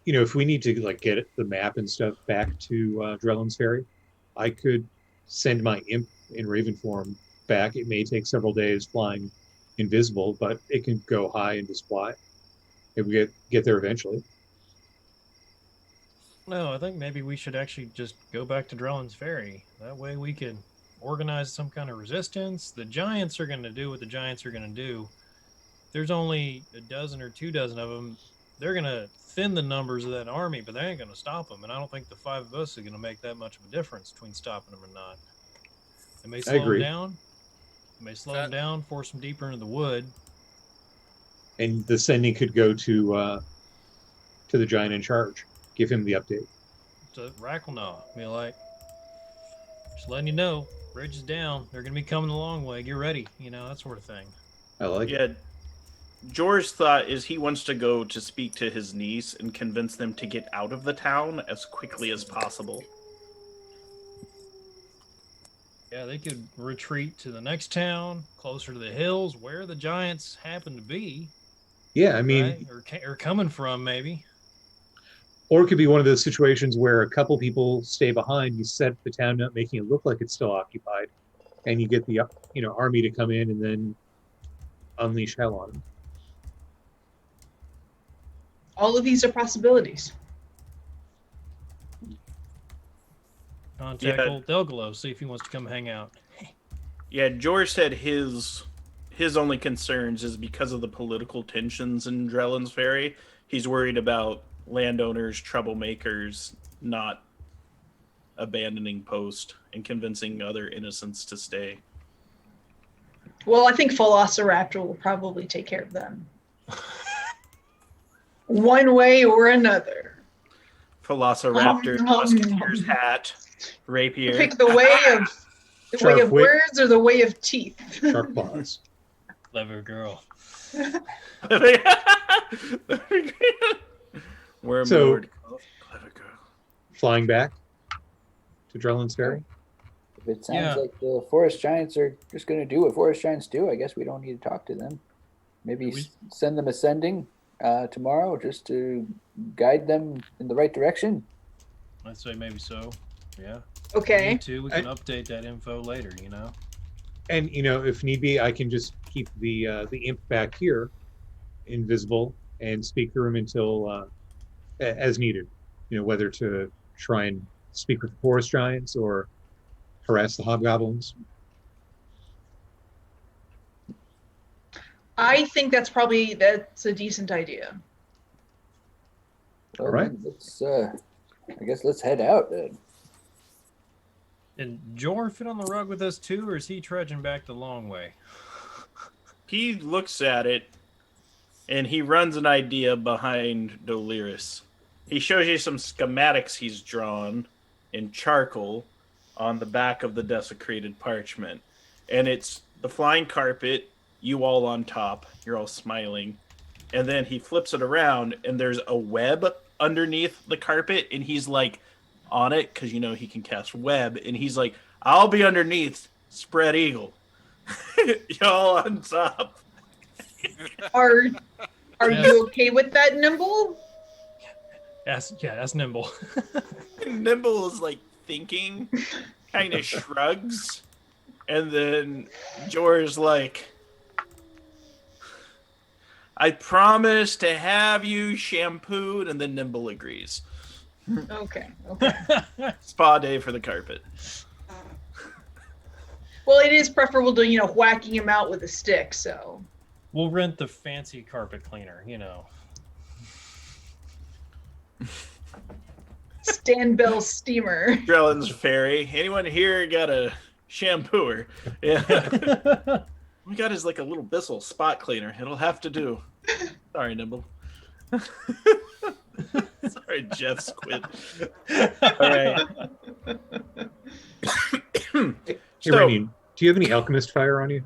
If we need to get the map and stuff back to Drellin's Ferry, I could send my imp in Raven form back. It may take several days flying invisible, but it can go high and display. If we get there eventually. No, I think maybe we should actually just go back to Drellin's Ferry. That way we can organize some kind of resistance. The giants are going to do what the giants are going to do. There's only a dozen or 2 dozen of them. They're going to thin the numbers of that army, but they ain't going to stop them. And I don't think the 5 of us are going to make that much of a difference between stopping them or not. They may slow them down. They may slow them down, force them deeper into the wood. And the sending could go to the giant in charge. give him the update. To Racklenaw, be like, just letting you know, bridge is down. They're going to be coming a long way. Get ready. That sort of thing. I like it. Yeah. George's thought is he wants to go to speak to his niece and convince them to get out of the town as quickly as possible. Yeah, they could retreat to the next town, closer to the hills, where the giants happen to be. Yeah, I mean, right? or coming from, maybe. Or it could be one of those situations where a couple people stay behind. You set the town up, making it look like it's still occupied, and you get the army to come in and then unleash hell on them. All of these are possibilities. Contact old Delgalo, see if he wants to come hang out. Yeah, George said his only concerns is because of the political tensions in Drellin's Ferry. He's worried about landowners, troublemakers, not abandoning post and convincing other innocents to stay. Well, I think Velociraptor will probably take care of them. One way or another. Velociraptor, Musketeer's hat, rapier. Pick the way of words or the way of teeth. Sharp claws. Clever girl. We're So- moored. Clever girl. Flying back to Drellin's Ferry. If it sounds like the forest giants are just going to do what forest giants do, I guess we don't need to talk to them. Maybe send them ascending tomorrow just to guide them in the right direction. I'd say maybe so. Yeah. Okay. We can update that info later, And if need be, I can just keep the imp back here, invisible, and speak through him until as needed. Whether to try and speak with the forest giants or harass the hobgoblins. I think that's a decent idea. Well, All right. I guess let's head out then. And Jor fit on the rug with us too, or is he trudging back the long way? He looks at it, and he runs an idea behind Doliris. He shows you some schematics he's drawn in charcoal on the back of the desecrated parchment. And it's the flying carpet, you all on top, you're all smiling. And then he flips it around, and there's a web underneath the carpet, and he's like on it, because he can cast web, and he's like, I'll be underneath, spread eagle. Y'all on top. Are you okay with that, Nimble? That's Nimble. Nimble is like thinking, kind of shrugs, and then Jor's like, I promise to have you shampooed, and then Nimble agrees. Okay. Spa day for the carpet. Well, it is preferable to, whacking him out with a stick, so. We'll rent the fancy carpet cleaner, Stan Bell steamer. Drellin's Ferry. Anyone here got a shampooer? Yeah. We got his like a little Bissell spot cleaner. It'll have to do. Sorry, Nimble. Sorry, Jeff Squid. All right. Hey, Rainy, do you have any alchemist fire on you?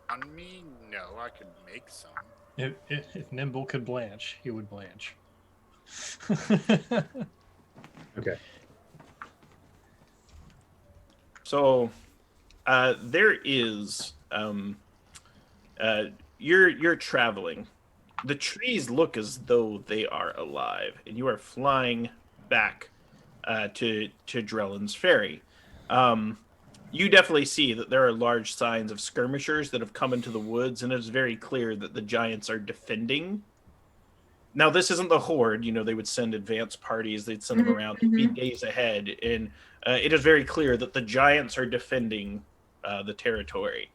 On me, no. I could make some. If Nimble could blanch, he would blanch. Okay. So there is you're traveling. The trees look as though they are alive, and you are flying back to Drellin's Ferry. You definitely see that there are large signs of skirmishers that have come into the woods, and it's very clear that the giants are defending. Now, this isn't the Horde. They would send advance parties. They'd send them around. They'd be days ahead. And it is very clear that the giants are defending the territory.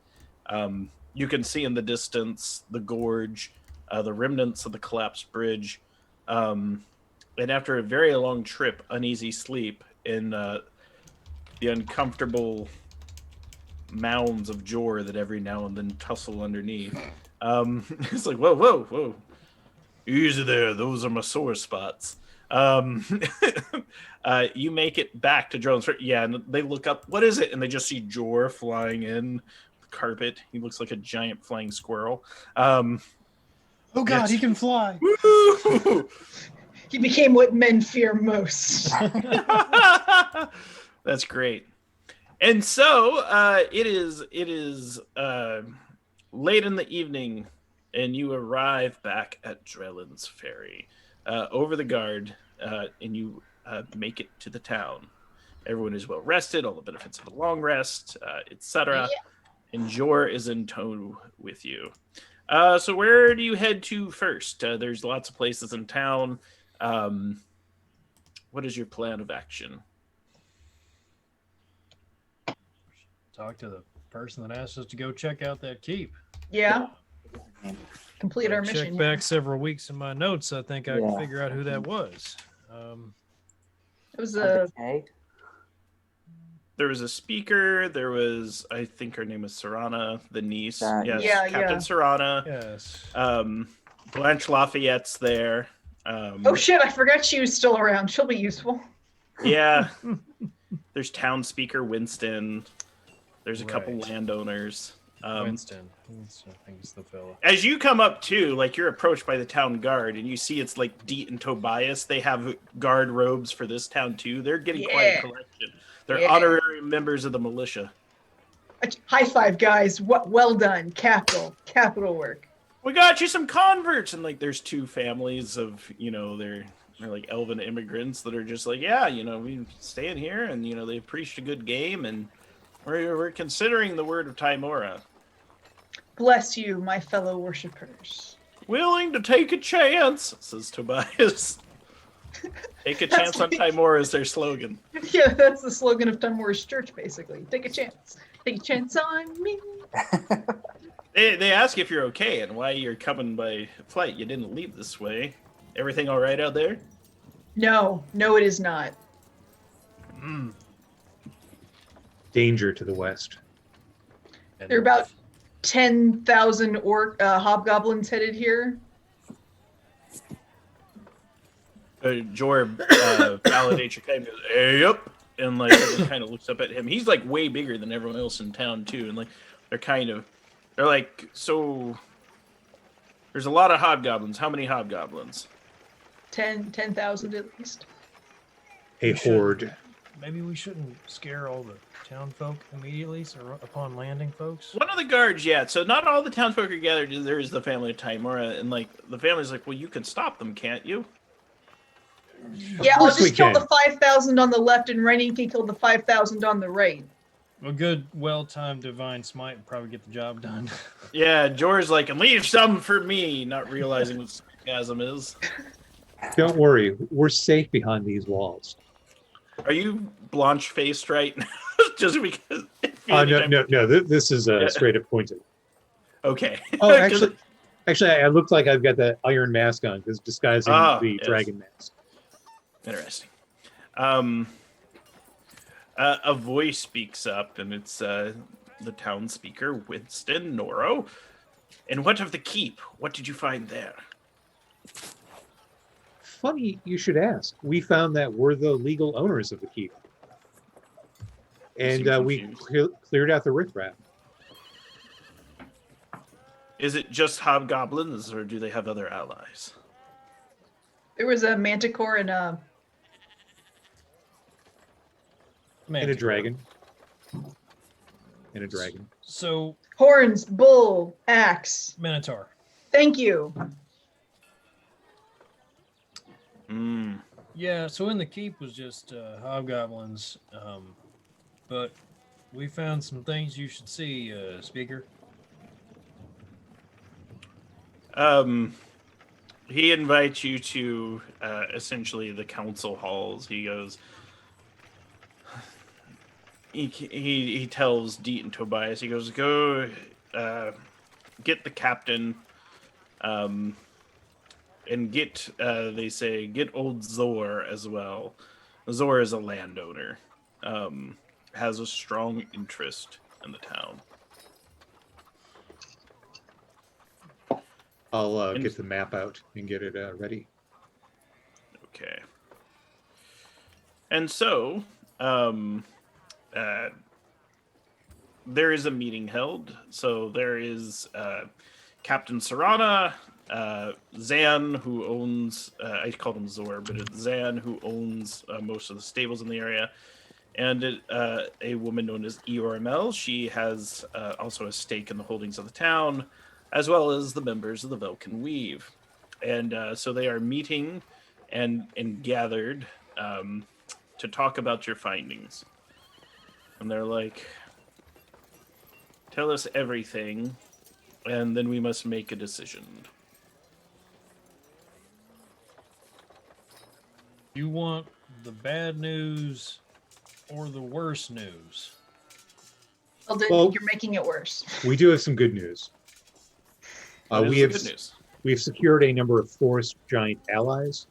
You can see in the distance the gorge, the remnants of the collapsed bridge. And after a very long trip, uneasy sleep, in the uncomfortable mounds of Jor that every now and then tussle underneath. It's like, whoa. Easy there. Those are my sore spots. You make it back to drones. Yeah, and they look up. What is it? And they just see Jor flying in the carpet. He looks like a giant flying squirrel. Oh God, yes. he can fly. Woo! He became what men fear most. That's great. And so it is late in the evening, and you arrive back at Drellin's Ferry over the guard, and you make it to the town. Everyone is well rested, all the benefits of a long rest, etc. Yeah. And Jor is in tow with you. So where do you head to first? There's lots of places in town. What is your plan of action? Talk to the person that asked us to go check out that keep. Yeah. Complete our mission. Check back several weeks in my notes. I think I can figure out who that was. It was a. There was a speaker. There was, I think her name was Serana, the niece. Yes, Captain Serana. Yes. Blanche Lafayette's there. Oh shit! I forgot she was still around. She'll be useful. Yeah. There's town speaker Winston. There's a couple landowners. Winston, I think it's the fella. As you come up too, like you're approached by the town guard, and you see it's like Deet and Tobias. They have guard robes for this town too. They're getting quite a collection. They're honorary members of the militia. High five, guys! Well done, capital work. We got you some converts, and like there's two families of they're like elven immigrants that are just like we staying here, and they've preached a good game, and we're considering the word of Tymora. Bless you, my fellow worshippers. Willing to take a chance, says Tobias. Take a chance on Tymora is their slogan. Yeah, that's the slogan of Tymora's church, basically. Take a chance. Take a chance on me. They ask if you're okay and why you're coming by flight. You didn't leave this way. Everything all right out there? No, it is not. Danger to the west. There are about 10,000 hobgoblins headed here. Jor validates your claim. Goes, hey, yep, and like everyone kind of looks up at him. He's like way bigger than everyone else in town too, and like they're like, so there's a lot of hobgoblins. How many hobgoblins? 10,000 at least. A horde. Maybe we shouldn't scare all the town folk immediately, or upon landing, folks. One of the guards, so not all the townsfolk are gathered. There is the family of Tymora, and like the family's like, well, you can stop them, can't you? Yeah, I'll just kill the 5,000 on the left, and Rennie can kill the 5,000 on the right. A good, well-timed divine smite would probably get the job done. Yeah, Jor's like, and leave some for me, not realizing what sarcasm is. Don't worry, we're safe behind these walls. Are you blanche-faced right now? Just because? No. This is straight up pointed. Okay. Oh, actually, I look like I've got the iron mask on because disguising the dragon mask. Interesting. A voice speaks up, and it's the town speaker, Winston Noro. And what of the keep? What did you find there? Funny you should ask. We found that we're the legal owners of the keep. And we cleared out the riffraff. Is it just hobgoblins, or do they have other allies? There was a manticore and a... And a dragon. And a dragon. So... Horns, bull, axe. Minotaur. Thank you. Yeah, so in the keep was just hobgoblins, but we found some things you should see, speaker. He invites you to essentially the council halls. He goes. He tells Deet and Tobias. He goes, go get the captain. And get old Zor as well. Zor is a landowner, has a strong interest in the town. I'll get the map out and get it ready. Okay. And so, there is a meeting held. So there is Captain Serana, Zan, who owns, I called him Zor, but it's Zan, who owns most of the stables in the area, and a woman known as Eormel. She has also a stake in the holdings of the town, as well as the members of the Velkyn Weave. And so they are meeting and gathered to talk about your findings. And they're like, tell us everything, and then we must make a decision. You want the bad news or the worse news? Well, you're making it worse. We do have some good news. We have secured a number of forest giant allies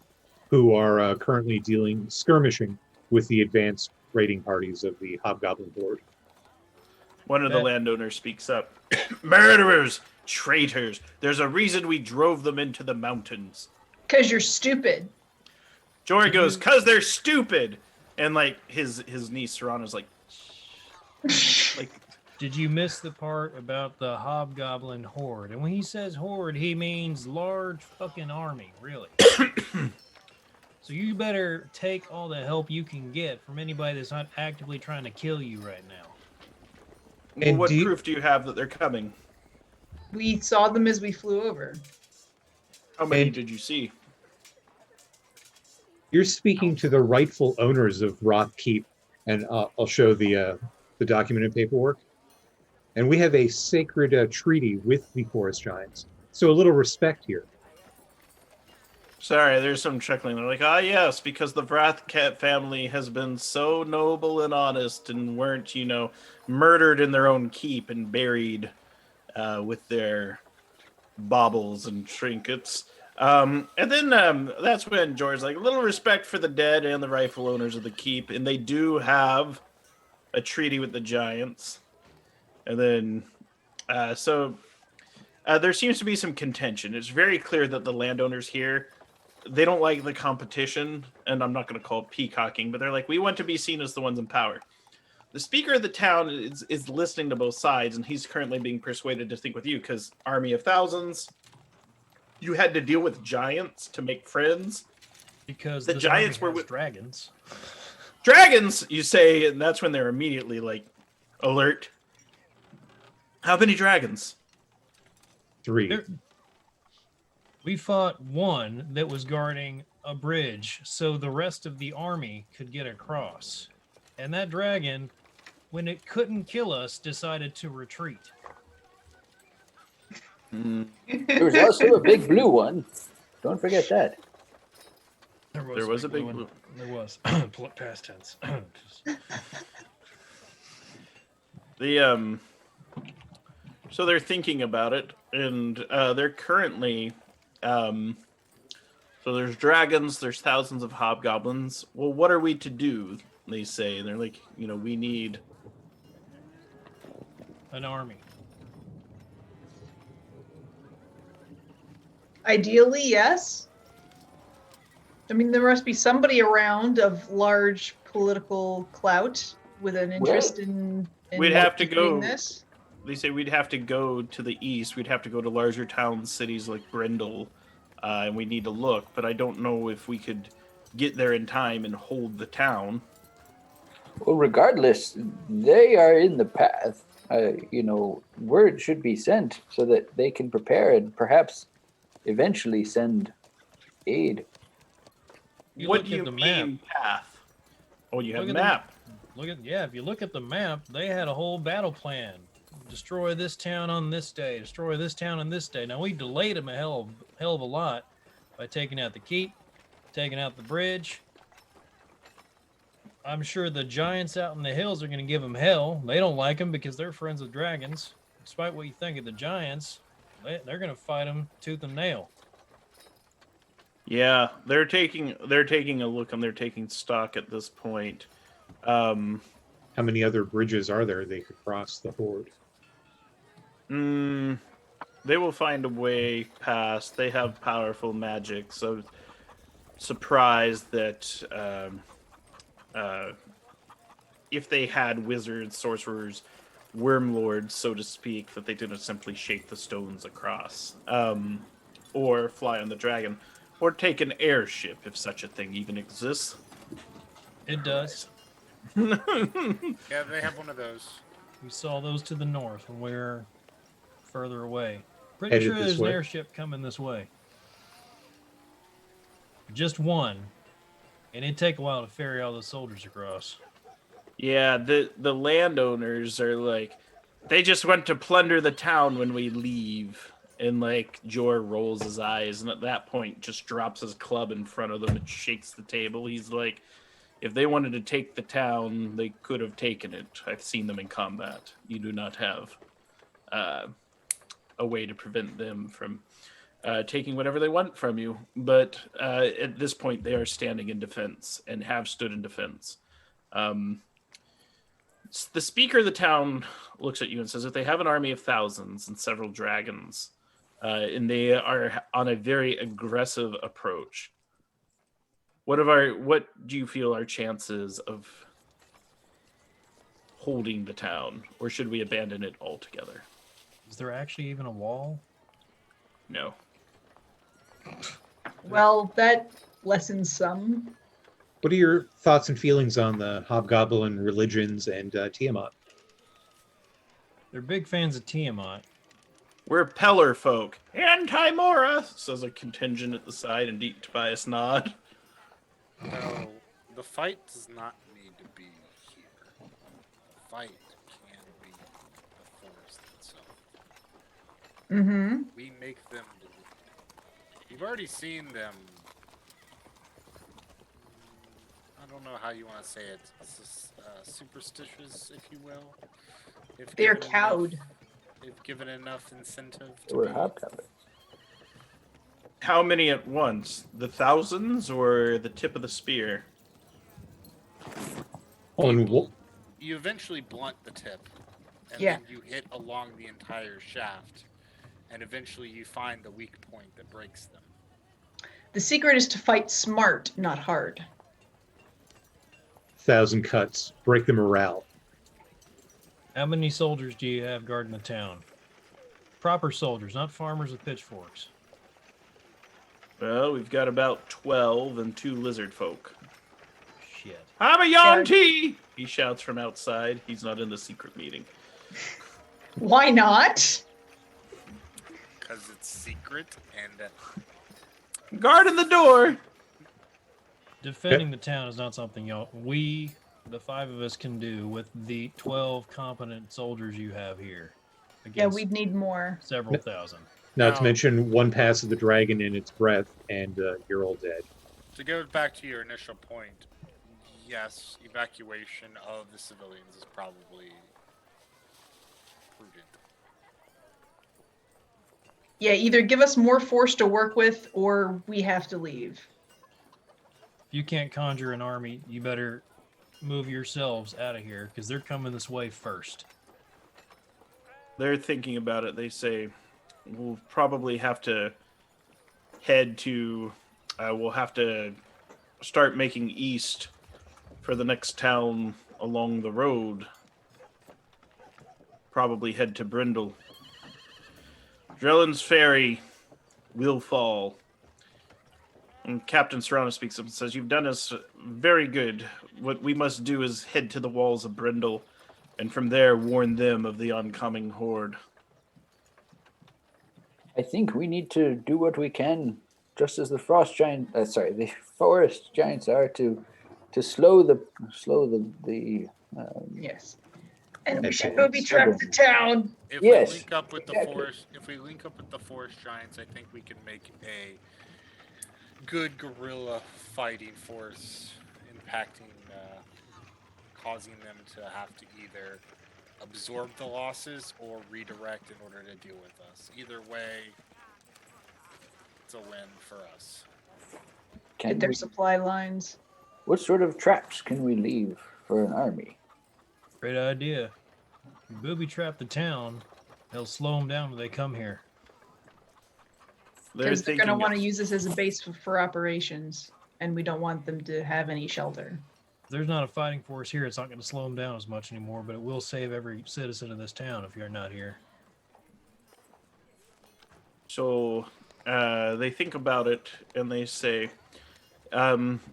who are currently skirmishing with the advanced raiding parties of the Hobgoblin Horde. One of the landowners speaks up. Murderers! Traitors! There's a reason we drove them into the mountains. Because you're stupid. Jory goes, because they're stupid! And, like, his niece, Serana's like... Did you miss the part about the Hobgoblin Horde? And when he says horde, he means large fucking army, really. So you better take all the help you can get from anybody that's not actively trying to kill you right now. Well, what proof do you have that they're coming? We saw them as we flew over. How many did you see? You're speaking to the rightful owners of Roth Keep, and I'll show the documented paperwork. And we have a sacred treaty with the forest giants. So a little respect here. Sorry, there's some chuckling. They're like, yes, because the Vrathcat family has been so noble and honest and weren't, murdered in their own keep and buried with their baubles and trinkets. And then that's when George's like, a little respect for the dead and the rightful owners of the keep. And they do have a treaty with the giants. And then, there seems to be some contention. It's very clear that the landowners here, they don't like the competition, and I'm not going to call it peacocking, but they're like, we want to be seen as the ones in power. The speaker of the town is listening to both sides, and he's currently being persuaded to think with you, because army of thousands, you had to deal with giants to make friends. Because the giants were with dragons. Dragons, you say, and that's when they're immediately like, alert. How many dragons? 3. We fought one that was guarding a bridge so the rest of the army could get across. And that dragon, when it couldn't kill us, decided to retreat. There was also a big blue one. Don't forget that. There was a big blue. There was. Past tense. So they're thinking about it, and they're currently... so there's dragons, there's thousands of hobgoblins. Well, what are we to do? They say, and they're like, we need an army. Ideally, yes. I mean, there must be somebody around of large political clout with an interest in we'd have to go. This. They say we'd have to go to the east. We'd have to go to larger towns, cities like Brindle, and we need to look. But I don't know if we could get there in time and hold the town. Well, regardless, they are in the path. Word should be sent so that they can prepare and perhaps eventually send aid. What do you mean path? Oh, you have a map. If you look at the map, they had a whole battle plan. Destroy this town on this day, destroy this town on this day. Now, we delayed them a hell of a lot by taking out the keep, taking out the bridge. I'm sure the giants out in the hills are going to give them hell. They don't like them because they're friends with dragons. Despite what you think of the giants, they're going to fight them tooth and nail. Yeah, they're taking a look and they're taking stock at this point. How many other bridges are there they could cross the horde? The they will find a way past. They have powerful magic, so surprised that if they had wizards, sorcerers, wormlords, so to speak, that they didn't simply shake the stones across, or fly on the dragon, or take an airship if such a thing even exists. It does. Yeah, they have one of those. We saw those to the north when we were further away. Pretty Headed sure this there's an way? airship coming this way. Just one. And it'd take a while to ferry all the soldiers across. Yeah, the landowners are like, they just went to plunder the town when we leave. And like Jor rolls his eyes and at that point just drops his club in front of them and shakes the table. He's like, if they wanted to take the town, they could have taken it. I've seen them in combat. You do not have a way to prevent them from taking whatever they want from you. But at this point, they are standing in defense and have stood in defense. The speaker of the town looks at you and says that they have an army of thousands and several dragons, and they are on a very aggressive approach. What do you feel our chances of holding the town, or should we abandon it altogether? Is there actually even a wall? No. Well, that lessens some. What are your thoughts and feelings on the hobgoblin religions and Tiamat? They're big fans of Tiamat. We're Peller folk. Anti-Mora, says a contingent at the side, and Deep Tobias nod. No, the fight does not need to be here. The fight can be the forest itself. Mm-hmm. We make them do it. You've already seen them. I don't know how you want to say it. Superstitious, if you will. If They're given cowed. If given enough incentive to We're be. hobgoblins. How many at once? The thousands or the tip of the spear? You eventually blunt the tip, and Yeah. then you hit along the entire shaft, and eventually you find the weak point that breaks them. The secret is to fight smart, not hard. 1,000 cuts. Break the morale. How many soldiers do you have guarding the town? Proper soldiers, not farmers with pitchforks. Well, we've got about 12 and 2 lizard folk. Shit. I'm a Yanti! He shouts from outside. He's not in the secret meeting. Why not? Because it's secret, and Guarding the door! Defending the town is not something we, the 5 of us, can do with the 12 competent soldiers you have here. Yeah, we'd need more. Several thousand. Not to No. mention one pass of the dragon in its breath, and you're all dead. to go back to your initial point, yes, evacuation of the civilians is probably prudent. Yeah, either give us more force to work with, or we have to leave. If you can't conjure an army, you better move yourselves out of here, because they're coming this way first. They're thinking about it. They say, we'll probably have to head to... we'll have to start making east for the next town along the road. Probably head to Brindle. Drellin's ferry will fall. And Captain Serrano speaks up and says, you've done us very good. What we must do is head to the walls of Brindle, and from there warn them of the oncoming horde. I think we need to do what we can, just as the the forest giants are, to slow the Yes. And we should booby trap the town. If Yes, we link up with exactly. the forest giants, I think we can make a good guerrilla fighting force, impacting, causing them to have to either absorb the losses or redirect in order to deal with us. Either way, it's a win for us. Get their supply lines. What sort of traps can we leave for an army? Great idea. You booby trap the town, they'll slow them down when they come here. Because they're going to want to use this as a base for operations, and we don't want them to have any shelter. If there's not a fighting force here, it's not going to slow them down as much anymore, but it will save every citizen of this town if you're not here. So they think about it and they say,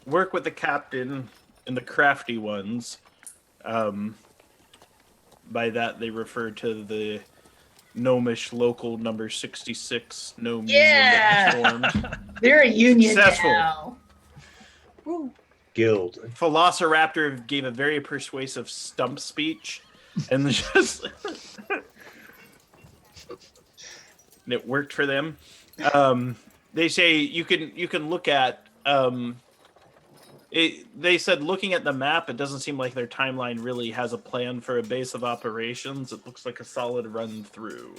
work with the captain and the crafty ones. By that, they refer to the gnomish local number 66 gnome union that formed. They're a union Successful. now. Guild. Velociraptor gave a very persuasive stump speech, and just and it worked for them. They say you can look at. They said looking at the map, it doesn't seem like their timeline really has a plan for a base of operations. It looks like a solid run through.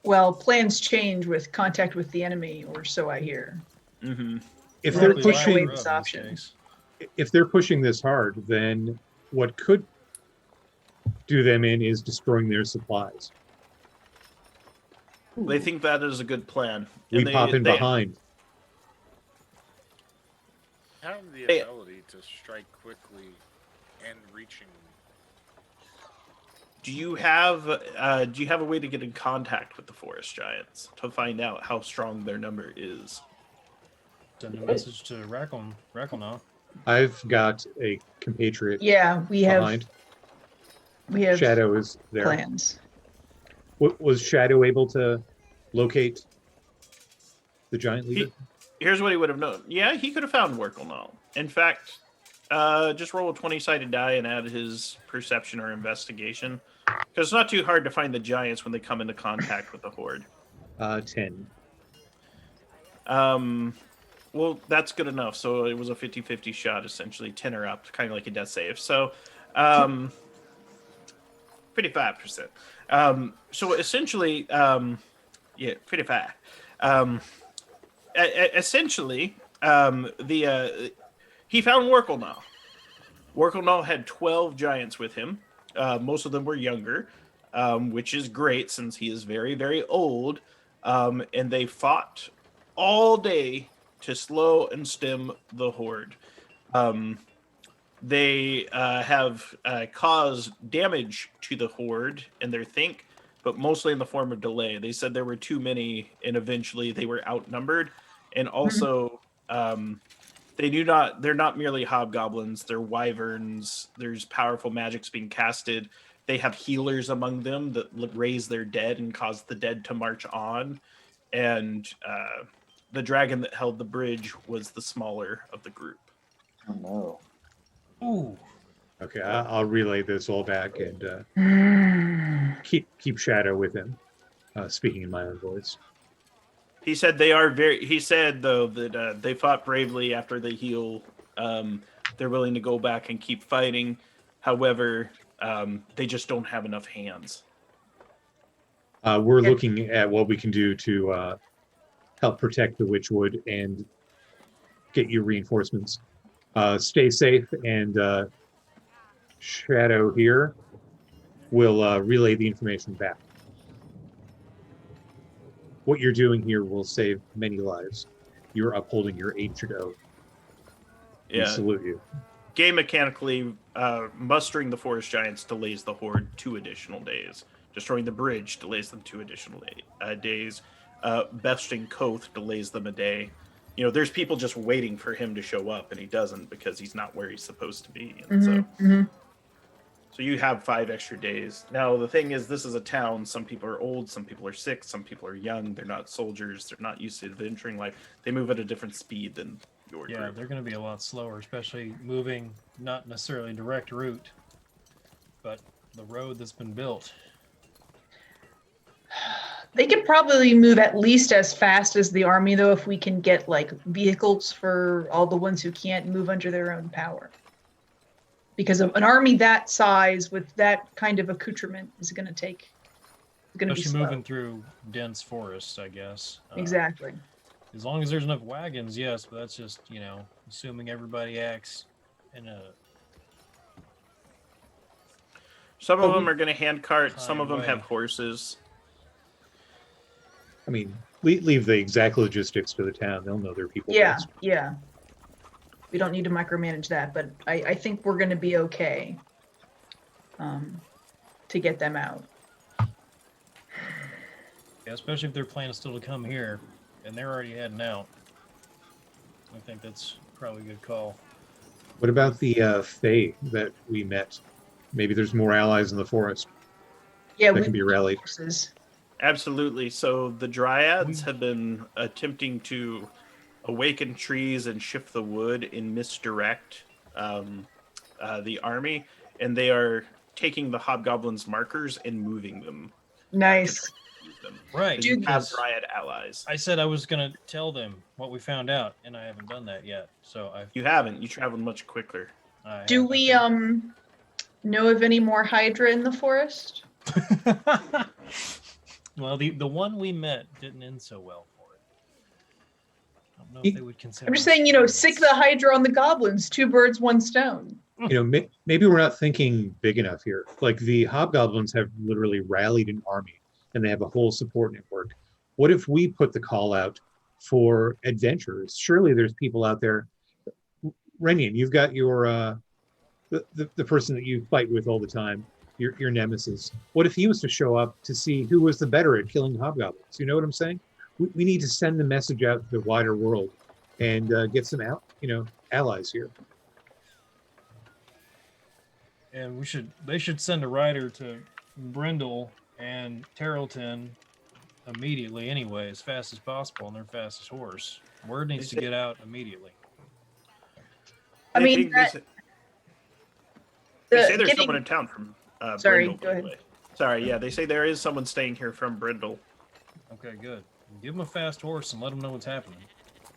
Well, plans change with contact with the enemy, or so I hear. Mm-hmm. If they're Take away pushing, this option. if they're pushing this hard, then what could do them in is destroying their supplies. They think that is a good plan. We pop in behind. Have the ability to strike quickly and reaching. Do you have a way to get in contact with the forest giants to find out how strong their number is? Send a message to Rackle now. I've got a compatriot. Yeah, we have Shadow is there. plans. Was Shadow able to locate the giant leader? Here's what he would have known. Yeah, he could have found Werkelnall. In fact, just roll a 20-sided die and add his perception or investigation. Because it's not too hard to find the giants when they come into contact with the horde. 10. Well, that's good enough. So it was a 50-50 shot, essentially. 10 or up, kind of like a death save. So, 55%. So essentially, 55. Essentially, he found Werkelnall. Werkelnall had 12 giants with him. Most of them were younger, which is great since he is very, very old. And they fought all day to slow and stem the horde. They have caused damage to the horde and their think, but mostly in the form of delay. They said there were too many, and eventually they were outnumbered. And also, they're not merely hobgoblins, they're wyverns. There's powerful magics being casted. They have healers among them that raise their dead and cause the dead to march on. And the dragon that held the bridge was the smaller of the group. Oh no. Ooh. Okay, I'll relay this all back and keep Shadow with him. Speaking in my own voice. He said they are very. He said though that they fought bravely after they heal. They're willing to go back and keep fighting. However, they just don't have enough hands. We're looking at what we can do to help protect the Witchwood and get you reinforcements. Stay safe, and Shadow here will relay the information back. What you're doing here will save many lives. You're upholding your ancient oath. Yeah. We salute you. Game mechanically, mustering the forest giants delays the horde 2 additional days. Destroying the bridge delays them 2 additional days. Besting Koth delays them a day. You know, there's people just waiting for him to show up, and he doesn't because he's not where he's supposed to be. And so you have 5 extra days. Now, the thing is, this is a town. Some people are old, some people are sick, some people are young. They're not soldiers. They're not used to adventuring life. They move at a different speed than your Yeah, group. they're going to be a lot slower, especially moving not necessarily direct route, but the road that's been built. They could probably move at least as fast as the army, though, if we can get like vehicles for all the ones who can't move under their own power. Because an army that size with that kind of accoutrement is going to take. Going to be Especially slow. moving through dense forests, I guess. Exactly. As long as there's enough wagons, yes, but that's just, you know, assuming everybody acts in a... Some of them are going to hand cart. Some of them way. have horses. I mean, leave the exact logistics to the town. They'll know their people Yeah, best. yeah. We don't need to micromanage that, but I think we're going to be okay to get them out. Yeah, especially if their plan is still to come here, and they're already heading out. I think that's probably a good call. What about the Fae that we met? Maybe there's more allies in the forest Yeah, that we can be rallied. forces. Absolutely. So the dryads have been attempting to awaken trees and shift the wood and misdirect the army, and they are taking the hobgoblins' markers and moving them. Nice. To use them. Right. You have because dryad allies. I said I was going to tell them what we found out, and I haven't done that yet. So You haven't. You traveled much quicker. Do we know of any more Hydra in the forest? Well, the one we met didn't end so well for it. I don't know if they would consider. I'm just saying, sick the Hydra on the goblins. 2 birds, 1 stone. Maybe we're not thinking big enough here. Like the hobgoblins have literally rallied an army, and they have a whole support network. What if we put the call out for adventurers? Surely there's people out there. Renyan, you've got your the person that you fight with all the time, your nemesis. What if he was to show up to see who was the better at killing hobgoblins? You know what I'm saying? We need to send the message out to the wider world and get some allies here. And they should send a rider to Brindle and Tarleton immediately anyway, as fast as possible on their fastest horse. Word needs to get out immediately. I mean, they say there's someone in town from Sorry, Brindle. go ahead. By the way. Sorry, yeah, they say there is someone staying here from Brindle. Okay, good. Give them a fast horse and let them know what's happening,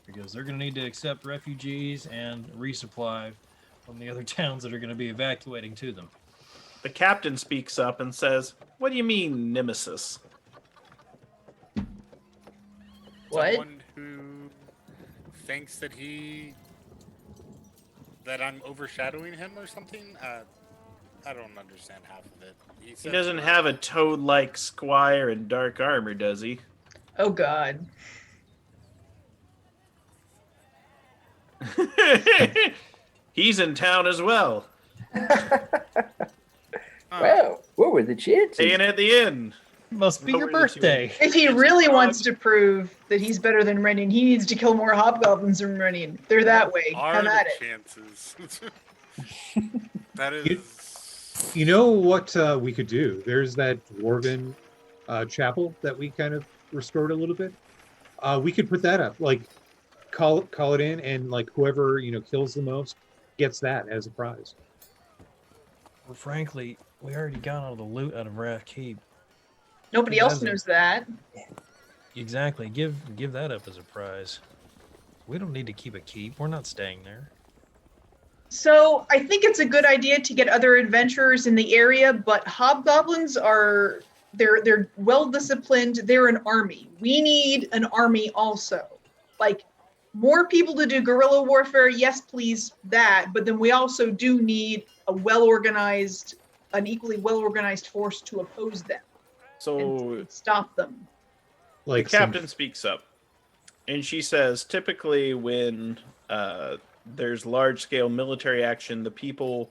because they're going to need to accept refugees and resupply from the other towns that are going to be evacuating to them. The captain speaks up and says, "What do you mean, nemesis?" What? Someone who thinks that I'm overshadowing him or something? I don't understand half of it. He doesn't have a toad-like squire in dark armor, does he? Oh, God. He's in town as well. Wow, what were the chances? Staying at the inn. Must be your birthday. If he really wants to prove that he's better than Renyan, he needs to kill more hobgoblins than Renyan. They're that way. Have at it. Chances. That is. You know what we could do? There's that dwarven chapel that we kind of restored a little bit. We could put that up, like call it in, and like whoever kills the most gets that as a prize. Well, frankly, we already got all the loot out of Wrath Keep. Nobody else knows that. Exactly. Give that up as a prize. We don't need to keep a keep. We're not staying there. So I think it's a good idea to get other adventurers in the area, but hobgoblins they're well disciplined. They're an army. We need an army also. Like more people to do guerrilla warfare. Yes, please that. But then we also do need an equally well-organized force to oppose them. So and stop them. the captain speaks up, and she says, typically when there's large-scale military action, the people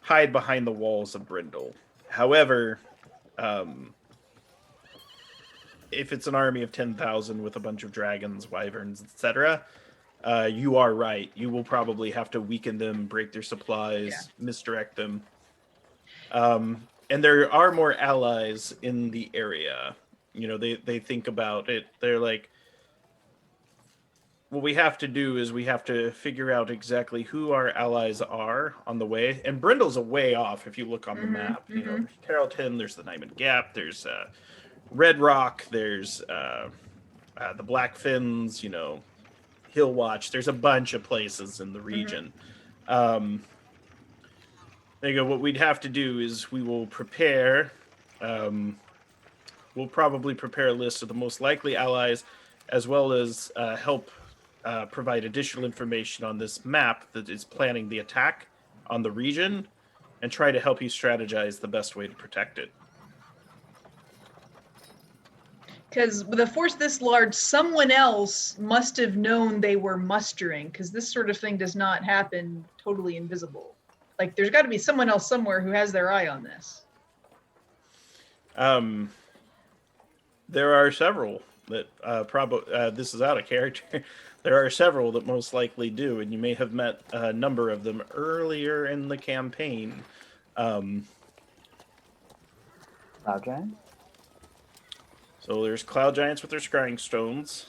hide behind the walls of Brindle. However, if it's an army of 10,000 with a bunch of dragons, wyverns, etc., you are right. You will probably have to weaken them, break their supplies, misdirect them. And there are more allies in the area. They think about it. They're like, what we have to do is we have to figure out exactly who our allies are on the way. And Brindle's a way off if you look on the map. There's Tarleton, there's the Nyman Gap, there's Red Rock, there's the Blackfins, Hill Watch. There's a bunch of places in the region. There you go. What we'd have to do is we will prepare. We'll probably prepare a list of the most likely allies, as well as help provide additional information on this map that is planning the attack on the region, and try to help you strategize the best way to protect it. Because with a force this large, someone else must have known they were mustering, because this sort of thing does not happen totally invisible. Like, there's got to be someone else somewhere who has their eye on this. There are several that this is out of character. There are several that most likely do, and you may have met a number of them earlier in the campaign. Cloud giant? So there's cloud giants with their scrying stones.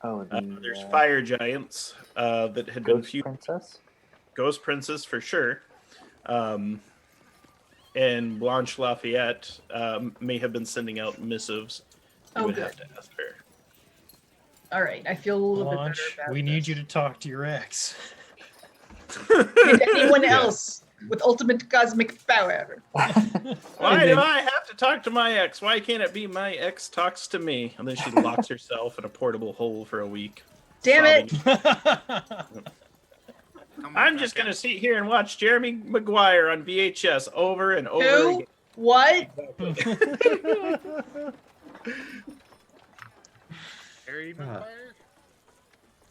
Oh, there's fire giants that had been Ghost Princess? Ghost Princess for sure. And Blanche Lafayette may have been sending out missives. You would have to ask her. All right, I feel a little Blanche, bit better about we this. need you to talk to your ex. And anyone else with ultimate cosmic power. Why do I have to talk to my ex? Why can't it be my ex talks to me? And then she locks herself in a portable hole for a week. Damn sobbing. it! I'm just going to sit here and watch Jeremy Maguire on VHS over and over Who? again. What? Harry Maguire?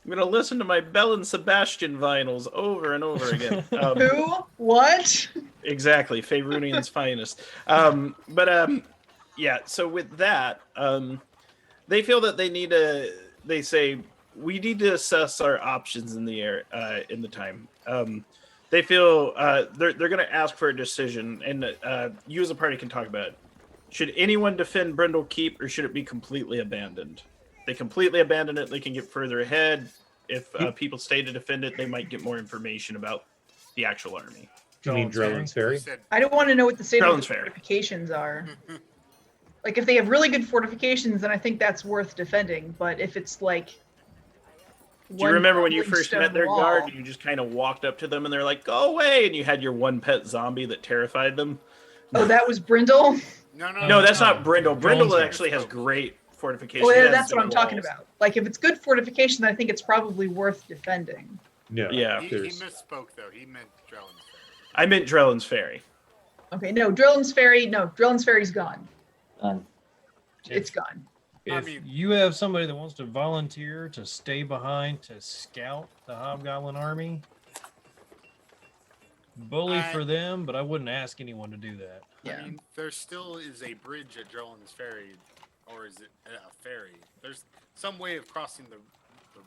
I'm going to listen to my Bell and Sebastian vinyls over and over again. Who? What? Exactly. Faerunian's finest. Yeah, so with that, they feel that they say, we need to assess our options in the air, in the time. They feel they're going to ask for a decision, and you as a party can talk about it. Should anyone defend Brindle Keep, or should it be completely abandoned? If they completely abandon it, they can get further ahead. If people stay to defend it, they might get more information about the actual army. You mean Drellin's Ferry? I don't want to know what the state of the Drellin's Ferry. fortifications are. Like, if they have really good fortifications, then I think that's worth defending. But if it's like... Do you remember when you crumbling first met stone their wall- guard and you just kind of walked up to them and they're like, go away, and you had your one pet zombie that terrified them? Oh, that was Brindle? No, that's not Brindle. Brindle Jones actually has great fortification. Oh, He yeah, has that's what I'm talking walls. about. Like, if it's good fortification, then I think it's probably worth defending. No. Yeah. He misspoke, though. He meant Drellin's Ferry. I meant Drellin's Ferry. Okay, no, Drellin's Ferry's gone. Done. It's gone. If you have somebody that wants to volunteer to stay behind to scout the Hobgoblin army, bully for them, but I wouldn't ask anyone to do that. Yeah. I mean, there still is a bridge at Drellin's Ferry, or is it a ferry? There's some way of crossing the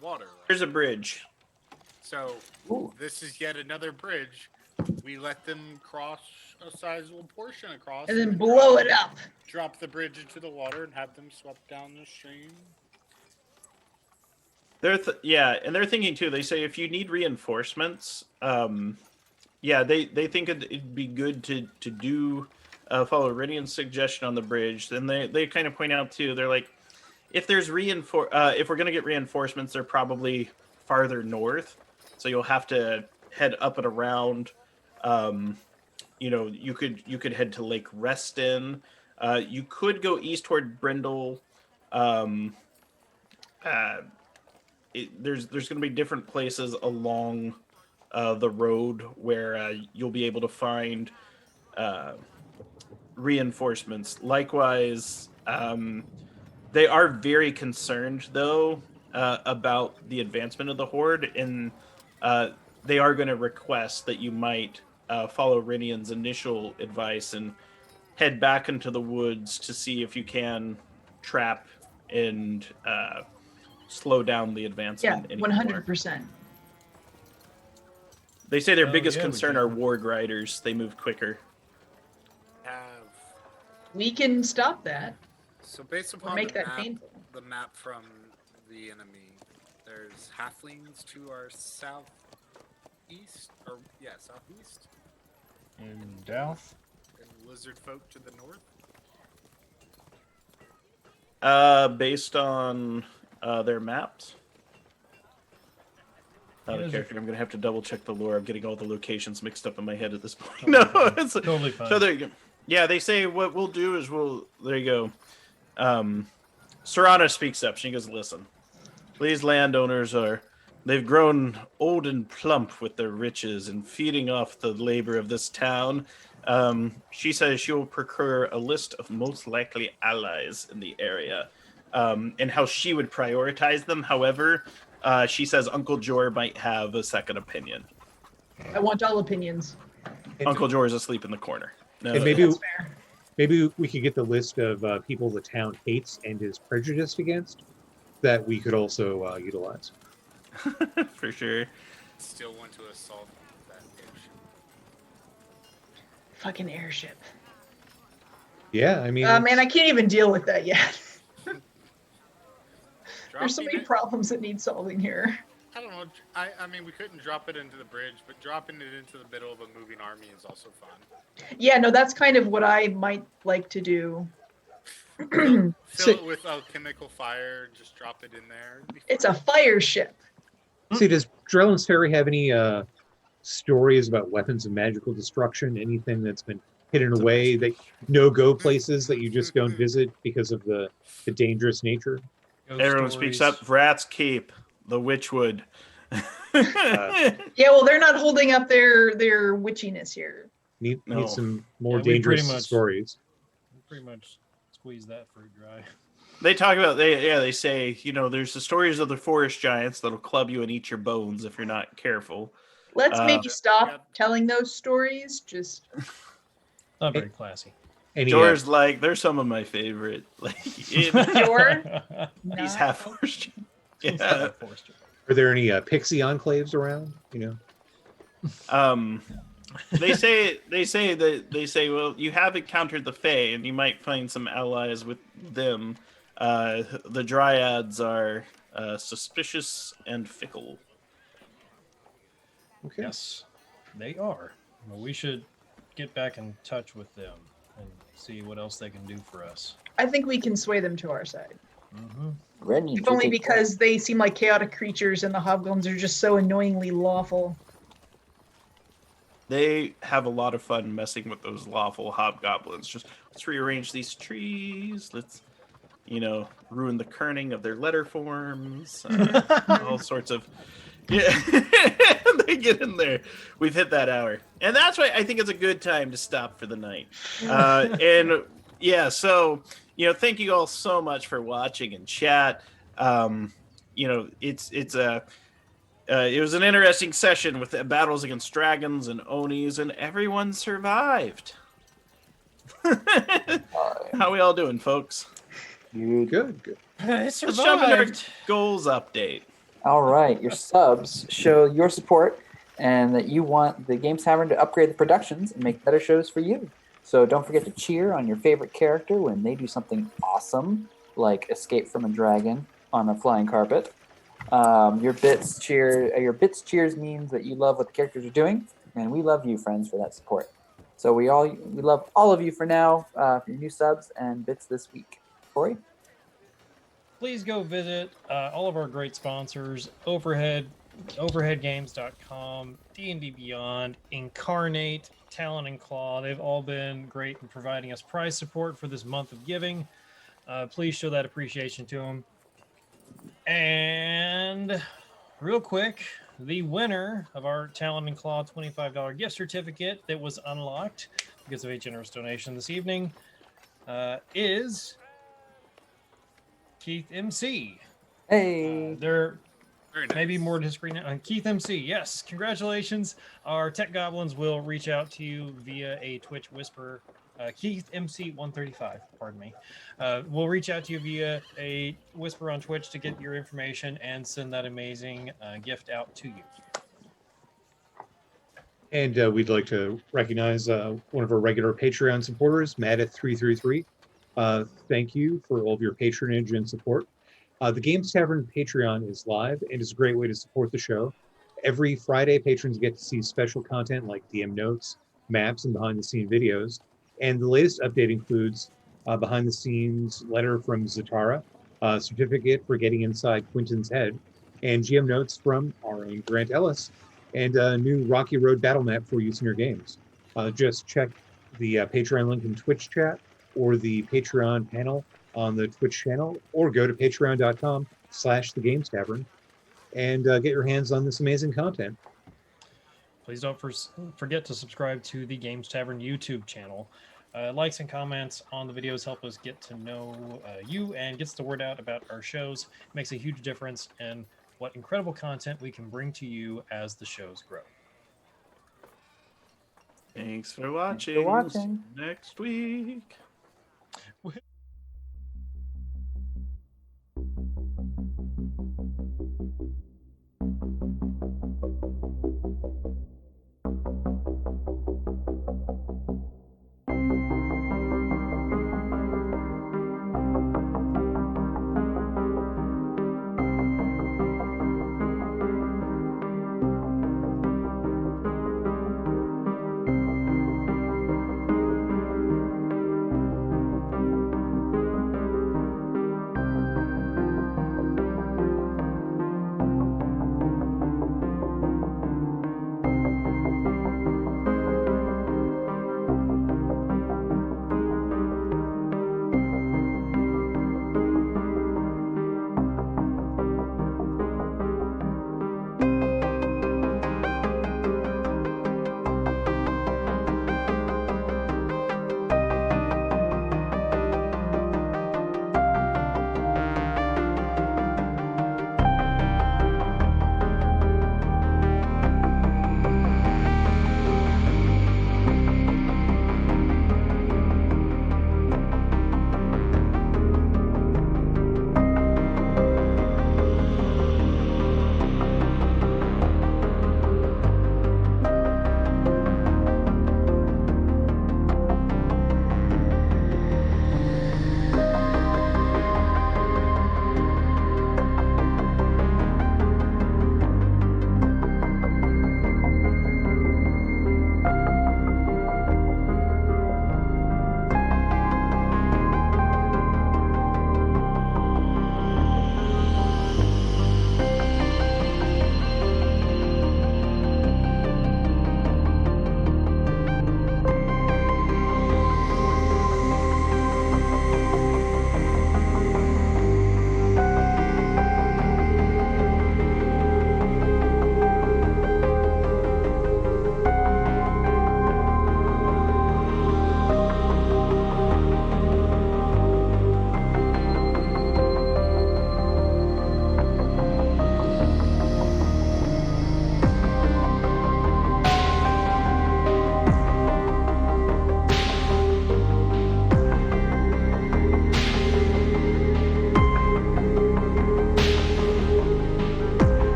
water. Right? There's a bridge. So this is yet another bridge. We let them cross a sizable portion across. And then blow it up. Drop the bridge into the water and have them swept down the stream. And they're thinking too. They say if you need reinforcements, they think it'd be good to do follow Iridian's suggestion on the bridge. Then they kind of point out too. They're like, if there's if we're gonna get reinforcements, they're probably farther north, so you'll have to head up and around. You could head to Lake Reston. You could go east toward Brindle. There's going to be different places along the road where you'll be able to find reinforcements. Likewise, they are very concerned, though, about the advancement of the Horde, and they are going to request that you might follow Rinian's initial advice and head back into the woods to see if you can trap and slow down the advancement. Yeah, 100%. They say their biggest yeah, we concern can. are Warg Riders. They move quicker. We can stop that. So based Or upon make the that map, painful. the map from the enemy, there's halflings to our southeast, southeast, And Douth? and lizard folk to the north. Based on their maps. Out Yeah, of is character, it- I'm gonna have to double check the lore. I'm getting all the locations mixed up in my head at this point. Totally No, fine. it's Totally fine. So there you go. Yeah, they say what we'll do is there you go. Serana speaks up. She goes, listen, these landowners are They've grown old and plump with their riches and feeding off the labor of this town. She says she will procure a list of most likely allies in the area, and how she would prioritize them. However, she says Uncle Jor might have a second opinion. I want all opinions. Uncle Jor is asleep in the corner. No, And That's fair. maybe we could get the list of people the town hates and is prejudiced against that we could also utilize. for sure. Still want to assault that airship. Fucking airship. Yeah, I mean, Man, I can't even deal with that yet. There's so Dropping many it- problems that need solving here. I don't know. I mean, we couldn't drop it into the bridge, but dropping it into the middle of a moving army is also fun. Yeah, no, that's kind of what I might like to do. Fill So- it with alchemical fire, just drop it in there. It'd be It's a fun. fire ship. see, does Drellin's Ferry have any stories about weapons of magical destruction? Anything that's been hidden away, that no-go places that you just don't visit because of the dangerous nature? Ghost Everyone stories. speaks up. Rat's Keep, the Witchwood. Yeah, well, they're not holding up their witchiness here. Need No. some more Yeah, we pretty dangerous much- stories. Pretty much squeeze that fruit dry. They talk about they say, there's the stories of the forest giants that'll club you and eat your bones if you're not careful. Let's maybe Yeah. stop telling those stories. Just Not very classy. Any, Jor's like, they're some of my favorite. Like he's Jor. half forest. Yeah. are there any pixie enclaves around? They say, well, you have encountered the Fae, and you might find some allies with them. The Dryads are suspicious and fickle. Okay. Yes, they are. Well, we should get back in touch with them and see what else they can do for us. I think we can sway them to our side. Mm-hmm. Rennie, If only because they seem like chaotic creatures and the hobgoblins are just so annoyingly lawful. They have a lot of fun messing with those lawful hobgoblins. Just let's rearrange these trees. Let's, ruin the kerning of their letter forms. All sorts of. Yeah, they get in there. We've hit that hour, and that's why I think it's a good time to stop for the night. And yeah, so thank you all so much for watching and chat. It was an interesting session with the battles against dragons and Onis, and everyone survived. How we all doing, folks? Good. Let's jump into our goals update. All right, your subs show your support and that you want the Games Tavern to upgrade the productions and make better shows for you. So don't forget to cheer on your favorite character when they do something awesome, like escape from a dragon on a flying carpet. Your bits cheers means that you love what the characters are doing, and we love you, friends, for that support. So we love all of you for now, for your new subs and bits this week. Corey? Please go visit all of our great sponsors, overheadgames.com, D&D Beyond, Incarnate, Talon and Claw. They've all been great in providing us prize support for this month of giving. Please show that appreciation to them. And real quick, the winner of our Talon and Claw $25 gift certificate that was unlocked because of a generous donation this evening is Keith MC. Hey. They're Very nice. maybe more discreet now. Keith MC, yes, congratulations. Our tech goblins will reach out to you via a Twitch whisper. Keith MC 135, pardon me. We'll reach out to you via a whisper on Twitch to get your information and send that amazing gift out to you. And we'd like to recognize one of our regular Patreon supporters, Matt at 333. Thank you for all of your patronage and support. The Games Tavern Patreon is live and is a great way to support the show. Every Friday, patrons get to see special content like DM notes, maps, and behind-the-scenes videos. And the latest update includes behind-the-scenes letter from Zatara, a certificate for getting inside Quentin's head, and GM notes from our own Grant Ellis, and a new Rocky Road battle map for use in your games. Just check the Patreon link in Twitch chat or the Patreon panel on the Twitch channel, or go to patreon.com/thegamestavern. and get your hands on this amazing content. Please don't forget to subscribe to the Games Tavern YouTube channel. Likes and comments on the videos help us get to know you and gets the word out about our shows. Makes a huge difference in what incredible content we can bring to you as the shows grow. Thanks for watching. Thanks for watching. See you next week.